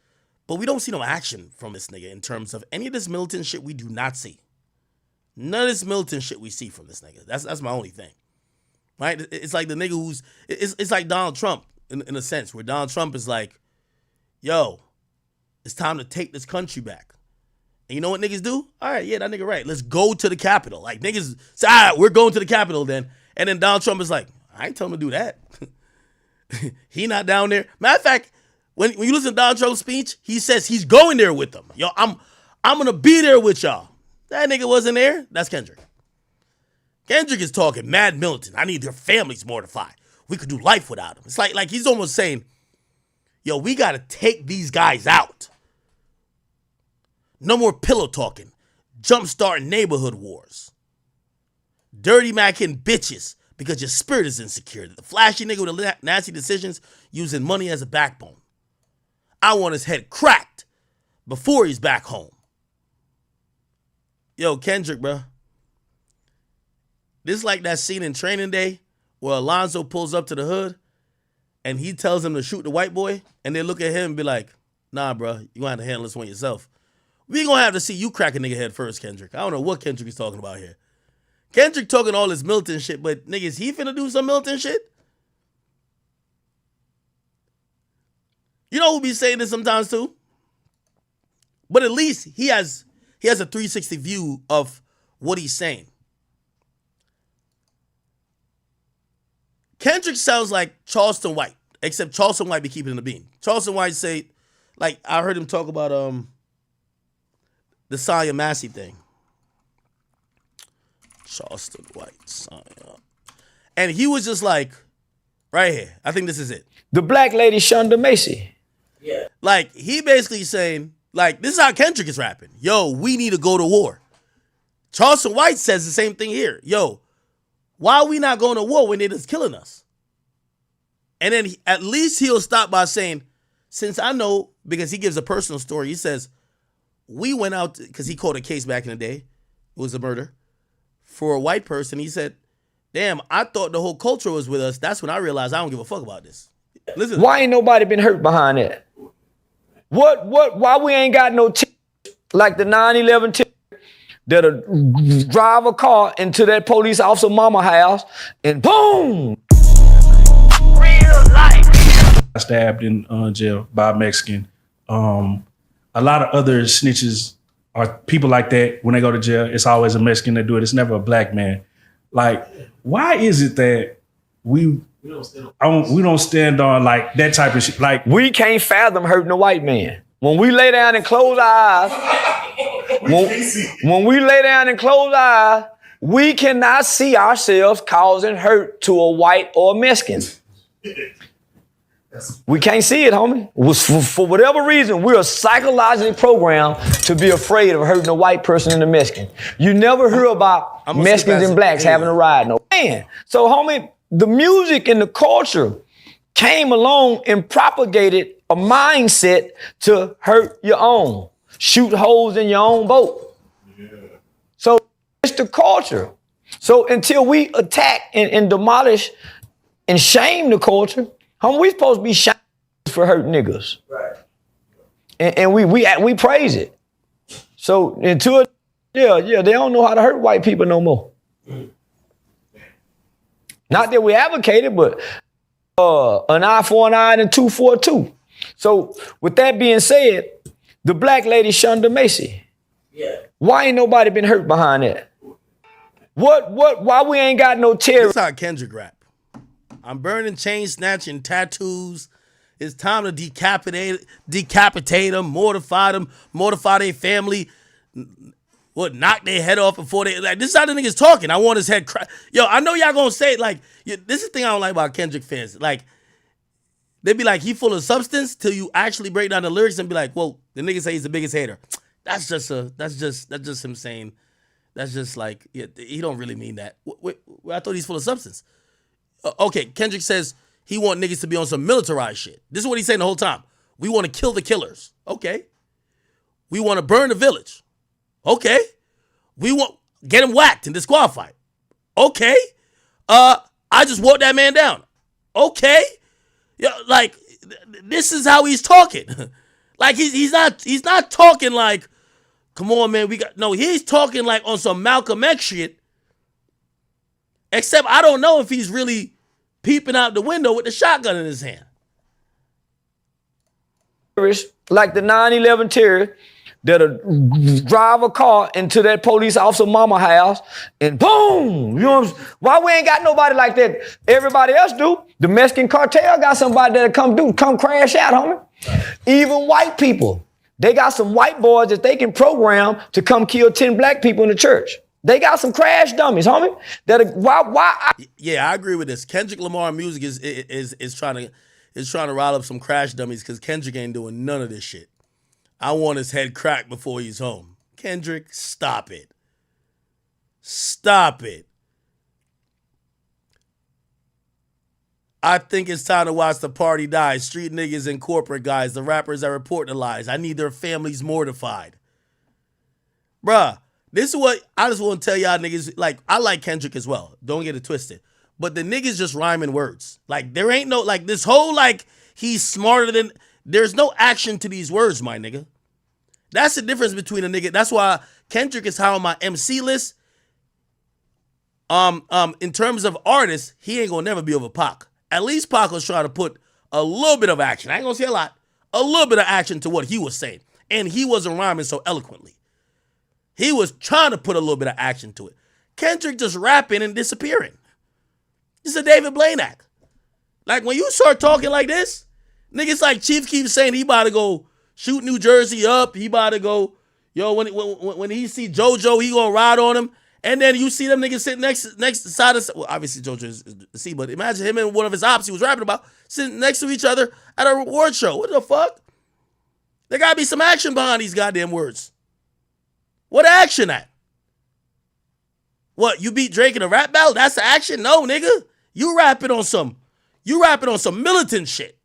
but we don't see no action from this nigga in terms of any of this militant shit. We do not see. None of this militant shit we see from this nigga. That's my only thing. Right? It's like the nigga who's it's like Donald Trump in a sense, where Donald Trump is like, yo, it's time to take this country back. And you know what niggas do? All right, yeah, that nigga right. Let's go to the Capitol. Like niggas say, all right, we're going to the Capitol then. And then Donald Trump is like, I ain't telling him to do that. He not down there. Matter of fact, when you listen to Donald Trump's speech, he says he's going there with them. Yo, I'm gonna be there with y'all. That nigga wasn't there. That's Kendrick. Kendrick is talking mad militant. I need their families mortified. We could do life without them. It's like he's almost saying, yo, we gotta take these guys out. No more pillow talking. Jumpstarting neighborhood wars. Dirty macking bitches because your spirit is insecure. The flashy nigga with the nasty decisions using money as a backbone. I want his head cracked before he's back home. Yo, Kendrick, bro. This is like that scene in Training Day where Alonzo pulls up to the hood and he tells him to shoot the white boy, and they look at him and be like, nah, bro, you gonna have to handle this one yourself. We gonna have to see you crack a nigga head first, Kendrick. I don't know what Kendrick is talking about here. Kendrick talking all this militant shit, but niggas, he finna do some militant shit? You know who be saying this sometimes too? But at least he has a 360 view of what he's saying. Kendrick sounds like Charleston White, except Charleston White be keeping the beam. Charleston White say, like, I heard him talk about the Saya Massey thing. Charleston White, Saya. And he was just like, right here, I think this is it. The black lady Shonda Macy. Yeah. Like, he basically saying, like, this is how Kendrick is rapping. Yo, we need to go to war. Charleston White says the same thing here. Yo, why are we not going to war when they're just killing us? And then at least he'll stop by saying, since I know, because he gives a personal story, he says, we went out, because he caught a case back in the day, it was a murder, for a white person. He said, damn, I thought the whole culture was with us. That's when I realized I don't give a fuck about this. Listen. Why ain't nobody been hurt behind that? Why we ain't got no like the 9/11 that'll drive a car into that police officer mama house and boom. Real life. Stabbed in jail by a Mexican. A lot of other snitches are people like that. When they go to jail, it's always a Mexican that do it. It's never a black man. Like, why is it that we don't stand on like that type of shit? Like, we can't fathom hurting a white man. When we lay down and close our eyes, when we lay down and close our eyes, we cannot see ourselves causing hurt to a white or a Mexican. We can't see it, homie. For whatever reason, we're psychologically programmed to be afraid of hurting a white person and a Mexican. You never hear about Mexicans and blacks having a ride, no. Man, so homie, the music and the culture came along and propagated a mindset to hurt your own, shoot holes in your own boat. Yeah. So it's the culture. So until we attack and demolish and shame the culture, we supposed to be shamed for hurting niggas. Right. And we praise it. So until they don't know how to hurt white people no more. Not that we advocate it, but an eye for an eye and a tooth for a tooth. So with that being said, the black lady Shonda Macy. Yeah. Why ain't nobody been hurt behind that? Why we ain't got no terror? That's how Kendrick rap. I'm burning, chain snatching, tattoos. It's time to decapitate them, mortify their family. Knock their head off before they, like, this is how the niggas talking. I want his head crack. Yo, I know y'all gonna say, like, this is the thing I don't like about Kendrick fans. Like, they be like, he full of substance till you actually break down the lyrics and be like, well, the nigga say he's the biggest hater. That's just him saying, that's just like, yeah, he don't really mean that. I thought he's full of substance. Okay, Kendrick says he want niggas to be on some militarized shit. This is what he's saying the whole time. We want to kill the killers. Okay. We want to burn the village. Okay. We want get him whacked and disqualified. Okay. I just walked that man down. Okay. Yeah, like, this is how he's talking. Like, he's not talking like Come on, man. He's talking like on some Malcolm X shit. Except I don't know if he's really peeping out the window with the shotgun in his hand. Like the 9/11 terrorist that'll drive a car into that police officer mama house and boom, you know what I'm saying? Why we ain't got nobody like that? Everybody else do. The Mexican cartel got somebody that'll come crash out, homie. Even white people, they got some white boys that they can program to come kill 10 black people in the church. They got some crash dummies, homie. Yeah, I agree with this. Kendrick Lamar music is trying to rile up some crash dummies because Kendrick ain't doing none of this shit. I want his head cracked before he's home. Kendrick, stop it. Stop it. I think it's time to watch the party die. Street niggas and corporate guys, the rappers that report the lies. I need their families mortified. Bruh, this is what I just want to tell y'all niggas. Like, I like Kendrick as well. Don't get it twisted. But the niggas just rhyming words. Like, there ain't no, like, this whole, like, he's smarter than, there's no action to these words, my nigga. That's the difference between a nigga. That's why Kendrick is high on my MC list. In terms of artists, he ain't gonna never be over Pac. At least Pac was trying to put a little bit of action. I ain't gonna say a lot. A little bit of action to what he was saying. And he wasn't rhyming so eloquently. He was trying to put a little bit of action to it. Kendrick just rapping and disappearing. It's a David Blaine act. Like, when you start talking like this, niggas like Chief keeps saying he about to go shoot New Jersey up. He about to go, when he see JoJo, he gonna ride on him. And then you see them niggas sitting next side of, well, obviously JoJo is the C, but imagine him and one of his ops he was rapping about sitting next to each other at a award show. What the fuck? There gotta be some action behind these goddamn words. What action at? What, you beat Drake in a rap battle? That's the action? No, nigga. You rapping on some militant shit.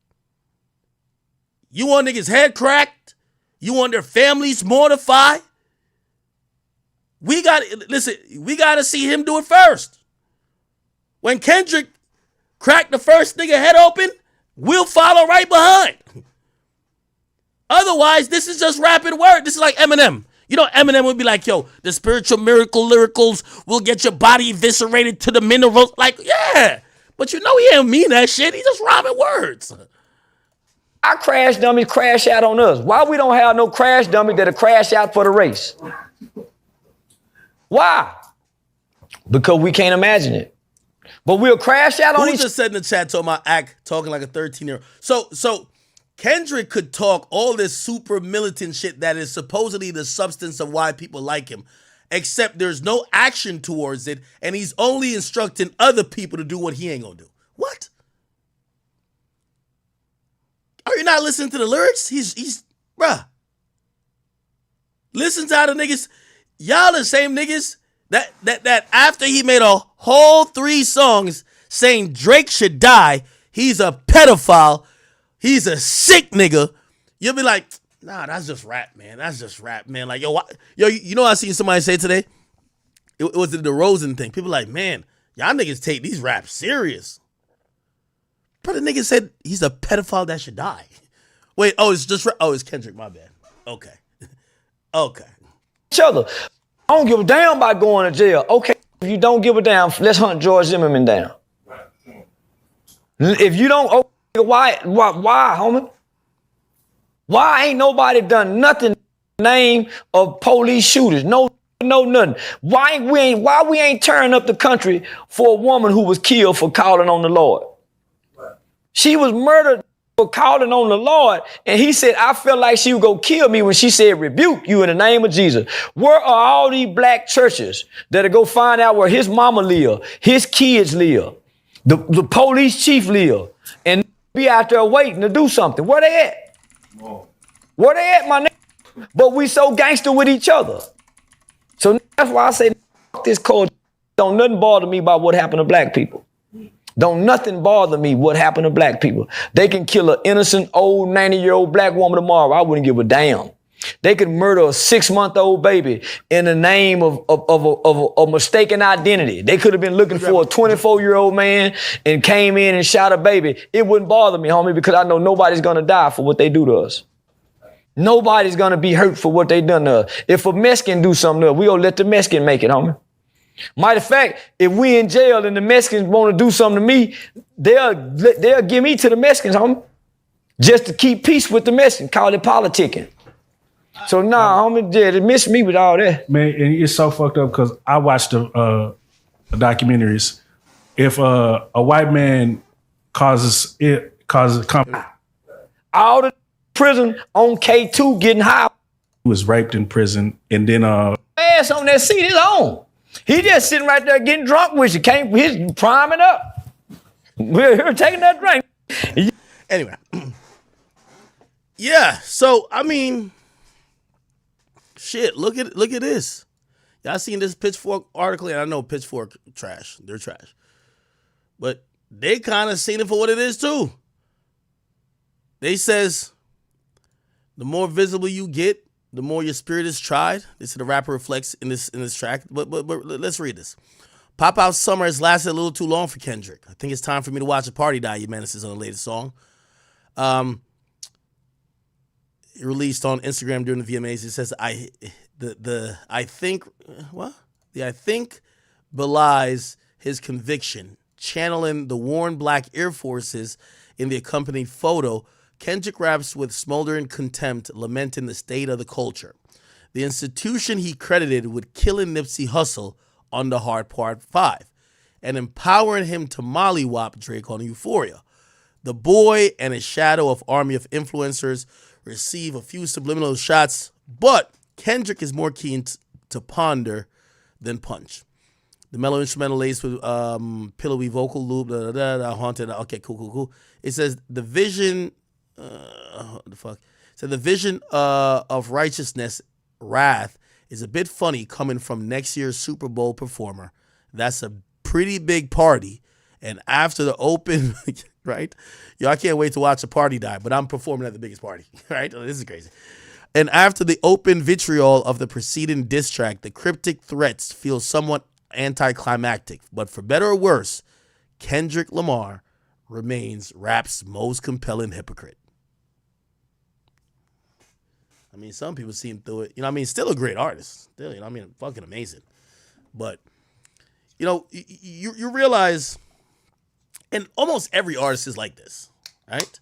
You want niggas head cracked? You want their families mortified? We got to see him do it first. When Kendrick cracked the first nigga head open, we'll follow right behind. Otherwise, this is just rapid word. This is like Eminem. You know, Eminem would be like, yo, the spiritual miracle lyricals will get your body eviscerated to the minerals. Like, yeah. But you know he ain't mean that shit. He just rhyming words. Our crash dummies crash out on us. Why we don't have no crash dummy that'll crash out for the race? Why? Because we can't imagine it. But we'll crash out on each other. Who just said in the chat, talking about act, talking like a 13-year-old. So Kendrick could talk all this super militant shit that is supposedly the substance of why people like him, except there's no action towards it, and he's only instructing other people to do what he ain't gonna do. What? Are you not listening to the lyrics? He's bruh. Listen to how the niggas, y'all the same niggas that after he made a whole 3 songs saying Drake should die, he's a pedophile, he's a sick nigga, you'll be like, nah, that's just rap, man. That's just rap, man. Like, yo, you know what I seen somebody say today? It was the DeRozan thing. People like, man, y'all niggas take these raps serious. But the nigga said he's a pedophile that should die. Wait, it's Kendrick, my bad. Okay. Okay. Each other. I don't give a damn about going to jail. Okay, if you don't give a damn, let's hunt George Zimmerman down. If you don't, why, homie? Why ain't nobody done nothing in the name of police shooters? No, nothing. Why we ain't turning up the country for a woman who was killed for calling on the Lord? She was murdered for calling on the Lord, and he said, I felt like she would go kill me when she said, rebuke you in the name of Jesus. Where are all these black churches that'll go find out where his mama live, his kids live, the police chief live, and be out there waiting to do something? Where they at? Where they at, my nigga? But we so gangster with each other. So that's why I say, this culture, don't nothing bother me about what happened to black people. Don't nothing bother me what happened to black people. They can kill an innocent old 90-year-old black woman tomorrow. I wouldn't give a damn. They could murder a 6-month-old baby in the name of a mistaken identity. They could have been looking for a 24-year-old man and came in and shot a baby. It wouldn't bother me, homie, because I know nobody's gonna die for what they do to us. Nobody's gonna be hurt for what they done to us. If a Mexican do something to us, we gonna let the Mexican make it, homie. Matter of fact, if we in jail and the Mexicans want to do something to me, they'll give me to the Mexicans, homie. Just to keep peace with the Mexicans, call it politicking. So homie, they miss me with all that. Man, and it's so fucked up because I watched the documentaries. If a white man causes all the prison on K2 getting high. He was raped in prison, and then ass on that seat is on. He just sitting right there getting drunk with you. He's priming up. We're here taking that drink. Anyway. Yeah, so I mean, shit, look at this. Y'all seen this Pitchfork article? And I know Pitchfork trash. They're trash. But they kind of seen it for what it is too. They says the more visible you get, the more your spirit is tried. This is the rapper reflects in this track. But let's read this. Pop Out Summer has lasted a little too long for Kendrick. I think it's time for me to watch a party die, you menaces on the latest song. It released on Instagram during the VMAs. It says I think belies his conviction. Channeling the worn black Air Forces in the accompanying photo, Kendrick raps with smoldering contempt, lamenting the state of the culture. The institution he credited with killing Nipsey Hussle on The Hard Part 5 and empowering him to mollywop Drake on Euphoria. The boy and a shadow of army of influencers receive a few subliminal shots, but Kendrick is more keen to ponder than punch. The mellow instrumental laced with pillowy vocal loop, haunted. Okay, cool. It says the vision, the vision of righteousness, wrath, is a bit funny coming from next year's Super Bowl performer. That's a pretty big party, and after the open, right? Y'all can't wait to watch a party die, but I'm performing at the biggest party, right? This is crazy. And after the open vitriol of the preceding diss track, the cryptic threats feel somewhat anticlimactic, but for better or worse, Kendrick Lamar remains rap's most compelling hypocrite. I mean, some people see him through it. Still a great artist. Still, fucking amazing. But, you realize, and almost every artist is like this, right?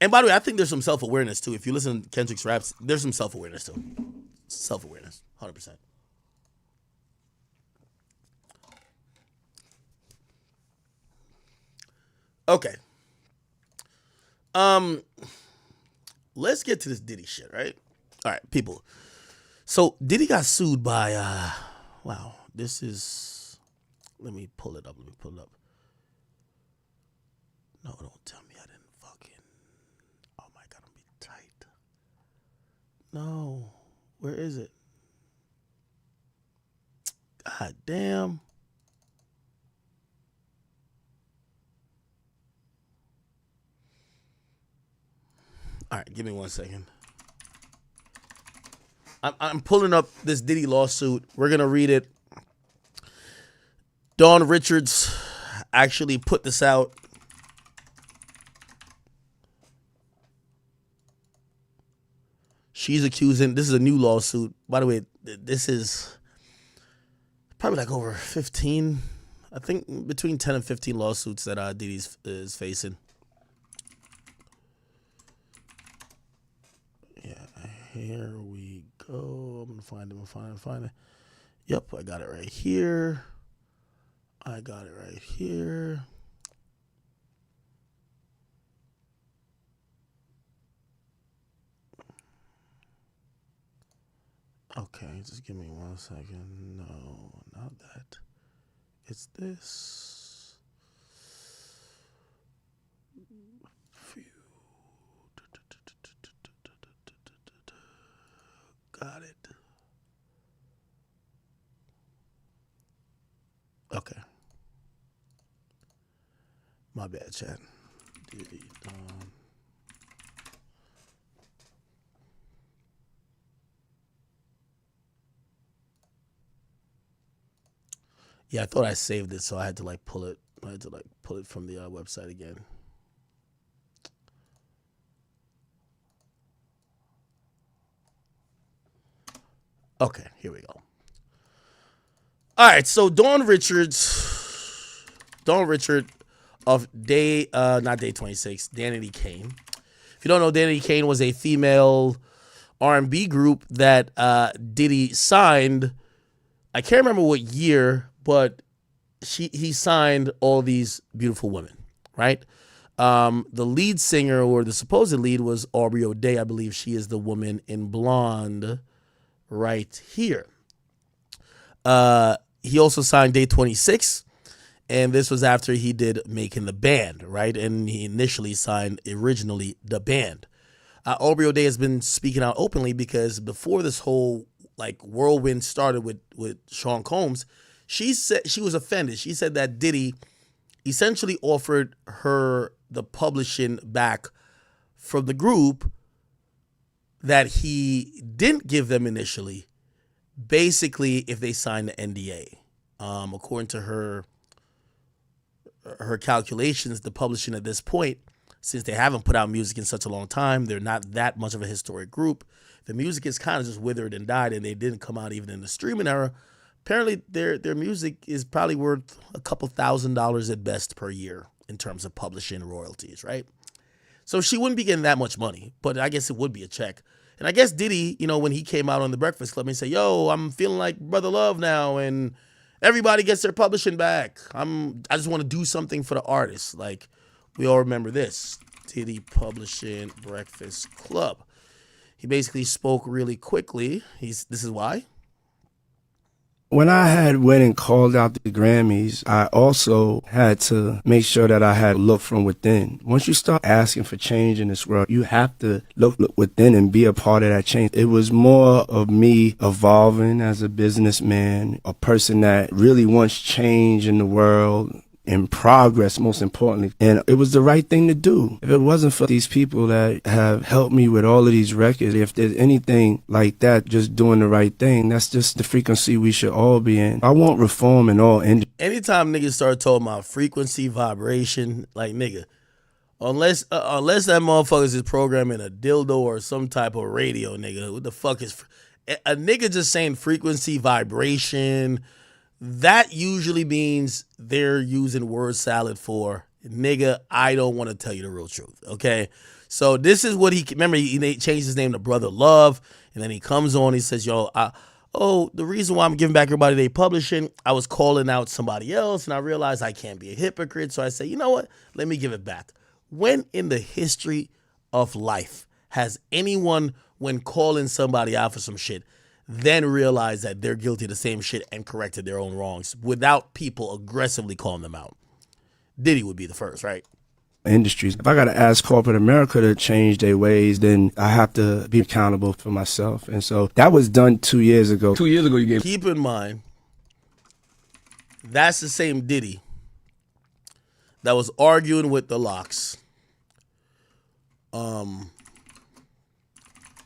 And by the way, I think there's some self-awareness too. If you listen to Kendrick's raps, there's some self-awareness too. Self-awareness, 100%. Okay. Let's get to this Diddy shit, right? All right, people. So Diddy got sued by wow, this is, let me pull it up. No, don't tell me I didn't fucking, oh my God, I'm being tight. No, where is it? God damn. All right, give me 1 second. I'm pulling up this Diddy lawsuit. We're going to read it. Dawn Richards actually put this out. She's accusing, this is a new lawsuit. By the way, this is probably like over 15, I think between 10 and 15 lawsuits that Diddy is facing. Here we go. I'm going to find it. Yep, I got it right here. Okay, just give me 1 second. No, not that. It's this. Got it. Okay. My bad, chat. Diddy, yeah, I thought I saved it, so I had to pull it. I had to pull it from the website again. Okay, here we go. All right, so Dawn Richard of not Day 26, Danity Kane. If you don't know, Danity Kane was a female R&B group that Diddy signed. I can't remember what year, but he signed all these beautiful women, right? The lead singer, or the supposed lead, was Aubrey O'Day. I believe she is the woman in blonde right here. He also signed Day 26, and this was after he did Making the Band, right? And he initially signed originally The Band. Aubrey O'Day has been speaking out openly because before this whole like whirlwind started with Sean Combs, she said she was offended. She said that Diddy essentially offered her the publishing back from the group that he didn't give them initially, basically if they signed the NDA. According to her calculations, the publishing at this point, since they haven't put out music in such a long time, they're not that much of a historic group. The music is kind of just withered and died, and they didn't come out even in the streaming era. Apparently, their music is probably worth a couple $1,000s at best per year in terms of publishing royalties, right? So she wouldn't be getting that much money, but I guess it would be a check. And I guess Diddy, you know, when he came out on The Breakfast Club and said, yo, I'm feeling like Brother Love now, and everybody gets their publishing back. I just want to do something for the artists. Like, we all remember this. Diddy Publishing Breakfast Club. He basically spoke really quickly. This is why. When I went and called out the Grammys, I also had to make sure that I had a look from within. Once you start asking for change in this world, you have to look within and be a part of that change. It was more of me evolving as a businessman, a person that really wants change in the world, and progress, most importantly. And it was the right thing to do. If it wasn't for these people that have helped me with all of these records, if there's anything like that, just doing the right thing, that's just the frequency we should all be in. I want reform in all industries. Anytime niggas start talking about frequency, vibration, like nigga, unless that motherfuckers is programming a dildo or some type of radio, nigga, what the fuck is a nigga just saying frequency, vibration? That usually means they're using word salad for, nigga, I don't want to tell you the real truth, okay? So this is what he changed his name to Brother Love, and then he comes on, he says, yo, the reason why I'm giving back everybody they publishing, I was calling out somebody else, and I realized I can't be a hypocrite, so I say, you know what, let me give it back. When in the history of life has anyone, when calling somebody out for some shit, then realize that they're guilty of the same shit and corrected their own wrongs without people aggressively calling them out? Diddy would be the first, right? Industries. If I got to ask corporate America to change their ways, then I have to be accountable for myself. And so that was done 2 years ago. 2 years ago, you gave. Keep in mind, that's the same Diddy that was arguing with the Locks,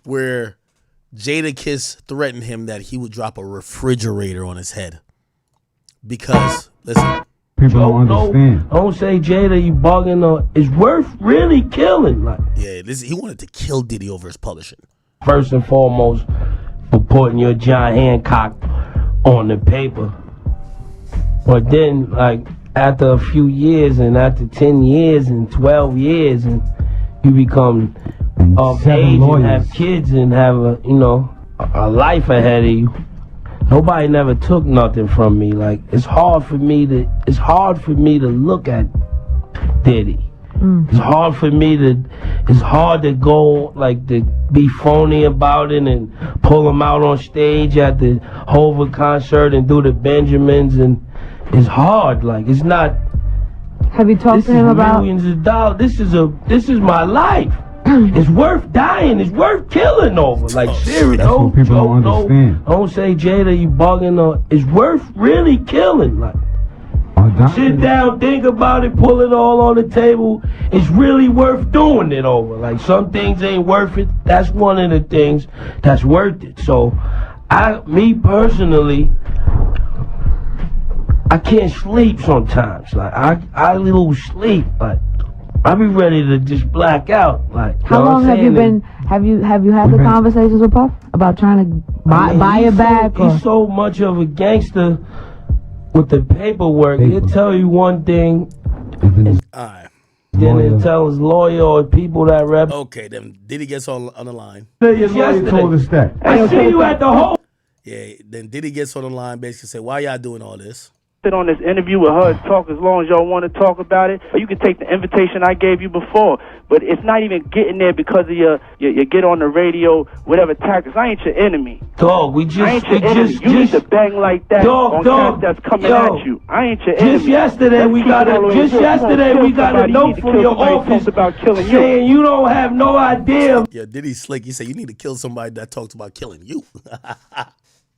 where Jadakiss threatened him that he would drop a refrigerator on his head. Because, listen. People don't understand. Don't say, Jada, you bugging or it's worth really killing. Like, yeah, he wanted to kill Diddy over his publishing. First and foremost, for putting your John Hancock on the paper. But then, like, after a few years and after 10 years and 12 years, and you become of age and have kids and have a life ahead of you. Nobody never took nothing from me. Like, it's hard for me to look at Diddy. It's hard to go, like, to be phony about it and pull him out on stage at the Hova concert and do the Benjamins, and it's hard. Like, it's not. Have you talked to him about millions of dollars? This is my life. It's worth dying. It's worth killing over. Like, seriously, don't say, Jada, you bugging or it's worth really killing. Like, sit down, think about it, pull it all on the table. It's really worth doing it over. Like, some things ain't worth it. That's one of the things that's worth it. So, me personally, I can't sleep sometimes. Like, I lose sleep. Like, I be ready to just black out. Like, how long have you been? Have you had the conversations with Puff about trying to buy it back. He's so much of a gangster with the paperwork. He'll tell you one thing, Alright. then he'll tell his lawyer or people that rep. Okay, then Diddy gets on the line. Your lawyer told us that. I see you at the whole. Yeah, then Diddy gets on the line, basically say, why y'all doing all this? Sit on this interview with her and talk as long as y'all want to talk about it. Or you can take the invitation I gave you before. But it's not even getting there because of your get on the radio, whatever tactics. I ain't your enemy. Dog, we I ain't your enemy. You need to bang like that on cats that's coming at you. I ain't your enemy. Just yesterday we got a note from your office about killing saying you don't have no idea. Yeah, Diddy slick. He said you need to kill somebody that talks about killing you.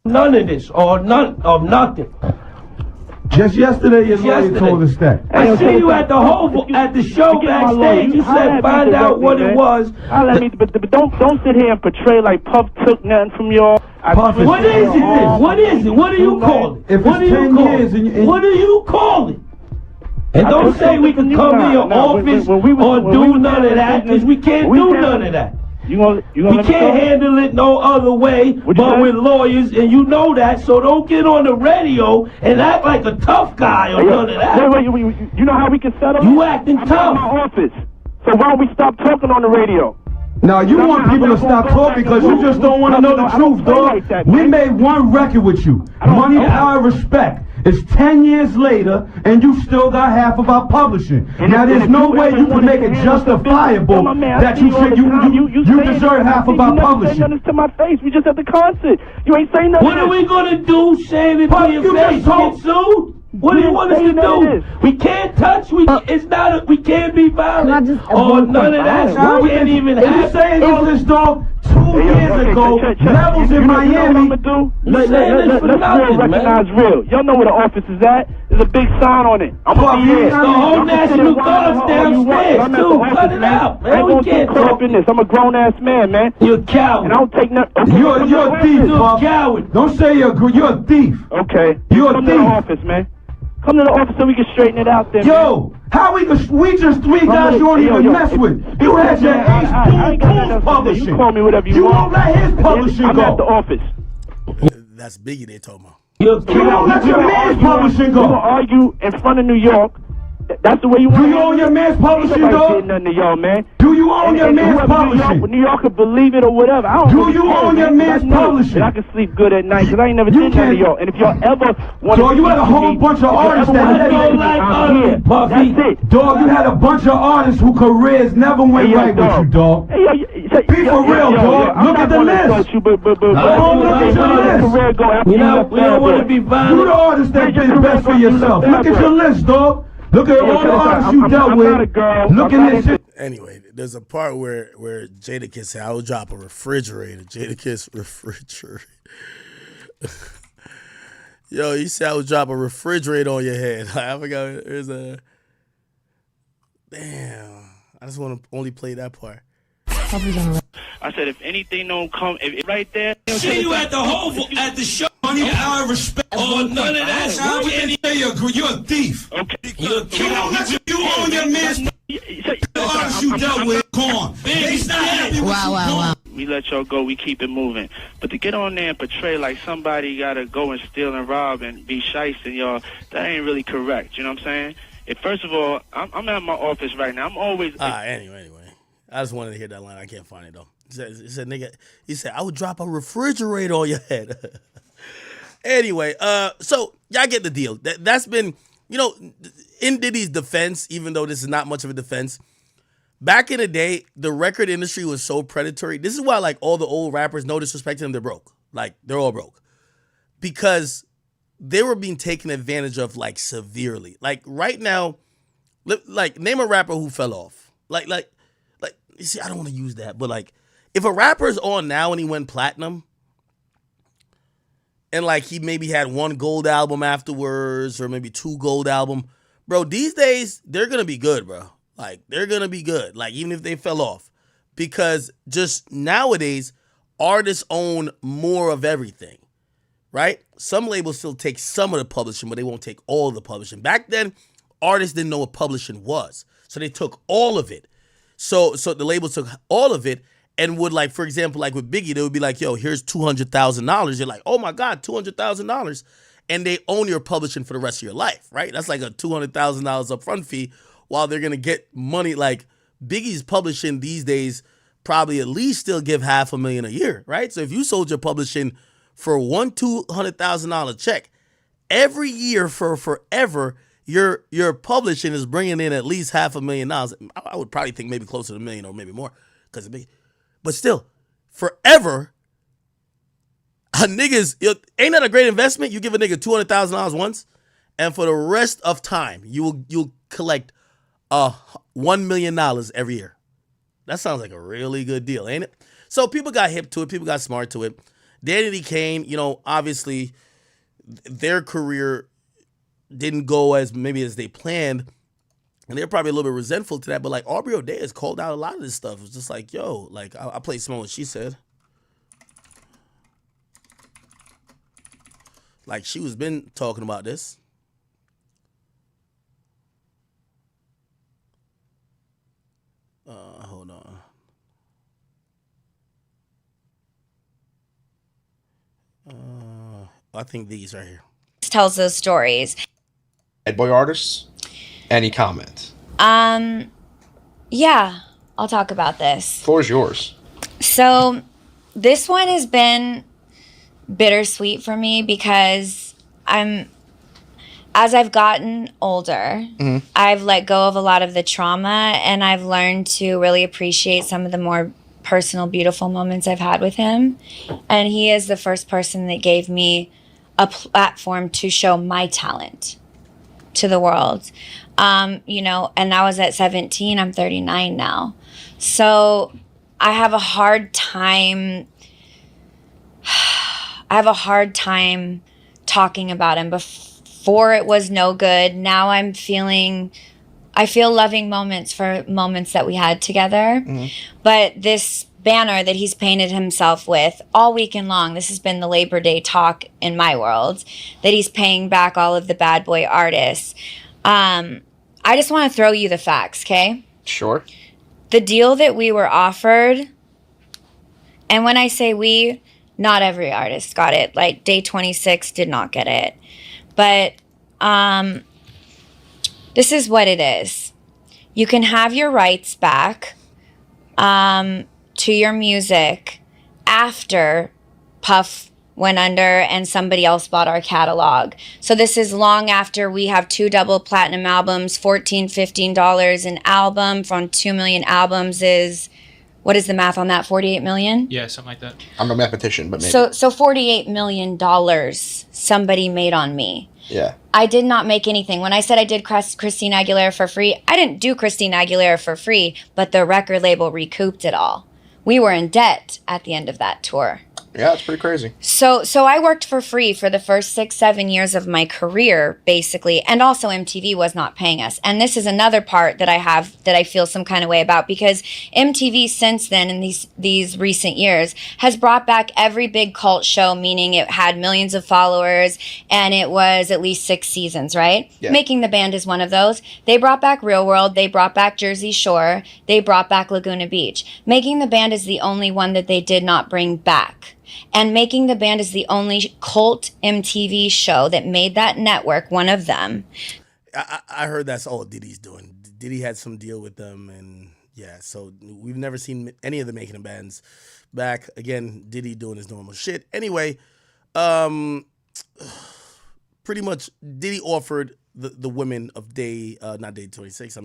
None of this or none of nothing. Just yesterday, your lawyer told us that. I see you at the show backstage. You said find out what it was. But don't sit here and portray like Puff took nothing from y'all. What is it? What is it? What do you call it? What do you call it? What do you call it? And don't say we can come in your office or do none of that, because we can't do none of that. We can't handle it no other way but with lawyers, and you know that, so don't get on the radio and act like a tough guy or none of that. Wait, you know how we can settle? You acting tough. I'm in my office, so why don't we stop talking on the radio? Now, you want people to stop talking because you just don't want to know the truth, dog. We made one record with you, Money, Our Respect. It's 10 years later, and you still got half of our publishing. Now, there's no way you can make it justifiable that you deserve half of our publishing. You ain't saying nothing to my face. We just at the concert. You ain't saying nothing. What are we gonna do? Saying it to your face? Get sued? What do you want us to do? We can't touch. We can't be violent or none of that. We can't even have. Saying this, dog. 2 years ago, Levels in Miami. Let's recognize real. Y'all know where the office is at. There's a big sign on it. I'm gonna be there. The whole National Guard's downstairs too. Cut it out, man. We can't caught up in this. I'm a grown ass man, man. You're a coward. And I don't take nothing. You're a thief, You're a coward. Don't say you're a thief. Okay. You're a Come to the thief. office, man. Come to the office so we can straighten it out there. Yo, how we just three guys you don't even mess with. You had your Ace Boom publishing. You call me whatever you want. want. You won't let his publishing go. I'm at the office. That's Biggie they talking about. You don't let your man's publishing go. We're gonna argue in front of New York. That's the way you want. Do you own your man's publishing, dog? Nothing to y'all, man. Do you own your man's publishing? New York could believe it or whatever. I don't Do you own your man's publishing? I can sleep good at night because I ain't never did that to y'all. And if y'all ever want to, you had a whole bunch of artists that never like us, Puffy. That's it, dog. You had a bunch of artists whose careers never went right with you, dog. Be for real, dog. Look at the list. We don't want to be violent. You the artist that did the best for yourself. Look at your list, dog. Look at all the artists you dealt with. Look at this shit. Anyway, there's a part where Jadakiss said, I will drop a refrigerator. Jadakiss refrigerator. Yo, he said I would drop a refrigerator on your head. I forgot. There's a... Damn. I just want to only play that part. I said, if anything don't come, if right there. See you at the Hovel at the show. Money, Our Respect or none of that. You're a thief. Okay. You're a killer. You own your man's. The artists you dealt with, gone. Wow. We let y'all go. We keep it moving. But to get on there and portray like somebody gotta go and steal and rob and be shysting y'all, that ain't really correct. You know what I'm saying? First of all, I'm at my office right now. I'm always. Anyway. I just wanted to hear that line. I can't find it though. He said, nigga, he said, I would drop a refrigerator on your head. Anyway, so y'all get the deal. That's been, in Diddy's defense, even though this is not much of a defense, back in the day, the record industry was so predatory. This is why, like, all the old rappers, no disrespect to them, they're broke. Like, they're all broke. Because they were being taken advantage of, like, severely. Like, right now, like, name a rapper who fell off. Like, you see, I don't want to use that, but, like, if a rapper's on now and he went platinum, and, like, he maybe had one gold album afterwards or maybe 2 gold album, bro, these days, they're going to be good, bro. Like, they're going to be good, like, even if they fell off. Because just nowadays, artists own more of everything, right? Some labels still take some of the publishing, but they won't take all the publishing. Back then, artists didn't know what publishing was, so they took all of it. So the labels took all of it, and would like, for example, like with Biggie, they would be like, yo, here's $200,000. You're like, oh my God, $200,000. And they own your publishing for the rest of your life, right? That's like a $200,000 upfront fee while they're going to get money. Like Biggie's publishing these days probably at least still give $500,000 a year, right? So if you sold your publishing for one $200,000 check, every year for forever, your publishing is bringing in at least $500,000. I would probably think maybe closer to $1 million or maybe more because of Biggie. But still, forever, a nigga's, ain't that a great investment? You give a nigga $200,000 once, and for the rest of time, you'll collect $1 million every year. That sounds like a really good deal, ain't it? So people got hip to it. People got smart to it. Danny Kane, obviously their career didn't go as maybe as they planned, and they're probably a little bit resentful to that. But like Aubrey O'Day has called out a lot of this stuff. It's just like, yo, like I played some of what she said. Like she was been talking about this. Hold on. I think these right here. Tells those stories. Bad boy artists. Any comment? Yeah, I'll talk about this. Floor is yours. So this one has been bittersweet for me because as I've gotten older, I've let go of a lot of the trauma, and I've learned to really appreciate some of the more personal, beautiful moments I've had with him. And he is the first person that gave me a platform to show my talent to the world. And I was at 17, I'm 39 now. So I have a hard time talking about him. Before it was no good. Now I feel loving moments for moments that we had together. But this banner that he's painted himself with all weekend long, this has been the Labor Day talk in my world, that he's paying back all of the bad boy artists. I just want to throw you the facts, okay? Sure. The deal that we were offered, and when I say we, not every artist got it. Like Day 26 did not get it. But this is what it is. You can have your rights back to your music after Puff went under and somebody else bought our catalog. So this is long after we have 2 double platinum albums, $14, $15 an album from 2 million albums is, what is the math on that? 48 million? Yeah, something like that. I'm no mathematician, but maybe. So $48 million somebody made on me. Yeah. I did not make anything. When I said I did Christina Aguilera for free, I didn't do Christina Aguilera for free, but the record label recouped it all. We were in debt at the end of that tour. Yeah, it's pretty crazy. So I worked for free for the first 6-7 years of my career, basically, and also MTV was not paying us. And this is another part that I have that I feel some kind of way about, because MTV since then, in these recent years, has brought back every big cult show, meaning it had millions of followers, and it was at least 6 seasons, right? Yeah. Making the Band is one of those. They brought back Real World, they brought back Jersey Shore, they brought back Laguna Beach. Making the Band is the only one that they did not bring back. And Making the Band is the only cult MTV show that made that network, one of them. I heard that's all Diddy's doing. Diddy had some deal with them, and yeah, so we've never seen any of the Making the Bands back. Again, Diddy doing his normal shit. Anyway, pretty much Diddy offered the women of not Day 26,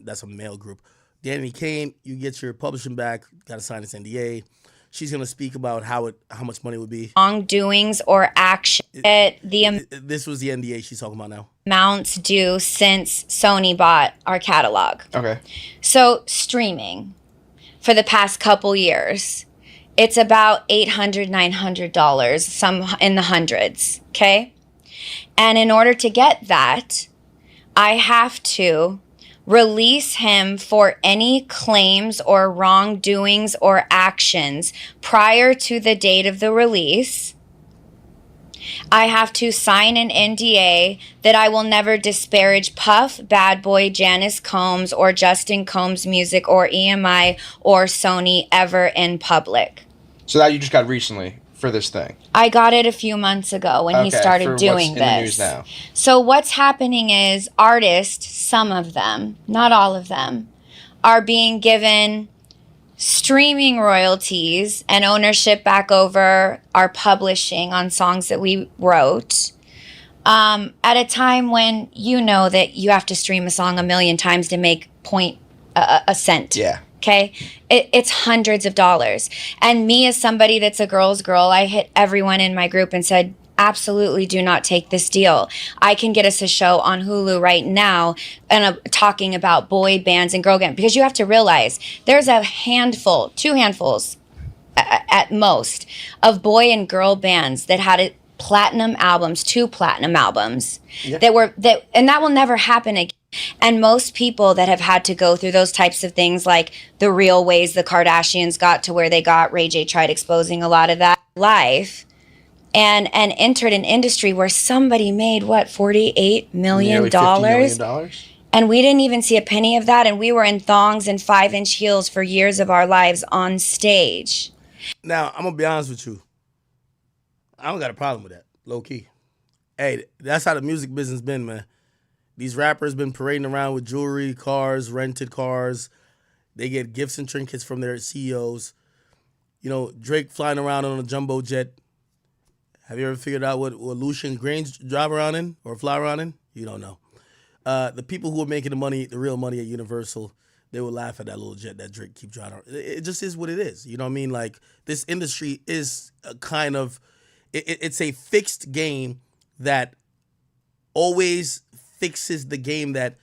that's a male group. Danny Kane, you get your publishing back, got to sign this NDA. She's going to speak about how much money would be. Wrongdoings or action. This was the NDA she's talking about now. Amounts due since Sony bought our catalog. Okay. So streaming for the past couple years, it's about $800, $900, some in the hundreds, okay? And in order to get that, I have to release him for any claims or wrongdoings or actions prior to the date of the release. I have to sign an NDA that I will never disparage Puff, Bad Boy, Janice Combs, or Justin Combs' music, or EMI, or Sony ever in public. So that you just got recently for this thing. I got it a few months ago when he started for doing what's this. in the news now. So what's happening is artists, some of them, not all of them, are being given streaming royalties and ownership back over our publishing on songs that we wrote at a time when you know that you have to stream a song 1 million times to make a cent. Yeah. Okay? It's hundreds of dollars. And me as somebody that's a girl's girl, I hit everyone in my group and said, absolutely do not take this deal. I can get us a show on Hulu right now and talking about boy bands and girl bands, because you have to realize there's a handful, 2 handfuls at most, of boy and girl bands that had platinum albums, 2 platinum albums and that will never happen again. And most people that have had to go through those types of things, like the real ways the Kardashians got to where they got, Ray J tried exposing a lot of that life, and entered an industry where somebody made $48 million? Nearly $50 million? And we didn't even see a penny of that, and we were in thongs and 5-inch heels for years of our lives on stage. Now, I'm going to be honest with you. I don't got a problem with that, low key. Hey, that's how the music business been, man. These rappers been parading around with jewelry, cars, rented cars. They get gifts and trinkets from their CEOs. You know, Drake flying around on a jumbo jet. Have you ever figured out what Lucian Grange drive around in or fly around in? You don't know. The people who are making the money, the real money at Universal, they will laugh at that little jet that Drake keeps driving around. It just is what it is. You know what I mean? Like, this industry is a kind of, it's a fixed game that always fixes the game that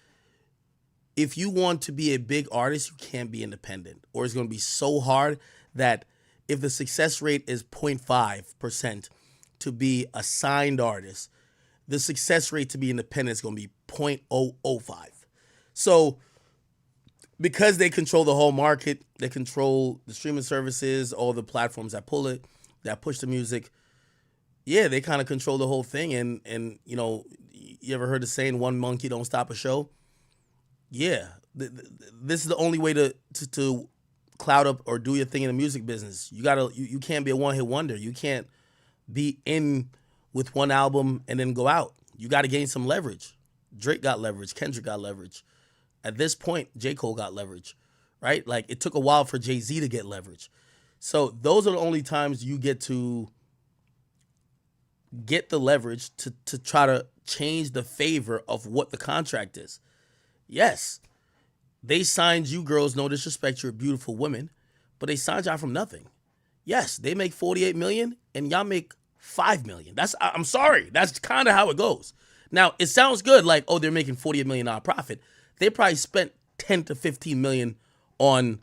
if you want to be a big artist, you can't be independent. Or it's going to be so hard that if the success rate is 0.5%, to be a signed artist, the success rate to be independent is going to be 0.005. So because they control the whole market, they control the streaming services, all the platforms that pull it, that push the music, yeah, they kind of control the whole thing. And you know, you ever heard the saying, one monkey don't stop a show? Yeah, this is the only way to cloud up or do your thing in the music business. You can't be a one-hit wonder. You can't be in with one album and then go out. You got to gain some leverage. Drake got leverage. Kendrick got leverage. At this point, J. Cole got leverage, right? Like, it took a while for Jay-Z to get leverage. So those are the only times you get to get the leverage to try to change the favor of what the contract is. Yes, they signed you girls, no disrespect, you're beautiful women, but they signed y'all from nothing. Yes, they make $48 million and y'all make $5 million. I'm sorry, that's kind of how it goes. Now, it sounds good, like, oh, they're making $48 million profit. They probably spent $10 to $15 million on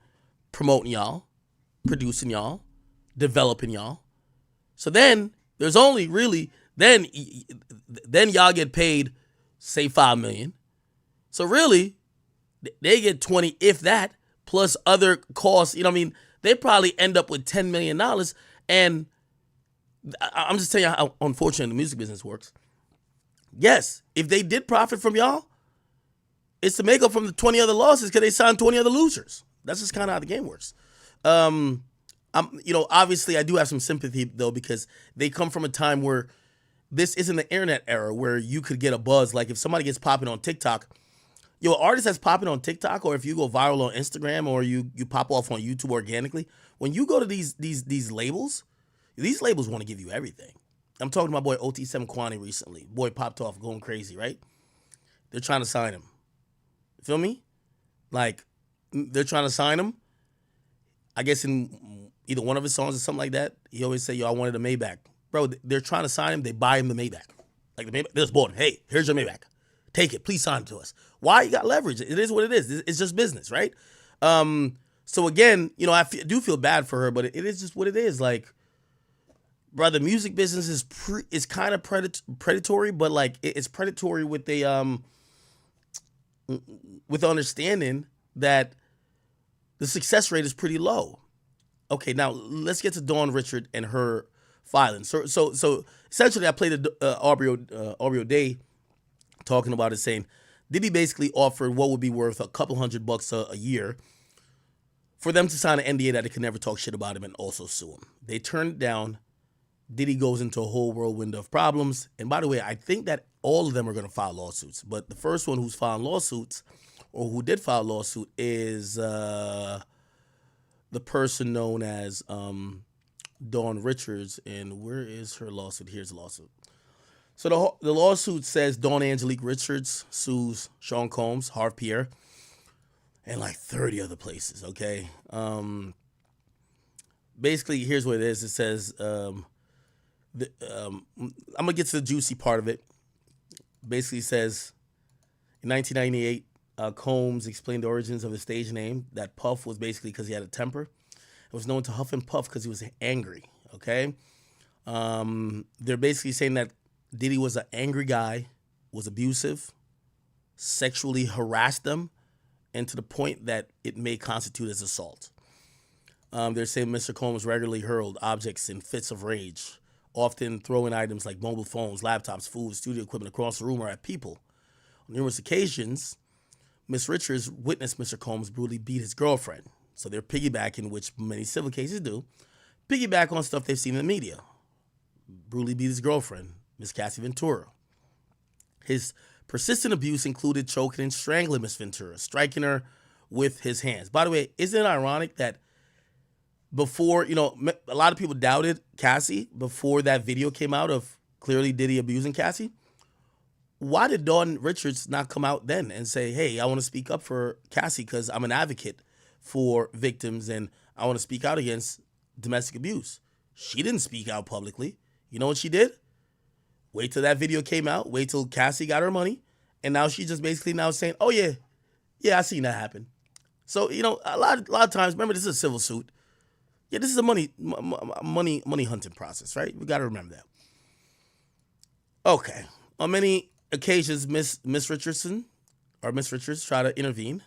promoting y'all, producing y'all, developing y'all. So then there's only really, then y'all get paid, say, $5 million. So really, they get 20, if that, plus other costs. You know what I mean? They probably end up with $10 million. And I'm just telling you how unfortunate the music business works. Yes, if they did profit from y'all, it's to make up from the 20 other losses because they signed 20 other losers. That's just kind of how the game works. Obviously I do have some sympathy though, because they come from a time where this isn't the internet era where you could get a buzz. Like if somebody gets popping on TikTok, an artist that's popping on TikTok, or if you go viral on Instagram, or you pop off on YouTube organically, when you go to these labels, these labels want to give you everything. I'm talking to my boy OT7 Kwani recently. Boy popped off going crazy, right? They're trying to sign him. Feel me? Like, they're trying to sign him. I guess in either one of his songs or something like that, he always say, yo, I wanted a Maybach. Bro, they're trying to sign him. They buy him the Maybach. Like the Maybach, they just bought him. Hey, here's your Maybach. Take it. Please sign it to us. Why? You got leverage. It is what it is. It's just business, right? So again, I do feel bad for her, but it is just what it is. Like, bro, the music business is kind of predatory, but like it's predatory with with understanding that the success rate is pretty low. Okay, now let's get to Dawn Richard and her filing. So essentially, I played Aubrey Day talking about it, saying Diddy basically offered what would be worth a couple $100 a year for them to sign an NDA that they could never talk shit about him and also sue him. They turned it down. Diddy goes into a whole whirlwind of problems. And by the way, I think that all of them are going to file lawsuits. But the first one who's filing lawsuits, or who did file a lawsuit, is the person known as Dawn Richards. And where is her lawsuit? Here's the lawsuit. So the lawsuit says Dawn Angelique Richards sues Sean Combs, Harv Pierre, and like 30 other places, okay? Basically, here's what it is. It says, I'm going to get to the juicy part of it. Basically says, in 1998, Combs explained the origins of his stage name, that Puff was basically because he had a temper. It was known to Huff and Puff because he was angry, okay? They're basically saying that Diddy was an angry guy, was abusive, sexually harassed them, and to the point that it may constitute as assault. They're saying Mr. Combs regularly hurled objects in fits of rage, often throwing items like mobile phones, laptops, food, studio equipment across the room or at people. On numerous occasions, Miss Richards witnessed Mr. Combs brutally beat his girlfriend. So they're piggybacking, which many civil cases do, piggyback on stuff they've seen in the media. Brutally beat his girlfriend, Miss Cassie Ventura. His persistent abuse included choking and strangling Miss Ventura, striking her with his hands. By the way, isn't it ironic that before, a lot of people doubted Cassie before that video came out of clearly Diddy abusing Cassie? Why did Dawn Richards not come out then and say, hey, I want to speak up for Cassie because I'm an advocate for victims and I want to speak out against domestic abuse? She didn't speak out publicly. You know what she did? Wait till that video came out. Wait till Cassie got her money. And now she's just basically now saying, oh, yeah, I seen that happen. So, a lot of times, remember, this is a civil suit. Yeah, this is a money hunting process, right? We got to remember that. Okay. On many occasions, Miss Richards tried to intervene,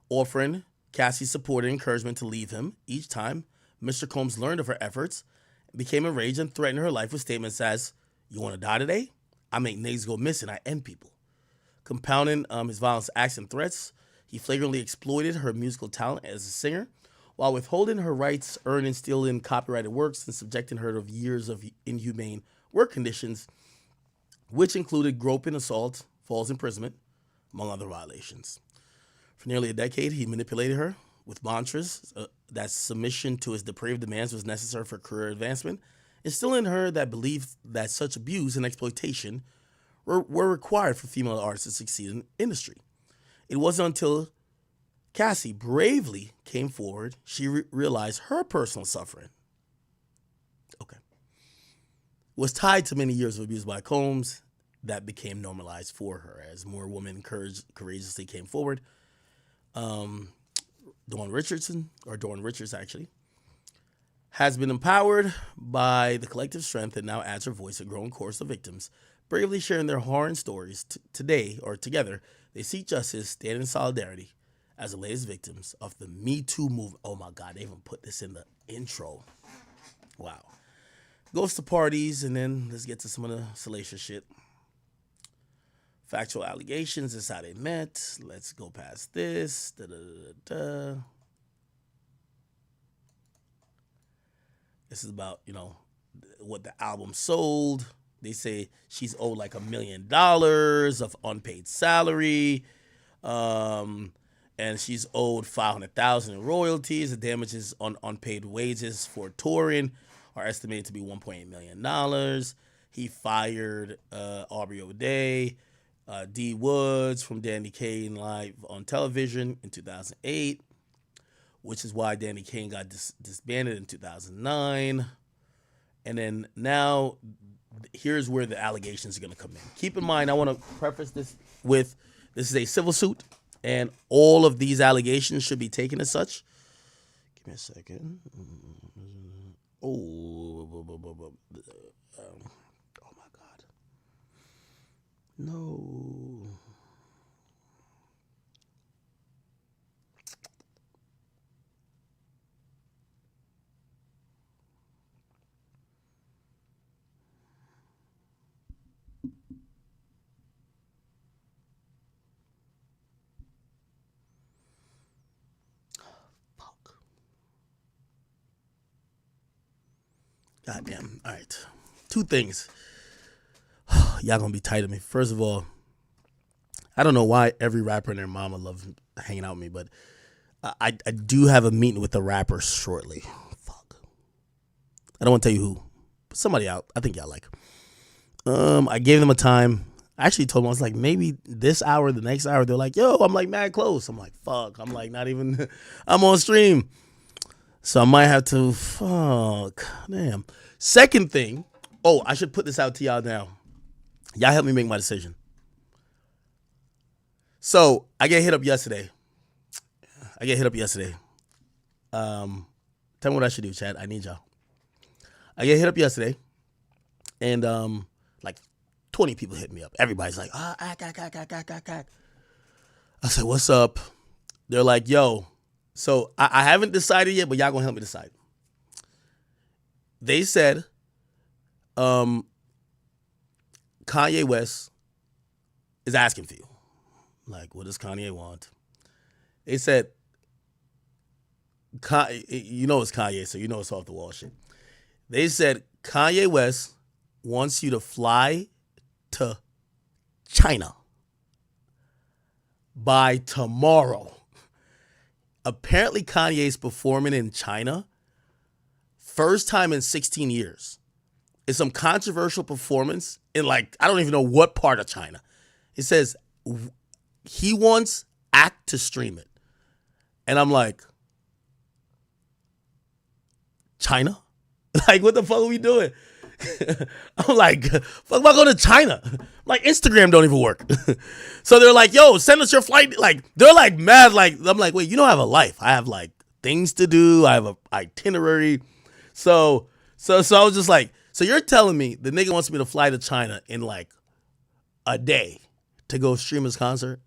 offering Cassie support and encouragement to leave him. Each time, Mr. Combs learned of her efforts, became enraged, and threatened her life with statements as, you want to die today? I make niggas go missing. I end people. Compounding his violent acts and threats, he flagrantly exploited her musical talent as a singer, while withholding her rights earned and stealing copyrighted works and subjecting her to years of inhumane work conditions, which included groping, assault, false imprisonment, among other violations. For nearly a decade, he manipulated her with mantras that submission to his depraved demands was necessary for career advancement, instilling in her that belief that such abuse and exploitation were required for female artists to succeed in the industry. It wasn't until Cassie bravely came forward, she realized her personal suffering was tied to many years of abuse by Combs that became normalized for her as more women courageously came forward. Dawn Richards actually has been empowered by the collective strength and now adds her voice to a growing chorus of victims, bravely sharing their horror stories together. They seek justice, stand in solidarity as the latest victims of the Me Too movement. Oh my God, they even put this in the intro. Wow. Goes to parties, and then let's get to some of the salacious shit. Factual allegations is how they met. Let's go past this. This is about, what the album sold. They say she's owed like $1 million of unpaid salary. And she's owed $500,000 in royalties. The damages on unpaid wages for touring are estimated to be $1.8 million. He fired Aubrey O'Day, D. Woods from Danny Kaye live on television in 2008, which is why Danny Kaye got disbanded in 2009. And then now, here's where the allegations are going to come in. Keep in mind, I want to preface this with, this is a civil suit, and all of these allegations should be taken as such. Give me a second. Oh my God. No. Goddamn. All right. 2 things. Y'all gonna be tight of me. First of all, I don't know why every rapper and their mama love hanging out with me, but I do have a meeting with a rapper shortly. Fuck. I don't want to tell you who, but somebody out. I think y'all like. I gave them a time. I actually told them, I was like, maybe this hour, the next hour. They're like, yo, I'm like mad close. I'm like, fuck. I'm like, not even, I'm on stream. So I might have to, fuck. Damn. Second thing, I should put this out to y'all now. Y'all help me make my decision. So I get hit up yesterday. Tell me what I should do, Chad. I need y'all. I get hit up yesterday, and like 20 people hit me up. Everybody's like, ack. I said, what's up? They're like, yo. So I haven't decided yet, but y'all gonna help me decide. They said, Kanye West is asking for you. Like, what does Kanye want? They said, you know it's Kanye, so you know it's off the wall shit. They said Kanye West wants you to fly to China by tomorrow. Apparently Kanye's performing in China. First time in 16 years. It's some controversial performance in like, I don't even know what part of China. It says he wants Act to stream it. And I'm like, China? Like, what the fuck are we doing? I'm like, fuck am I going to China? Like, Instagram don't even work. So they're like, yo, send us your flight. Like, they're like mad. Like, I'm like, wait, you don't have a life. I have like things to do. I have an itinerary. So I was just like, so you're telling me the nigga wants me to fly to China in like a day to go stream his concert?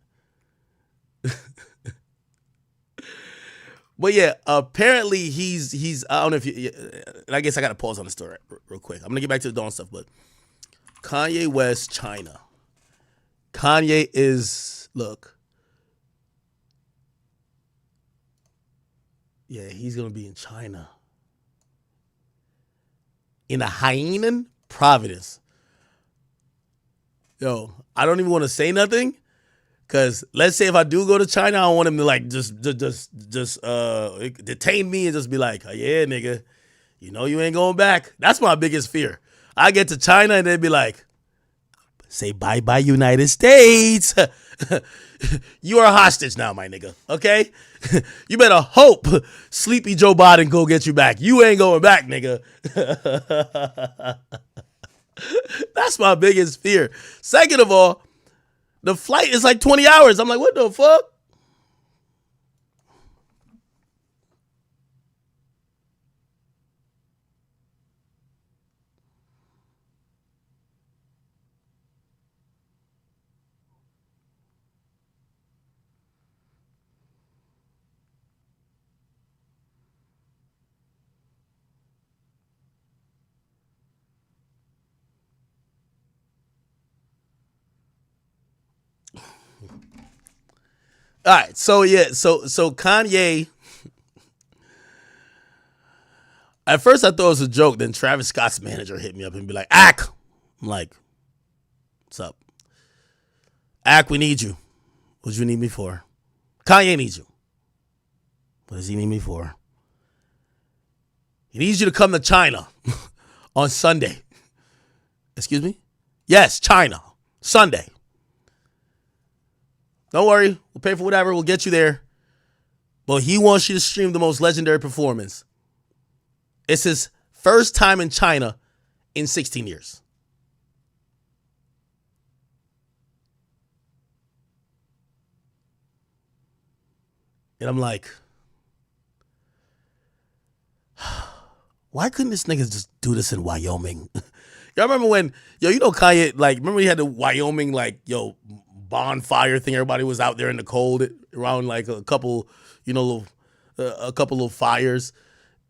But yeah, apparently he's I don't know if you, I guess I got to pause on the story real quick. I'm going to get back to the Dawn stuff, but Kanye West, China. Kanye is, look. Yeah, he's going to be in China. In a Hainan province. Yo, I don't even want to say nothing. Because let's say if I do go to China, I don't want him to like just detain me and just be like, oh, yeah, nigga, you know you ain't going back. That's my biggest fear. I get to China and they'd be like, say bye-bye, United States. You are a hostage now, my nigga, okay? You better hope sleepy Joe Biden go get you back. You ain't going back, nigga. That's my biggest fear. Second of all, the flight is like 20 hours. I'm like, what the fuck? All right, so Kanye. At first, I thought it was a joke. Then Travis Scott's manager hit me up and be like, "Ack," I'm like, "What's up, Ack? We need you. What do you need me for? Kanye needs you. What does he need me for? He needs you to come to China on Sunday. Excuse me? Yes, China, Sunday. Don't worry, we'll pay for whatever, we'll get you there. But he wants you to stream the most legendary performance. It's his first time in China in 16 years. And I'm like, why couldn't this nigga just do this in Wyoming? Y'all remember when, you know Kanye, like, remember he had the Wyoming, like, bonfire thing. Everybody was out there in the cold around like a couple of fires,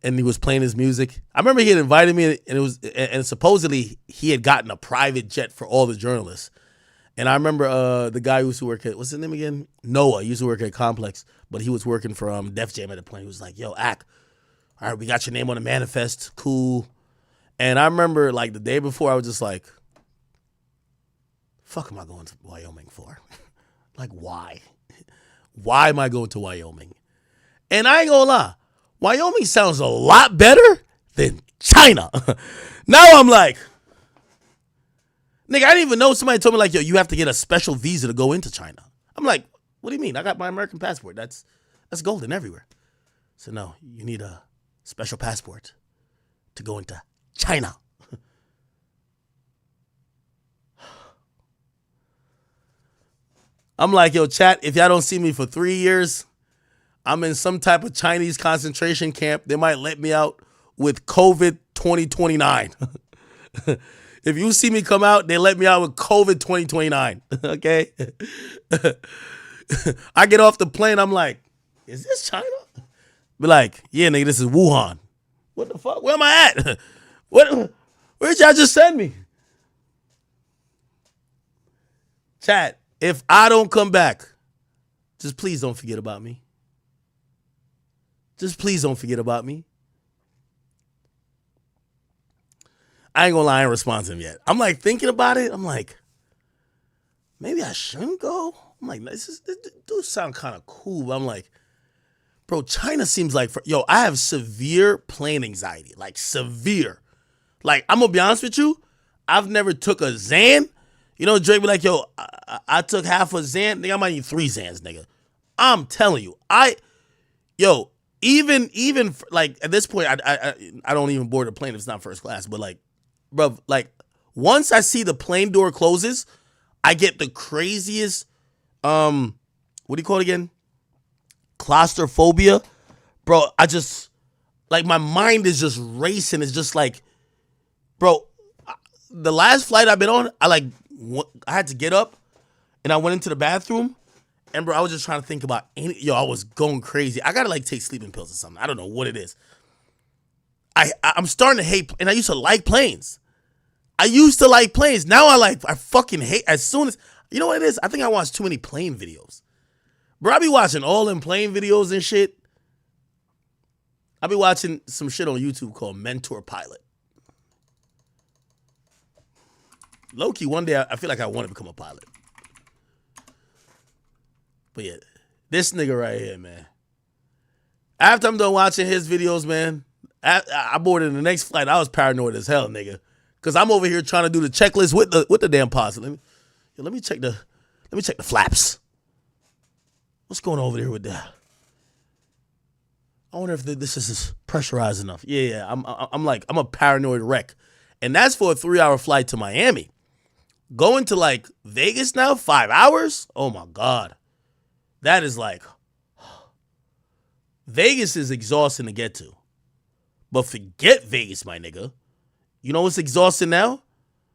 and he was playing his music. I remember he had invited me, and supposedly he had gotten a private jet for all the journalists. And I remember the guy who used to work at, what's his name again? Noah. He used to work at Complex, but he was working for Def Jam at the point. He was like, yo, Ack, all right, we got your name on the manifest. Cool. And I remember like the day before, I was just like, fuck am I going to Wyoming for? Like, why? Why am I going to Wyoming? And I ain't gonna lie, Wyoming sounds a lot better than China. Now I'm like, nigga, I didn't even know. Somebody told me like, yo, you have to get a special visa to go into China. I'm like, what do you mean? I got my American passport. That's golden everywhere. So no, you need a special passport to go into China. I'm like, yo, chat, if y'all don't see me for 3 years, I'm in some type of Chinese concentration camp. They might let me out with COVID 2029. If you see me come out, they let me out with COVID 2029. Okay? I get off the plane, I'm like, is this China? Be like, yeah, nigga, this is Wuhan. What the fuck? Where am I at? Where'd y'all just send me? Chat, if I don't come back, just please don't forget about me. Just please don't forget about me. I ain't gonna lie, I ain't responding to him yet. I'm like thinking about it. I'm like, maybe I shouldn't go. I'm like, this dude sound kind of cool. But I'm like, bro, China seems like, yo, I have severe plane anxiety. Like severe. Like, I'm gonna be honest with you. I've never took a Xan. You know, Drake be like, yo, I took half a Xan. Nigga, I might need 3 Xans, nigga. I'm telling you. Even like at this point, I don't even board a plane if it's not first class. But like, bro, like once I see the plane door closes, I get the craziest, what do you call it again? Claustrophobia. Bro, I just, like my mind is just racing. It's just like, bro, the last flight I've been on, I had to get up and I went into the bathroom. And bro, I was just trying to think about I was going crazy. I gotta like take sleeping pills or something. I don't know what it is. I'm starting to hate, and I used to like planes. Now I fucking hate, as soon as, you know what it is? I think I watch too many plane videos. Bro, I be watching all them plane videos and shit. I be watching some shit on YouTube called Mentor Pilot. Low-key, one day I feel like I want to become a pilot. But yeah, this nigga right here, man. After I'm done watching his videos, man, I boarded the next flight. I was paranoid as hell, nigga, because I'm over here trying to do the checklist with the damn posse. Let me check the flaps. What's going on over there with that? I wonder if this is pressurized enough. Yeah. I'm a paranoid wreck, and that's for a 3-hour flight to Miami. Going to like Vegas now, 5 hours. Oh my God. That is like, Vegas is exhausting to get to. But forget Vegas, my nigga. You know what's exhausting now?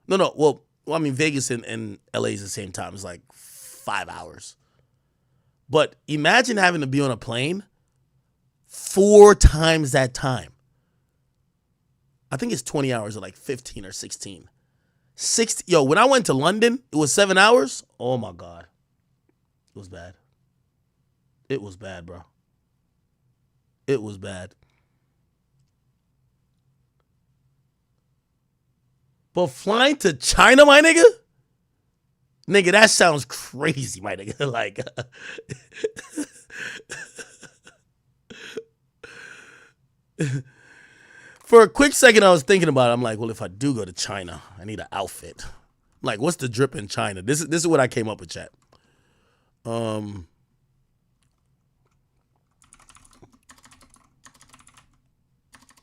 No. Well, I mean, Vegas and LA is the same time. It's like 5 hours. But imagine having to be on a plane 4 times that time. I think it's 20 hours or like 15 or 16. When I went to London, it was 7 hours. Oh my God. It was bad. It was bad, bro. It was bad. But flying to China, my nigga? Nigga, that sounds crazy, my nigga. Like, for a quick second, I was thinking about it. I'm like, well, if I do go to China, I need an outfit. I'm like, what's the drip in China? This is what I came up with, chat.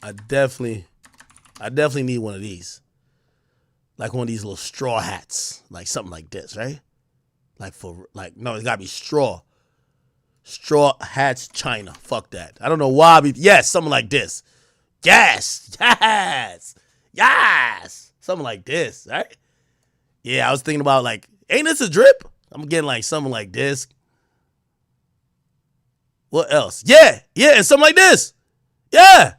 I definitely need one of these. Like one of these little straw hats. Like something like this, right? No, it's gotta be straw. Straw hats, China. Fuck that. I don't know why. Yes, something like this. Yes. Something like this, right? Yeah, I was thinking about like, ain't this a drip? I'm getting like something like this. What else? Yeah, something like this. Yeah.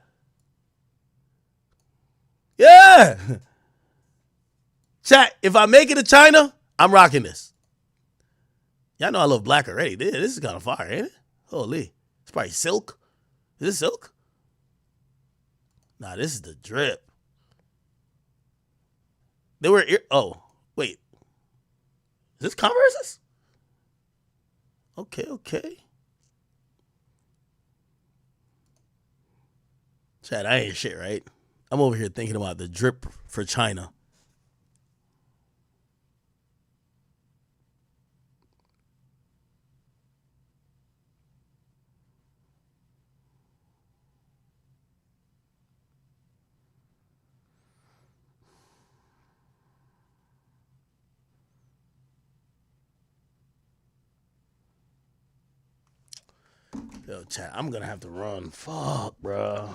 Chat, if I make it to China, I'm rocking this. Y'all know I love black already. This is kind of fire, ain't it? Holy. It's probably silk. Is this silk? Nah, this is the drip. They were. Oh, wait. Is this Converses? Okay. Chad, I ain't shit, right? I'm over here thinking about the drip for China. Yo, Chad, I'm gonna have to run. Fuck, bro.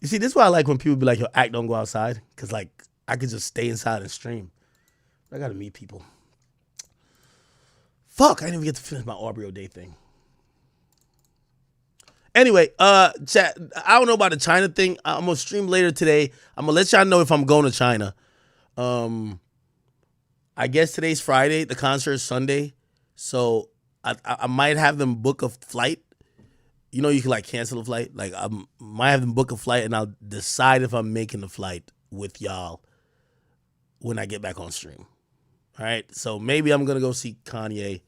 You see, this is why I like when people be like, yo, act, don't go outside. Because, like, I could just stay inside and stream. I got to meet people. Fuck, I didn't even get to finish my Aubrey O'Day thing. Anyway, chat, I don't know about the China thing. I'm going to stream later today. I'm going to let y'all know if I'm going to China. I guess today's Friday. The concert is Sunday. So I might have them book a flight. You know, you can like cancel a flight. Like I might have them book a flight, and I'll decide if I'm making the flight with y'all when I get back on stream. All right. So maybe I'm gonna go see Kanye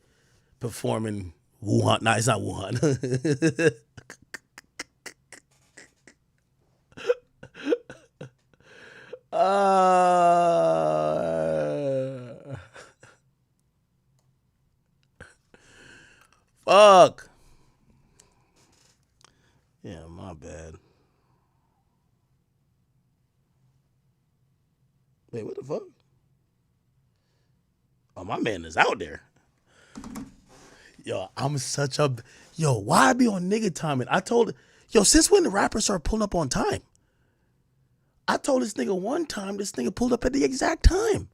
perform in Wuhan. No, it's not Wuhan. Fuck. Yeah, my bad. Wait, what the fuck? Oh, my man is out there. Yo, I'm such a... Yo, why I be on nigga timing? I told... Yo, since when the rappers start pulling up on time? I told this nigga one time, this nigga pulled up at the exact time.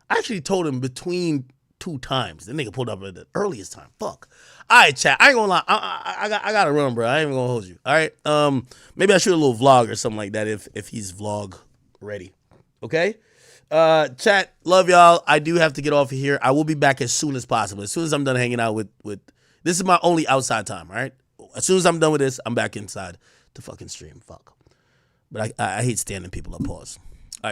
I actually told him between 2 times. The nigga pulled up at the earliest time. Fuck. All right, chat. I ain't gonna lie. I gotta run, bro. I ain't even gonna hold you. All right. Maybe I shoot a little vlog or something like that if he's vlog ready. Okay. Chat. Love y'all. I do have to get off of here. I will be back as soon as possible. As soon as I'm done hanging out with this is my only outside time. All right. As soon as I'm done with this, I'm back inside to fucking stream. Fuck. But I hate standing people up. Pause.